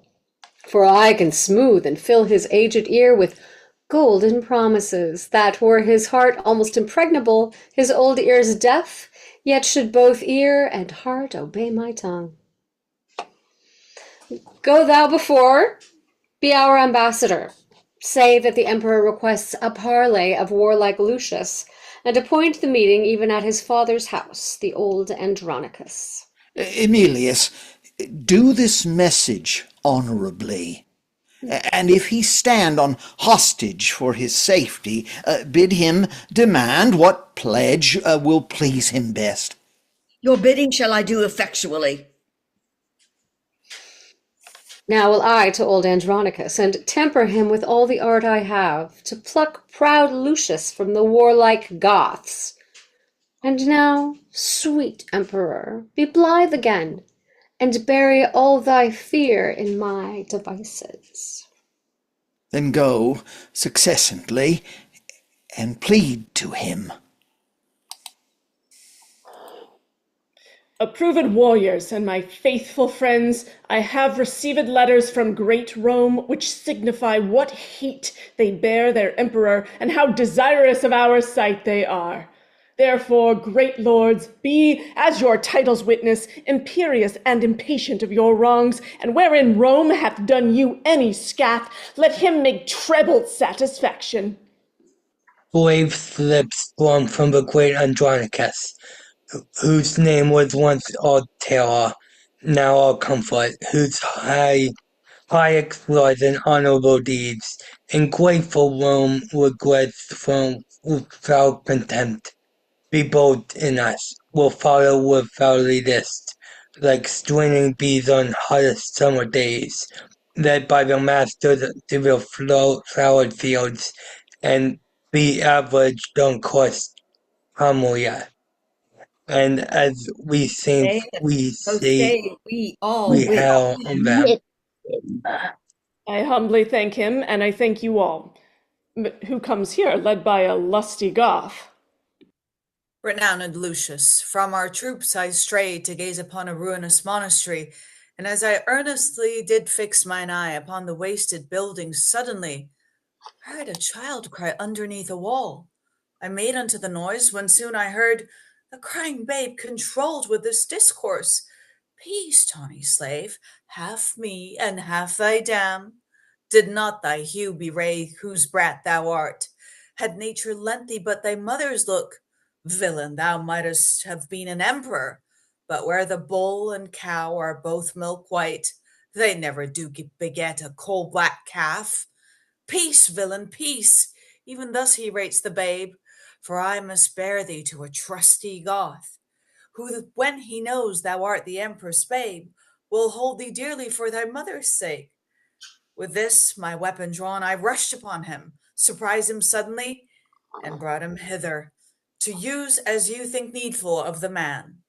For I can smooth and fill his aged ear with golden promises, that were his heart almost impregnable, his old ears deaf, yet should both ear and heart obey my tongue. Go thou before, be our ambassador. Say that the emperor requests a parley of warlike Lucius, and appoint the meeting even at his father's house, the old Andronicus. Aemilius, do this message honorably, and if he stand on hostage for his safety, bid him demand what pledge will please him best. Your bidding shall I do effectually. Now will I to old Andronicus, and temper him with all the art I have, to pluck proud Lucius from the warlike Goths. And now, sweet emperor, be blithe again, and bury all thy fear in my devices. Then go successantly and plead to him. Approved warriors and my faithful friends, I have received letters from great Rome which signify what hate they bear their emperor, and how desirous of our sight they are. Therefore, great lords, be, as your titles witness, imperious and impatient of your wrongs, and wherein Rome hath done you any scath, let him make treble satisfaction. Brave slips sprung from the great Andronicus, whose name was once all terror, now all comfort, whose high exploits and honorable deeds, and grateful Rome regrets from without contempt. Be bold in us, will follow without list, like straining bees on hottest summer days, led by the masters to the flowered fields, and be averaged on course harmonia. And as we sing, we So say, say we all we will. hail on them. With him. I humbly thank him, and I thank you all. But who comes here, led by a lusty Goth? Renowned Lucius, from our troops I strayed to gaze upon a ruinous monastery, and as I earnestly did fix mine eye upon the wasted buildings, suddenly I heard a child cry underneath a wall. I made unto the noise, when soon I heard the crying babe controlled with this discourse: Peace, tawny slave, half me and half thy dam. Did not thy hue bewray whose brat thou art? Had nature lent thee but thy mother's look, villain, thou mightest have been an emperor. But where the bull and cow are both milk white, they never do beget a coal black calf. Peace, villain, peace! Even thus he rates the babe, for I must bear thee to a trusty Goth, who, when he knows thou art the empress babe, will hold thee dearly for thy mother's sake. With this, my weapon drawn, I rushed upon him, surprised him suddenly, and brought him hither, to use as you think needful of the man.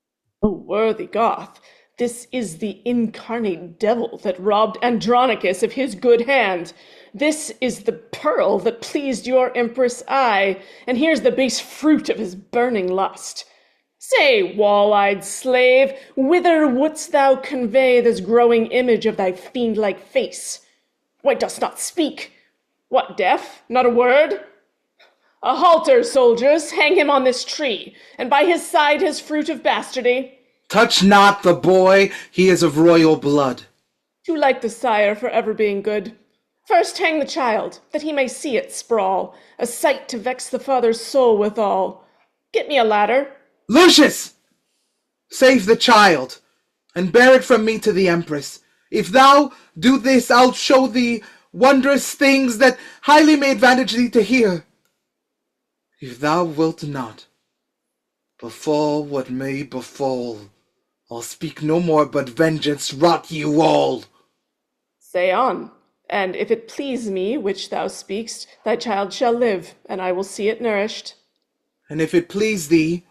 O worthy Goth, this is the incarnate devil that robbed Andronicus of his good hand. This is the pearl that pleased your empress eye, and here's the base fruit of his burning lust. Say, wall-eyed slave, whither wouldst thou convey this growing image of thy fiend-like face? Why dost not speak? What, deaf? Not a word? A halter, soldiers, hang him on this tree, and by his side his fruit of bastardy. Touch not the boy, he is of royal blood. Too like the sire for ever being good. First hang the child, that he may see it sprawl, a sight to vex the father's soul withal. Get me a ladder. Lucius! Save the child, and bear it from me to the empress. If thou do this, I'll show thee wondrous things that highly may advantage thee to hear. If thou wilt not, befall what may befall, I'll speak no more, but vengeance rot you all. Say on, and if it please me which thou speak'st, thy child shall live, and I will see it nourished. And if it please thee,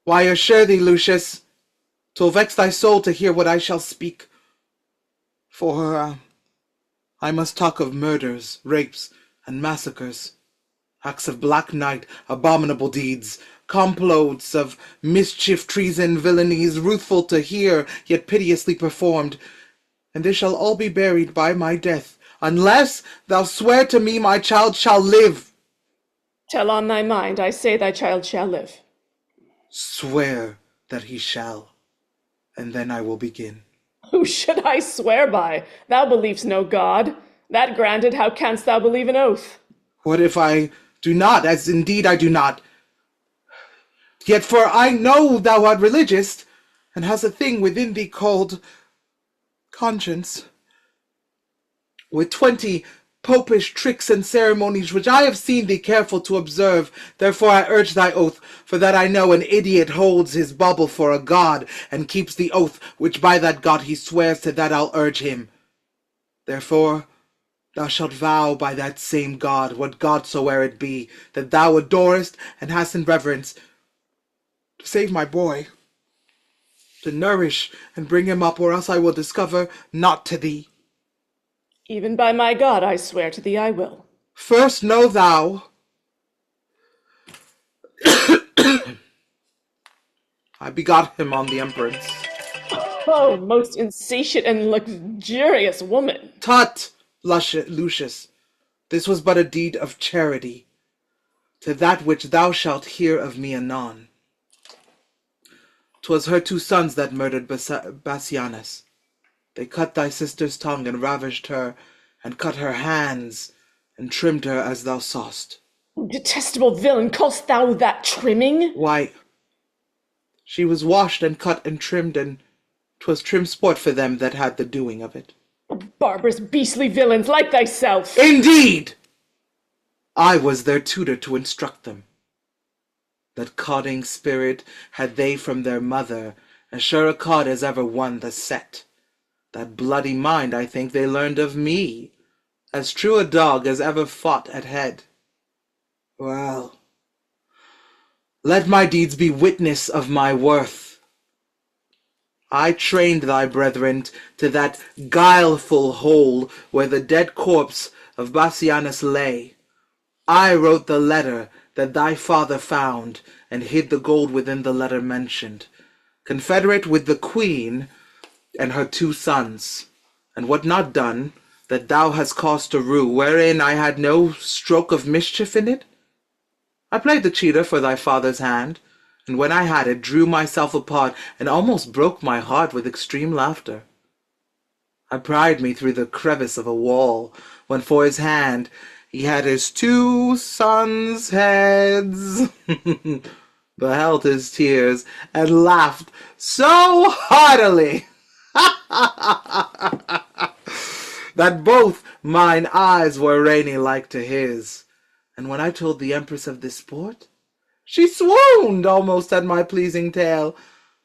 why assure thee, Lucius, 'twill vex thy soul to hear what I shall speak. For I must talk of murders, rapes, and massacres, acts of black night, abominable deeds, complots of mischief, treason, villainies, ruthful to hear, yet piteously performed, and they shall all be buried by my death, unless thou swear to me my child shall live. Tell on thy mind, I say thy child shall live. Swear that he shall, and then I will begin. Who should I swear by? Thou believest no God. That granted, how canst thou believe an oath? What if I do not, as indeed I do not? Yet for I know thou art religious, and hast a thing within thee called conscience, with 20 popish tricks and ceremonies which I have seen thee careful to observe. Therefore I urge thy oath, for that I know an idiot holds his bauble for a god, and keeps the oath which by that god he swears, to that I'll urge him. Therefore thou shalt vow by that same god, what god soe'er it be, that thou adorest and hast in reverence, to save my boy, to nourish and bring him up, or else I will discover not to thee. Even by my God, I swear to thee I will. First know thou, I begot him on the empress. Oh, most insatiate and luxurious woman. Tut, Lucius, this was but a deed of charity, to that which thou shalt hear of me anon. 'Twas her 2 sons that murdered Bassianus. They cut thy sister's tongue, and ravished her, and cut her hands, and trimmed her as thou saw'st. Detestable villain, call'st thou that trimming? Why, she was washed and cut and trimmed, and 'twas trim sport for them that had the doing of it. Barbarous beastly villains like thyself. Indeed! I was their tutor to instruct them. That codding spirit had they from their mother, as sure a cod as ever won the set. That bloody mind, I think, they learned of me, as true a dog as ever fought at head. Well, let my deeds be witness of my worth. I trained thy brethren to that guileful hole where the dead corpse of Bassianus lay. I wrote the letter that thy father found, and hid the gold within the letter mentioned, confederate with the queen and her 2 sons, and what not done, that thou hast caused to rue, wherein I had no stroke of mischief in it? I played the cheater for thy father's hand, and when I had it, drew myself apart, and almost broke my heart with extreme laughter. I pried me through the crevice of a wall, when for his hand he had his 2 sons' heads, beheld his tears, and laughed so heartily that both mine eyes were rainy like to his. And when I told the Empress of this sport, she swooned almost at my pleasing tale,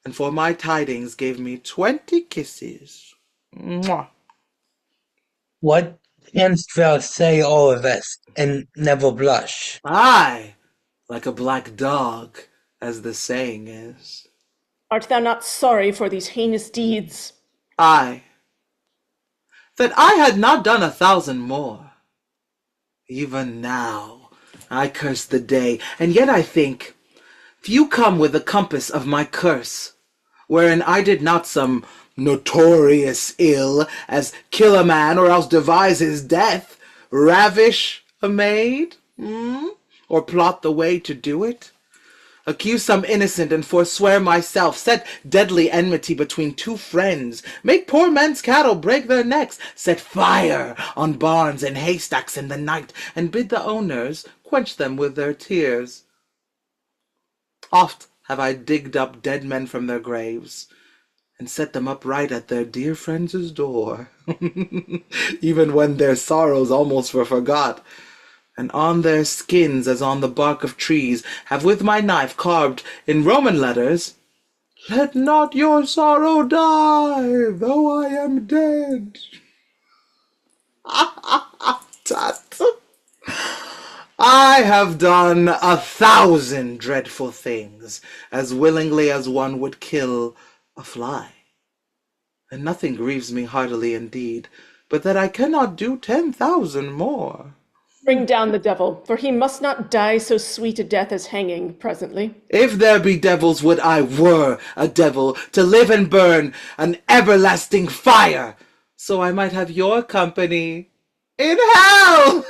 and for my tidings gave me 20 kisses. Mwah. What canst thou say all of this, and never blush? Aye, like a black dog, as the saying is. Art thou not sorry for these heinous deeds? Aye, that I had not done 1,000 more. Even now I curse the day, and yet I think, few come with the compass of my curse, wherein I did not some notorious ill, as kill a man, or else devise his death, ravish a maid, or plot the way to do it, accuse some innocent, and forswear myself, set deadly enmity between 2 friends, make poor men's cattle break their necks, set fire on barns and haystacks in the night, and bid the owners quench them with their tears. Oft have I digged up dead men from their graves, and set them upright at their dear friends' door, even when their sorrows almost were forgot, and on their skins, as on the bark of trees, have with my knife carved in Roman letters, "Let not your sorrow die, though I am dead." Tut. I have done 1,000 dreadful things, as willingly as one would kill a fly. And nothing grieves me heartily indeed, but that I cannot do 10,000 more. Bring down the devil, for he must not die so sweet a death as hanging presently. If there be devils, would I were a devil, to live and burn an everlasting fire, so I might have your company in hell,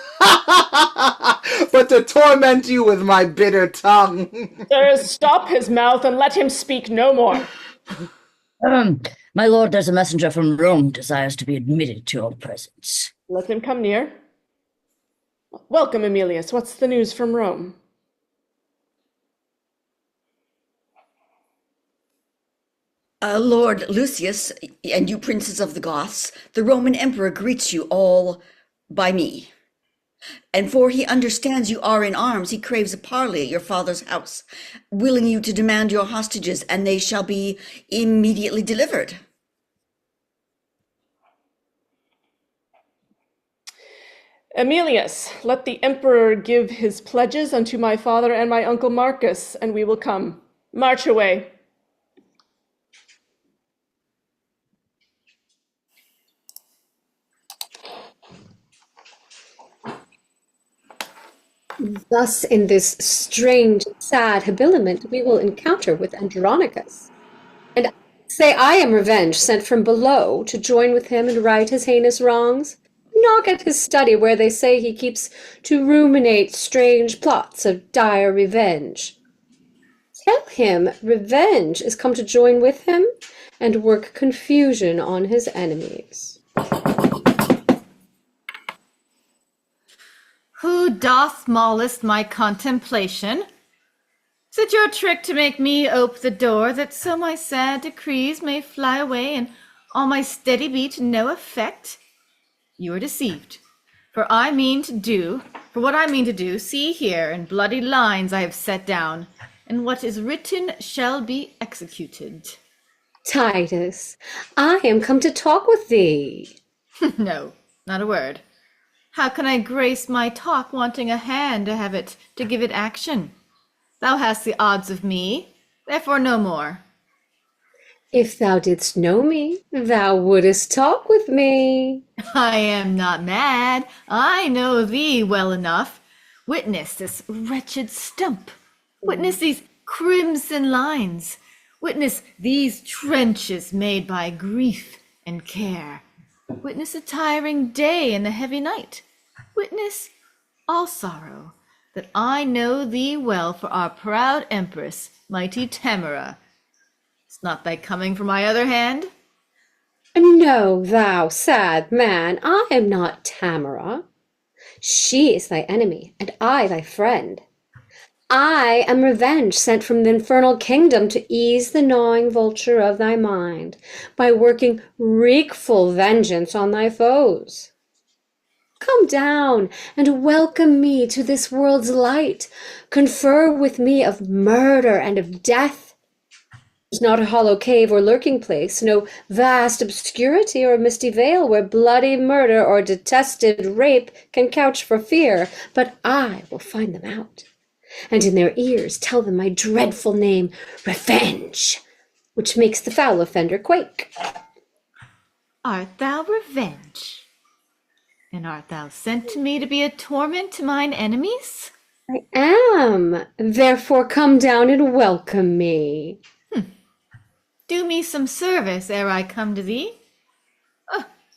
but to torment you with my bitter tongue. Sir, stop his mouth and let him speak no more. My lord, there's a messenger from Rome desires to be admitted to your presence. Let him come near. Welcome, Aemilius. What's the news from Rome? Lord Lucius, and you princes of the Goths, the Roman emperor greets you all by me. And for he understands you are in arms, he craves a parley at your father's house, willing you to demand your hostages, and they shall be immediately delivered. Aemilius, let the emperor give his pledges unto my father and my uncle Marcus, and we will come. March away. Thus, in this strange, sad habiliment, we will encounter with Andronicus. And say I am revenge sent from below to join with him and right his heinous wrongs. Knock at his study where they say he keeps to ruminate strange plots of dire revenge. Tell him revenge is come to join with him and work confusion on his enemies. Who doth mollest my contemplation? Is it your trick to make me ope the door, that so my sad decrees may fly away, and all my steady be to no effect? You are deceived, for what I mean to do, see here in bloody lines I have set down, and what is written shall be executed. Titus, I am come to talk with thee. No, not a word. How can I grace my talk, wanting a hand to give it action? Thou hast the odds of me, therefore no more. If thou didst know me, thou wouldst talk with me. I am not mad. I know thee well enough. Witness this wretched stump. Witness these crimson lines. Witness these trenches made by grief and care. Witness a tiring day and a heavy night. Witness all sorrow, that I know thee well for our proud empress, mighty Tamora. Is not thy coming for my other hand? No, thou sad man, I am not Tamora. She is thy enemy, and I thy friend. I am revenge sent from the infernal kingdom to ease the gnawing vulture of thy mind by working wreakful vengeance on thy foes. Come down and welcome me to this world's light. Confer with me of murder and of death. There's not a hollow cave or lurking place, no vast obscurity or misty vale where bloody murder or detested rape can couch for fear, but I will find them out, and in their ears tell them my dreadful name, Revenge, which makes the foul offender quake. Art thou Revenge? And art thou sent to me to be a torment to mine enemies? I am, therefore come down and welcome me. Do me some service ere I come to thee.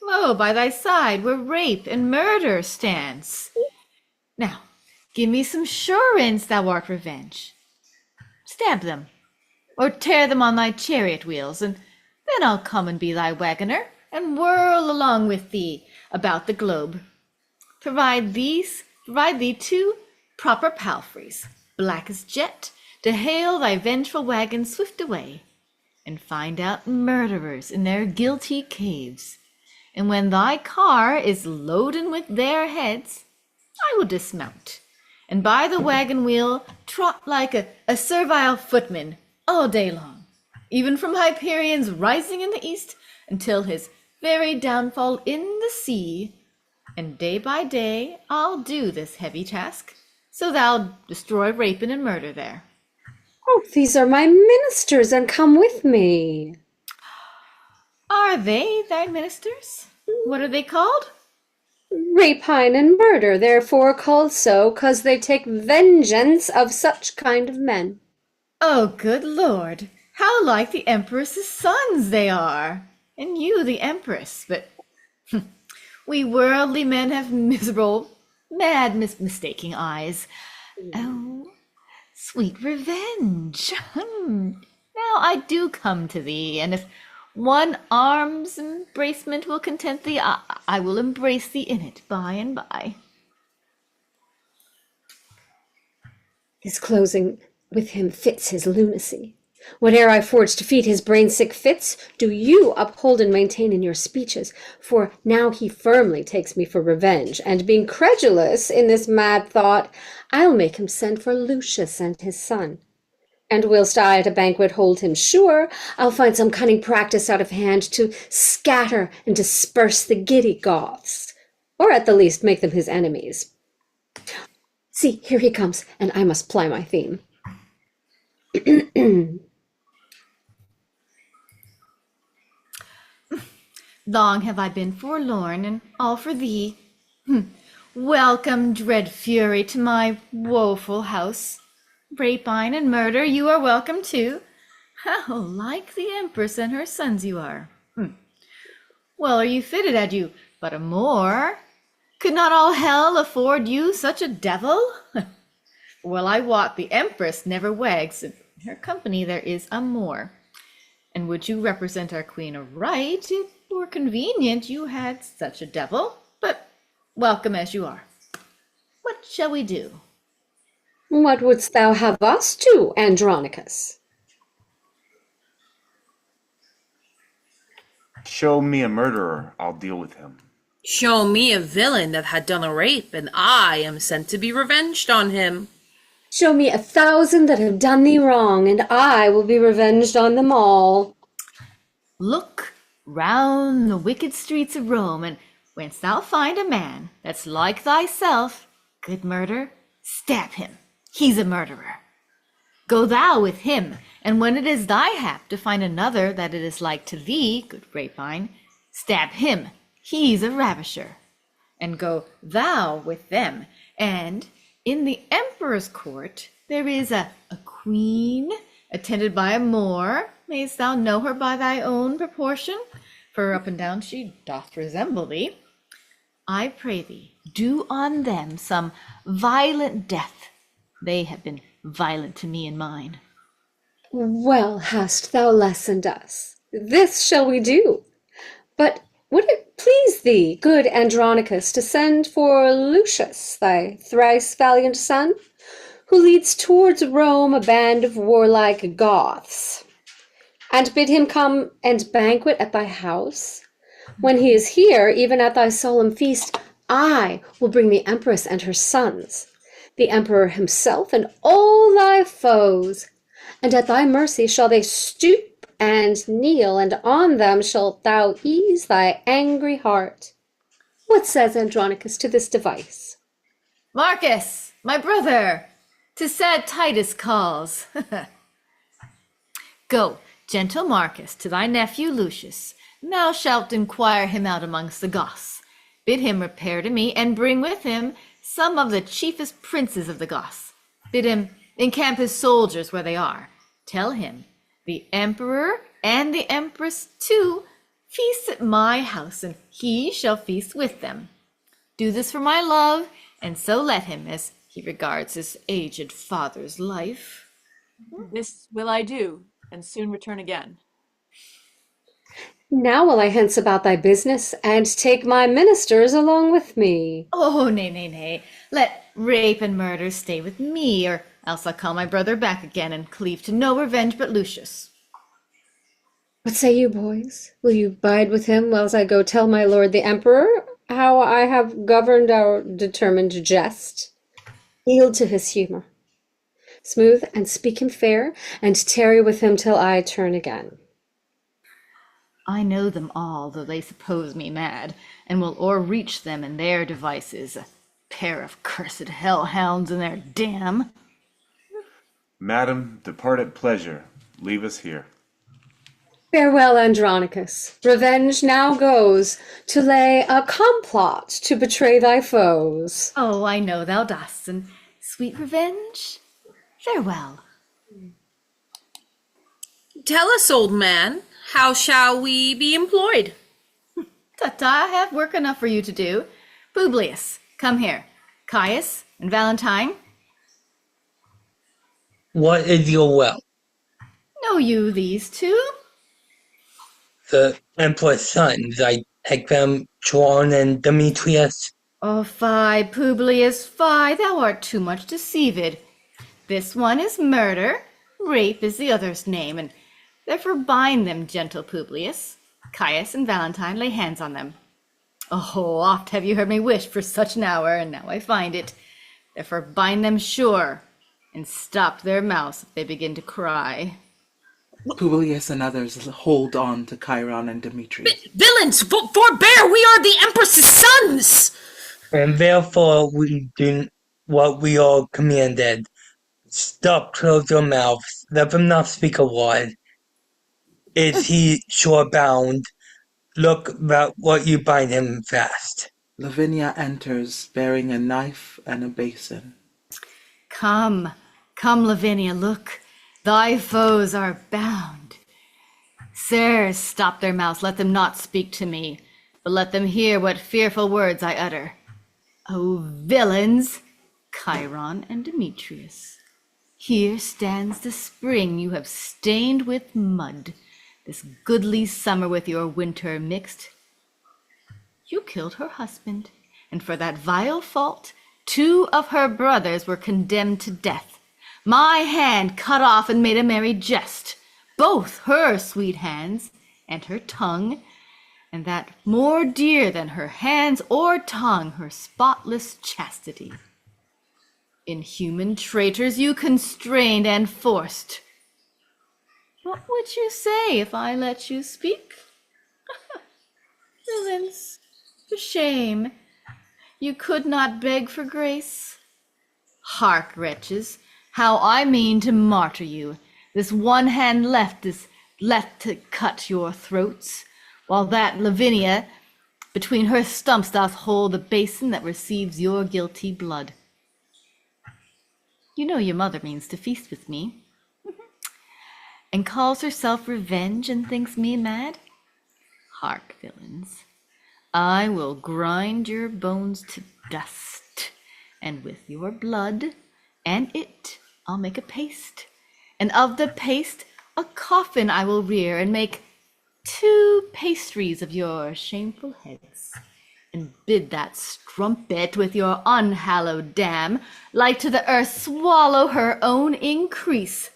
Lo, by thy side where rape and murder stands. Now, give me some surance thou art Revenge. Stab them, or tear them on thy chariot wheels, and then I'll come and be thy wagoner, and whirl along with thee about the globe. Provide thee 2 proper palfreys, black as jet, to hail thy vengeful wagon swift away, and find out murderers in their guilty caves. And when thy car is loaden with their heads, I will dismount, and by the wagon wheel trot like a servile footman all day long, even from Hyperion's rising in the east until his very downfall in the sea. And day by day I'll do this heavy task, so thou'll destroy rapine and murder there. Oh, these are my ministers, and come with me. Are they thy ministers? What are they called? Rapine and murder, therefore called so, 'cause they take vengeance of such kind of men. Oh, good Lord, how like the Empress's sons they are, and you the Empress, but we worldly men have miserable, mad, mistaking eyes. Oh, sweet Revenge. Now I do come to thee, and if one arm's embracement will content thee, I will embrace thee in it by and by. His closing with him fits his lunacy. Whate'er I forge to feed his brain-sick fits, do you uphold and maintain in your speeches, for now he firmly takes me for Revenge, and being credulous in this mad thought, I'll make him send for Lucius and his son. And whilst I at a banquet hold him sure, I'll find some cunning practice out of hand to scatter and disperse the giddy Goths, or at the least make them his enemies. See, here he comes, and I must ply my theme. Long have I been forlorn, and all for thee. Welcome, dread fury, to my woeful house. Rapine and murder, you are welcome too. How like the Empress and her sons you are. Well are you fitted, had you but a Moor? Could not all hell afford you such a devil? Well, I wot the Empress never wags. In her company there is a Moor. And would you represent our queen aright, it were convenient you had such a devil. But welcome as you are. What shall we do? What wouldst thou have us do, Andronicus? Show me a murderer, I'll deal with him. Show me a villain that had done a rape, and I am sent to be revenged on him. Show me 1,000 that have done thee wrong, and I will be revenged on them all. Look round the wicked streets of Rome, and whence thou find a man that's like thyself, good murder, stab him. He's a murderer. Go thou with him, and when it is thy hap to find another that it is like to thee, good grapevine, stab him, he's a ravisher. And go thou with them, and in the emperor's court there is a queen, attended by a Moor. Mayst thou know her by thy own proportion, for up and down she doth resemble thee. I pray thee, do on them some violent death. They have been violent to me and mine. Well hast thou lessoned us. This shall we do. But would it please thee, good Andronicus, to send for Lucius, thy thrice valiant son, who leads towards Rome a band of warlike Goths, and bid him come and banquet at thy house? When he is here, even at thy solemn feast, I will bring the empress and her sons, the emperor himself and all thy foes, and at thy mercy shall they stoop and kneel, and on them shalt thou ease thy angry heart. What says Andronicus to this device? Marcus, my brother, 'tis sad Titus calls. Go, gentle Marcus, to thy nephew Lucius. Thou shalt inquire him out amongst the Goths. Bid him repair to me, and bring with him some of the chiefest princes of the Goths. Bid him encamp his soldiers where they are. Tell him the emperor and the empress too feast at my house, and he shall feast with them. Do this for my love, and so let him, as he regards his aged father's life. This will I do, and soon return again. Now will I hence about thy business, and take my ministers along with me. Oh, nay, nay, nay. Let rape and murder stay with me, or else I'll call my brother back again and cleave to no revenge but Lucius. What say you, boys? Will you bide with him whiles I go tell my lord the emperor how I have governed our determined jest? Yield to his humour. Smooth and speak him fair, and tarry with him till I turn again. I know them all, though they suppose me mad, and will o'erreach them in their devices, a pair of cursed hell-hounds in their dam. Madam, depart at pleasure. Leave us here. Farewell, Andronicus. Revenge now goes to lay a complot to betray thy foes. Oh, I know thou dost, and sweet revenge, farewell. Tell us, old man, how shall we be employed? Tut, I have work enough for you to do. Publius, come here. Caius and Valentine. What is your will? Know you these two? The Emperor's sons, I take them, Chiron and Demetrius. Oh, fie, Publius, fie, thou art too much deceived. This one is murder, rape is the other's name, and therefore bind them, gentle Publius. Caius and Valentine, lay hands on them. Oh, oft have you heard me wish for such an hour, and now I find it. Therefore bind them sure, and stop their mouths if they begin to cry. Publius and others hold on to Chiron and Demetrius. Villains, forbear! We are the Empress's sons! And therefore we do what we are commanded. Stop, close your mouths, let them not speak a word. Is he sure bound? Look about what you bind him fast. Lavinia enters, bearing a knife and a basin. Come, come, Lavinia, look. Thy foes are bound. Sirs, stop their mouths, let them not speak to me, but let them hear what fearful words I utter. O villains, Chiron and Demetrius, here stands the spring you have stained with mud, this goodly summer with your winter mixed. You killed her husband, and for that vile fault, 2 of her brothers were condemned to death. My hand cut off and made a merry jest, both her sweet hands and her tongue, and that more dear than her hands or tongue, her spotless chastity. Inhuman traitors, you constrained and forced. What would you say if I let you speak? Villains, for shame, you could not beg for grace. Hark, wretches, how I mean to martyr you. This one hand left is left to cut your throats, while that Lavinia between her stumps doth hold the basin that receives your guilty blood. You know your mother means to feast with me, and calls herself revenge and thinks me mad? Hark, villains, I will grind your bones to dust, and with your blood and it I'll make a paste, and of the paste a coffin I will rear, and make 2 pastries of your shameful heads, and bid that strumpet with your unhallowed dam like to the earth swallow her own increase.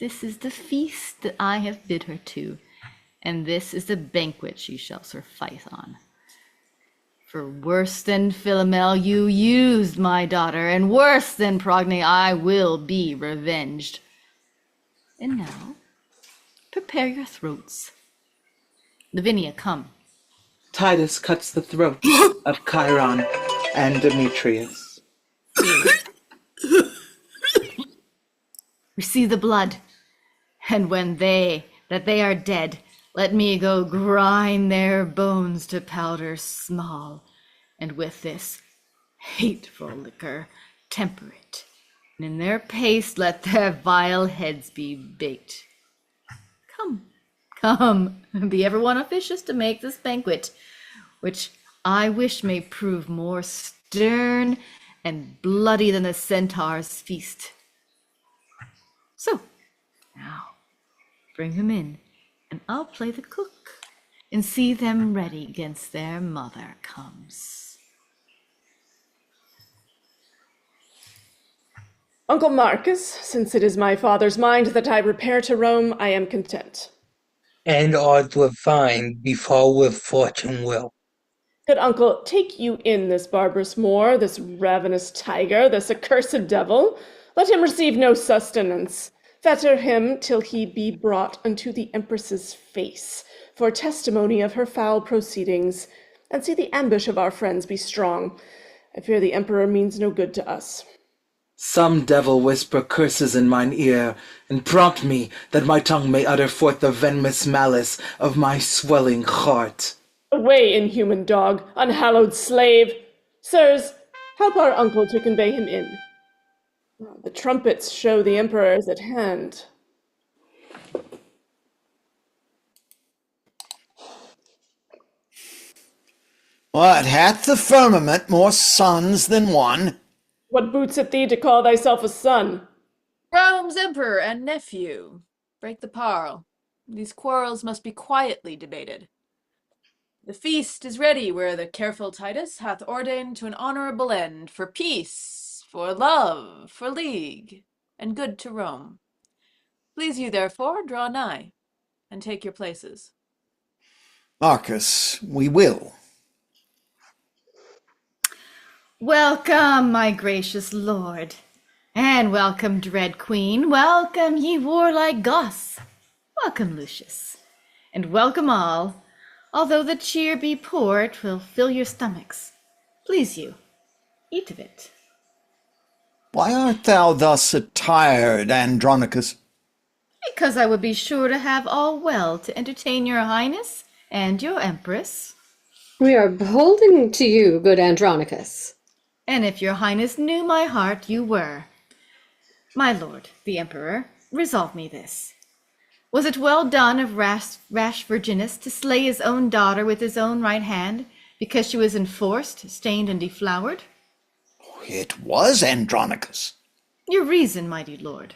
This is the feast that I have bid her to, and this is the banquet she shall suffice on. For worse than Philomel you used my daughter, and worse than Progne I will be revenged. And now, prepare your throats. Lavinia, come. Titus cuts the throat of Chiron and Demetrius. Receive the blood, and when they are dead, let me go grind their bones to powder small, and with this hateful liquor temper it, and in their paste let their vile heads be baked. Come, be every one officious to make this banquet, which I wish may prove more stern and bloody than the centaur's feast. So, now, bring them in, and I'll play the cook, and see them ready 'gainst their mother comes. Uncle Marcus, since it is my father's mind that I repair to Rome, I am content. And odds would find befall with fortune will. Good uncle, take you in this barbarous Moor, this ravenous tiger, this accursed devil. Let him receive no sustenance. Fetter him till he be brought unto the empress's face, for testimony of her foul proceedings, and see the ambush of our friends be strong. I fear the emperor means no good to us. Some devil whisper curses in mine ear, and prompt me that my tongue may utter forth the venomous malice of my swelling heart. Away, inhuman dog, unhallowed slave! Sirs, help our uncle to convey him in. The trumpets show the emperor is at hand. What, hath the firmament more sons than one? What boots it thee to call thyself a son? Rome's emperor and nephew. Break the parle. These quarrels must be quietly debated. The feast is ready where the careful Titus hath ordained to an honourable end, for peace, for love, for league, and good to Rome. Please you therefore draw nigh, and take your places. Marcus, we will. Welcome, my gracious lord, and welcome, dread queen. Welcome, ye warlike Goths. Welcome, Lucius, and welcome all. Although the cheer be poor, it will fill your stomachs. Please you, eat of it. Why art thou thus attired, Andronicus? Because I would be sure to have all well to entertain your highness and your empress. We are beholden to you, good Andronicus. And if your highness knew my heart, you were. My lord, the emperor, resolve me this. Was it well done of rash Virginus to slay his own daughter with his own right hand, because she was enforced, stained, and deflowered? It was, Andronicus. Your reason, mighty lord.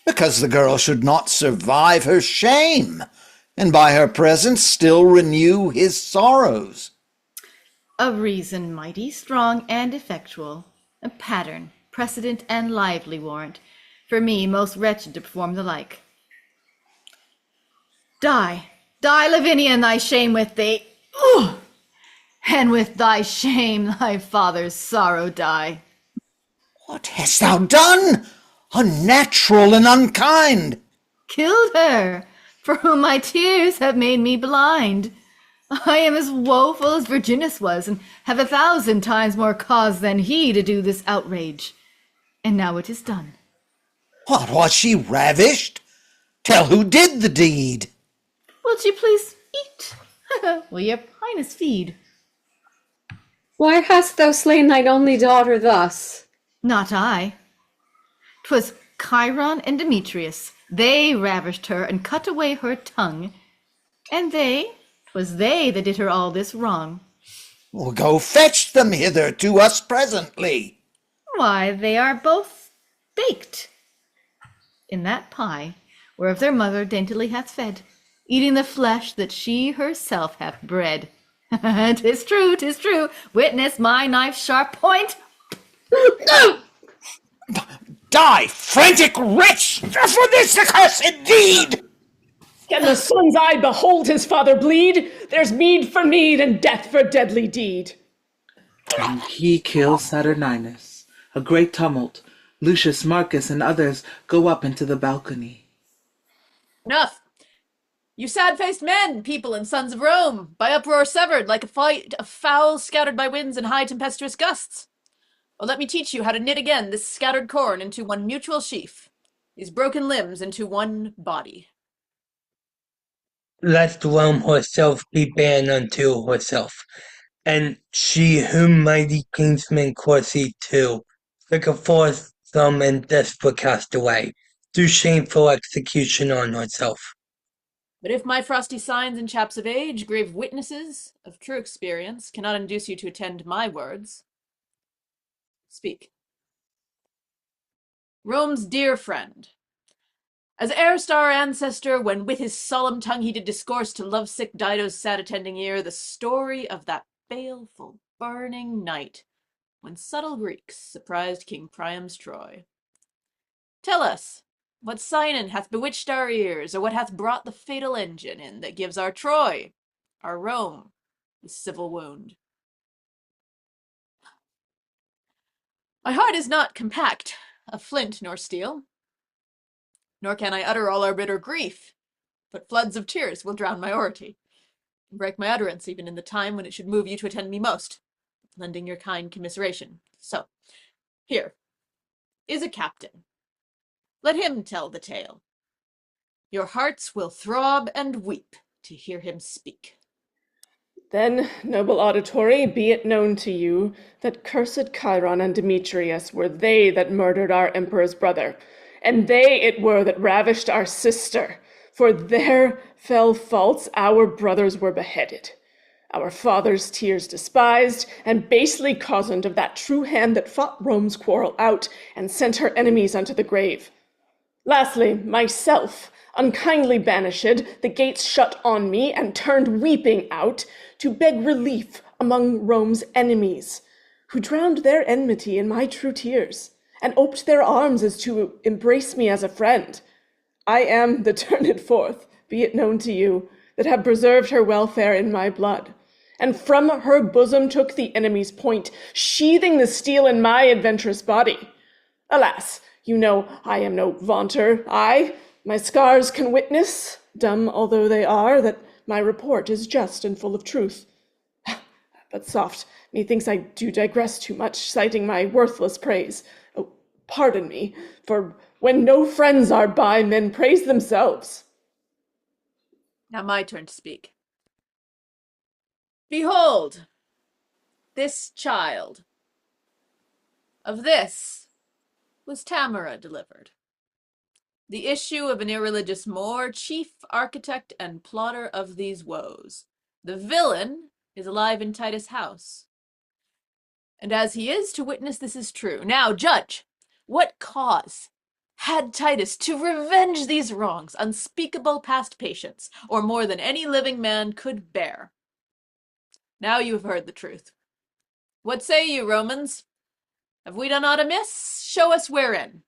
Because the girl should not survive her shame, and by her presence still renew his sorrows. A reason mighty, strong, and effectual, a pattern, precedent, and lively warrant, for me most wretched to perform the like. Die, Lavinia, in thy shame with thee, and with thy shame thy father's sorrow die. What hast thou done? Unnatural and unkind. Killed her, for whom my tears have made me blind. I am as woeful as Virginus was, and have 1,000 times more cause than he to do this outrage. and now it is done. What, was she ravished? Tell who did the deed. Wilt you please eat? Will your highness feed? Why hast thou slain thine only daughter thus? Not I. 'Twas Chiron and Demetrius. They ravished her and cut away her tongue. And 'twas they that did her all this wrong. Well, go fetch them hither to us presently. Why, they are both baked in that pie, whereof their mother daintily hath fed, eating the flesh that she herself hath bred. 'Tis true, 'tis true. Witness my knife's sharp point. Die, frantic wretch, for this accursed deed! Can the son's eye behold his father bleed? There's meed for meed and death for deadly deed. And he kills Saturninus. A great tumult. Lucius, Marcus, and others go up into the balcony. Enough! You sad-faced men, people and sons of Rome, by uproar severed like a flight of fowls scattered by winds and high tempestuous gusts. Oh, let me teach you how to knit again this scattered corn into one mutual sheaf, these broken limbs into one body. Lest Rome herself be banned unto herself, and she whom mighty kingsmen courtesy to, like a forced thumb and desperate cast away, do shameful execution on herself. But if my frosty signs and chaps of age, grave witnesses of true experience, cannot induce you to attend my words, speak. Rome's dear friend, as erst our ancestor, when with his solemn tongue he did discourse to lovesick Dido's sad attending ear, the story of that baleful burning night, when subtle Greeks surprised King Priam's Troy. Tell us, what Sinon hath bewitched our ears, or what hath brought the fatal engine in that gives our Troy, our Rome, the civil wound? My heart is not compact of flint nor steel, nor can I utter all our bitter grief, but floods of tears will drown my oratory, and break my utterance even in the time when it should move you to attend me most, lending your kind commiseration. So, here is a captain. Let him tell the tale. Your hearts will throb and weep to hear him speak. Then, noble auditory, be it known to you that cursed Chiron and Demetrius were they that murdered our emperor's brother, and they it were that ravished our sister. For their fell faults our brothers were beheaded, our fathers' tears despised, and basely cozened of that true hand that fought Rome's quarrel out, and sent her enemies unto the grave. Lastly, myself, unkindly banished, the gates shut on me, and turned weeping out, to beg relief among Rome's enemies, who drowned their enmity in my true tears, and oped their arms as to embrace me as a friend. I am the turned forth, be it known to you, that have preserved her welfare in my blood, and from her bosom took the enemy's point, sheathing the steel in my adventurous body. Alas, you know I am no vaunter, my scars can witness, dumb although they are, that my report is just and full of truth. But soft, methinks I do digress too much, citing my worthless praise. Oh, pardon me, for when no friends are by, men praise themselves. Now my turn to speak. Behold, this child. Of this was Tamora delivered, the issue of an irreligious Moor, chief architect and plotter of these woes. The villain is alive in Titus' house, and as he is to witness this is true. Now, judge, what cause had Titus to revenge these wrongs, unspeakable past patience, or more than any living man could bear? Now you have heard the truth. What say you, Romans? Have we done aught amiss? Show us wherein.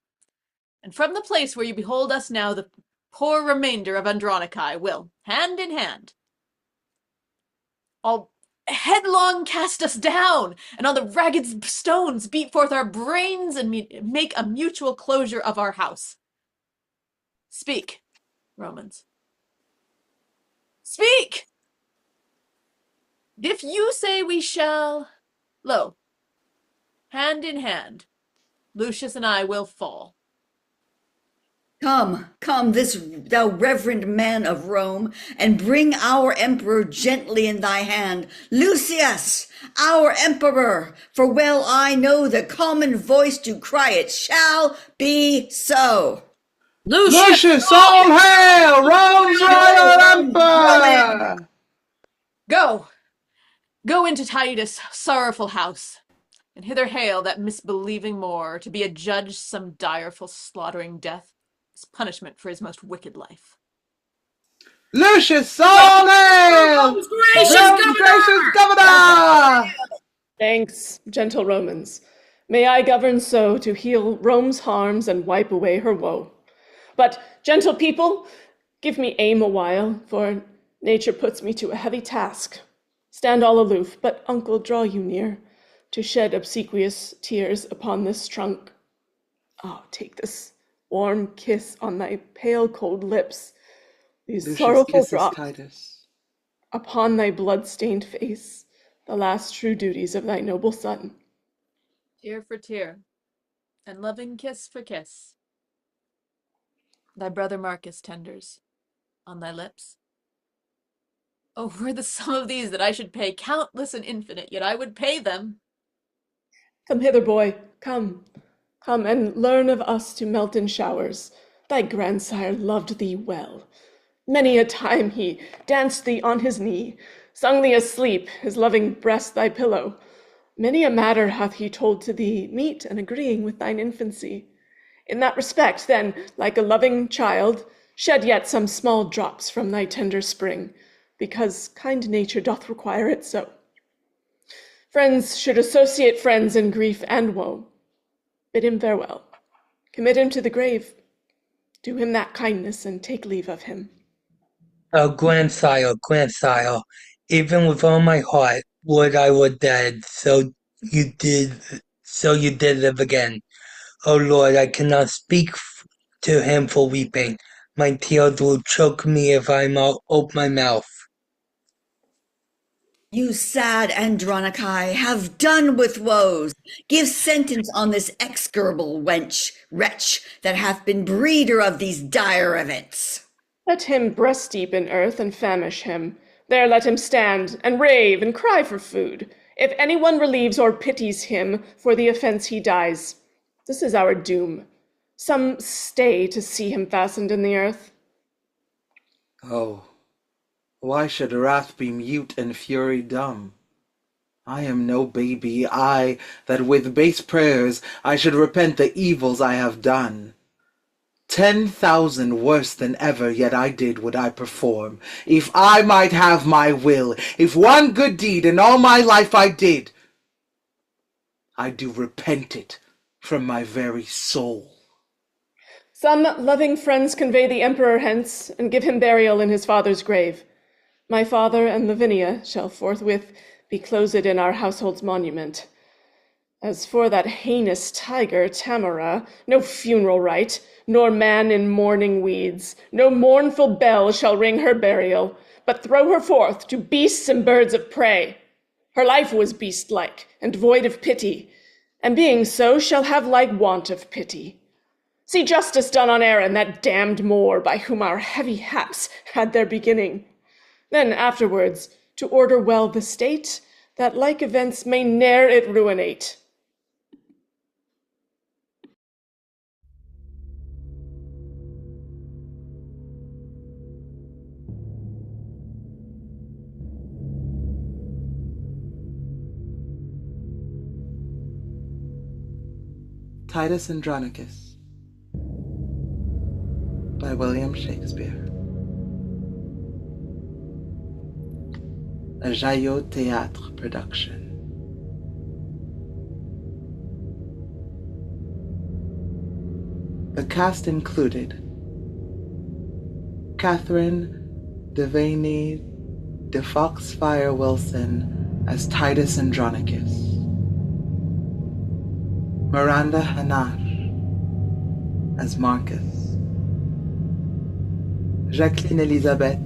And from the place where you behold us now, the poor remainder of Andronici will, hand in hand, all headlong cast us down, and on the ragged stones beat forth our brains and make a mutual closure of our house. Speak, Romans. Speak! If you say we shall, lo, hand in hand, Lucius and I will fall. Come, come, this thou reverend man of Rome, and bring our emperor gently in thy hand. Lucius, our emperor, for well I know the common voice do cry, it shall be so. Lucius, all hail! Rome's royal emperor! Go into Titus' sorrowful house, and hither hail that misbelieving Moor to be adjudged some direful slaughtering death, as punishment for his most wicked life. Lucius, all hail! Rome's gracious governor! Thanks, gentle Romans. May I govern so to heal Rome's harms and wipe away her woe. But, gentle people, give me aim a while, for nature puts me to a heavy task. Stand all aloof, but uncle, draw you near, to shed obsequious tears upon this trunk. Oh, take this warm kiss on thy pale cold lips, these Lucius sorrowful kisses drops Titus. upon thy blood-stained face, the last true duties of thy noble son. Tear for tear, and loving kiss for kiss. Thy brother Marcus tenders on thy lips. Oh, were the sum of these that I should pay countless and infinite, yet I would pay them. Come hither, boy, come. Come and learn of us to melt in showers. Thy grandsire loved thee well. Many a time he danced thee on his knee, sung thee asleep, his loving breast thy pillow. Many a matter hath he told to thee, meet and agreeing with thine infancy. In that respect, then, like a loving child, shed yet some small drops from thy tender spring, because kind nature doth require it so. Friends should associate friends in grief and woe. Bid him farewell. Commit him to the grave. Do him that kindness and take leave of him. Oh, grandsire, even with all my heart would I were dead, so you did live again. Oh Lord, I cannot speak to him for weeping. My tears will choke me if I open my mouth. You sad Andronici, have done with woes. Give sentence on this execrable wretch that hath been breeder of these dire events. Let him breast deep in earth and famish him. There let him stand and rave and cry for food. If anyone relieves or pities him for the offense he dies, this is our doom. Some stay to see him fastened in the earth. Oh, why should wrath be mute and fury dumb? I am no baby, I, that with base prayers I should repent the evils I have done. 10,000 worse than ever yet I did would I perform, if I might have my will. If one good deed in all my life I did, I do repent it from my very soul. Some loving friends convey the emperor hence, and give him burial in his father's grave. My father and Lavinia shall forthwith be closed in our household's monument. As for that heinous tiger, Tamora, no funeral rite, nor man in mourning weeds, no mournful bell shall ring her burial, but throw her forth to beasts and birds of prey. Her life was beast-like, and void of pity, and being so shall have like want of pity. See justice done on Aaron, that damned Moor, by whom our heavy haps had their beginning. Then afterwards to order well the state, that like events may ne'er it ruinate. Titus Andronicus by William Shakespeare. A JaYo Théâtre production. The cast included Catherine Devany DiFoxfire Wilson as Titus Andronicus, Miranda Hannasch as Marcus, Jacqueline Eisabeth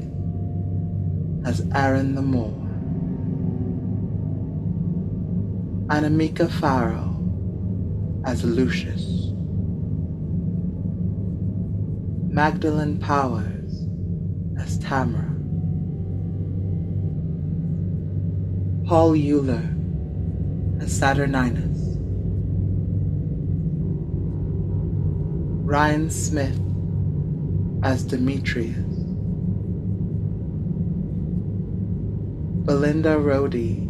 as Aaron the Moor, Annemieke Farrow as Lucius. Magdalen Powers as Tamora. Paul Uhler as Saturninus. Ryan Smith as Demetrius. Belinda Roddie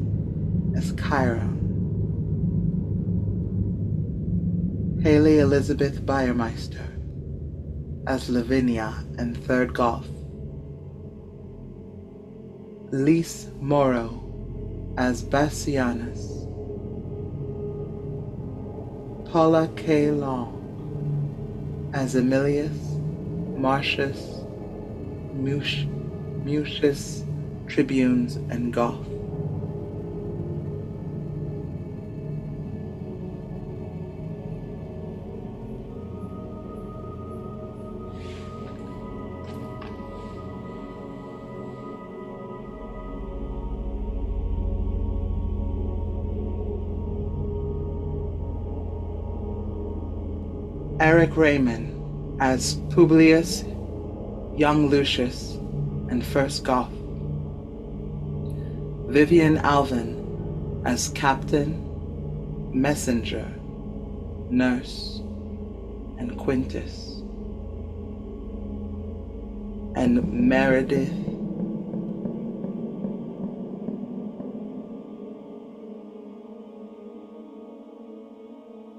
as Chiron. Hayley Eisabeth Beiermeister as Lavinia and Third Goth. Lise Moreau as Bassianus. Paula K. Long as Aemilius, Martius, Mutius, Tribunes, and Goth. Eric Raymond as Publius, young Lucius, and First Goth. Vivian Alvin as Captain, Messenger, Nurse, and Quintus. And Meredith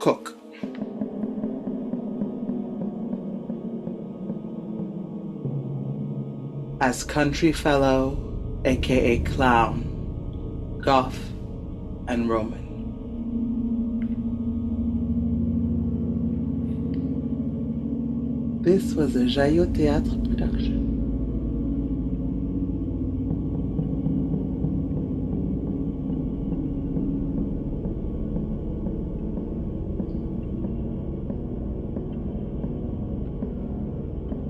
Cook. As Country Fellow, aka Clown, Goth, and Roman. This was a JaYo Theatre production.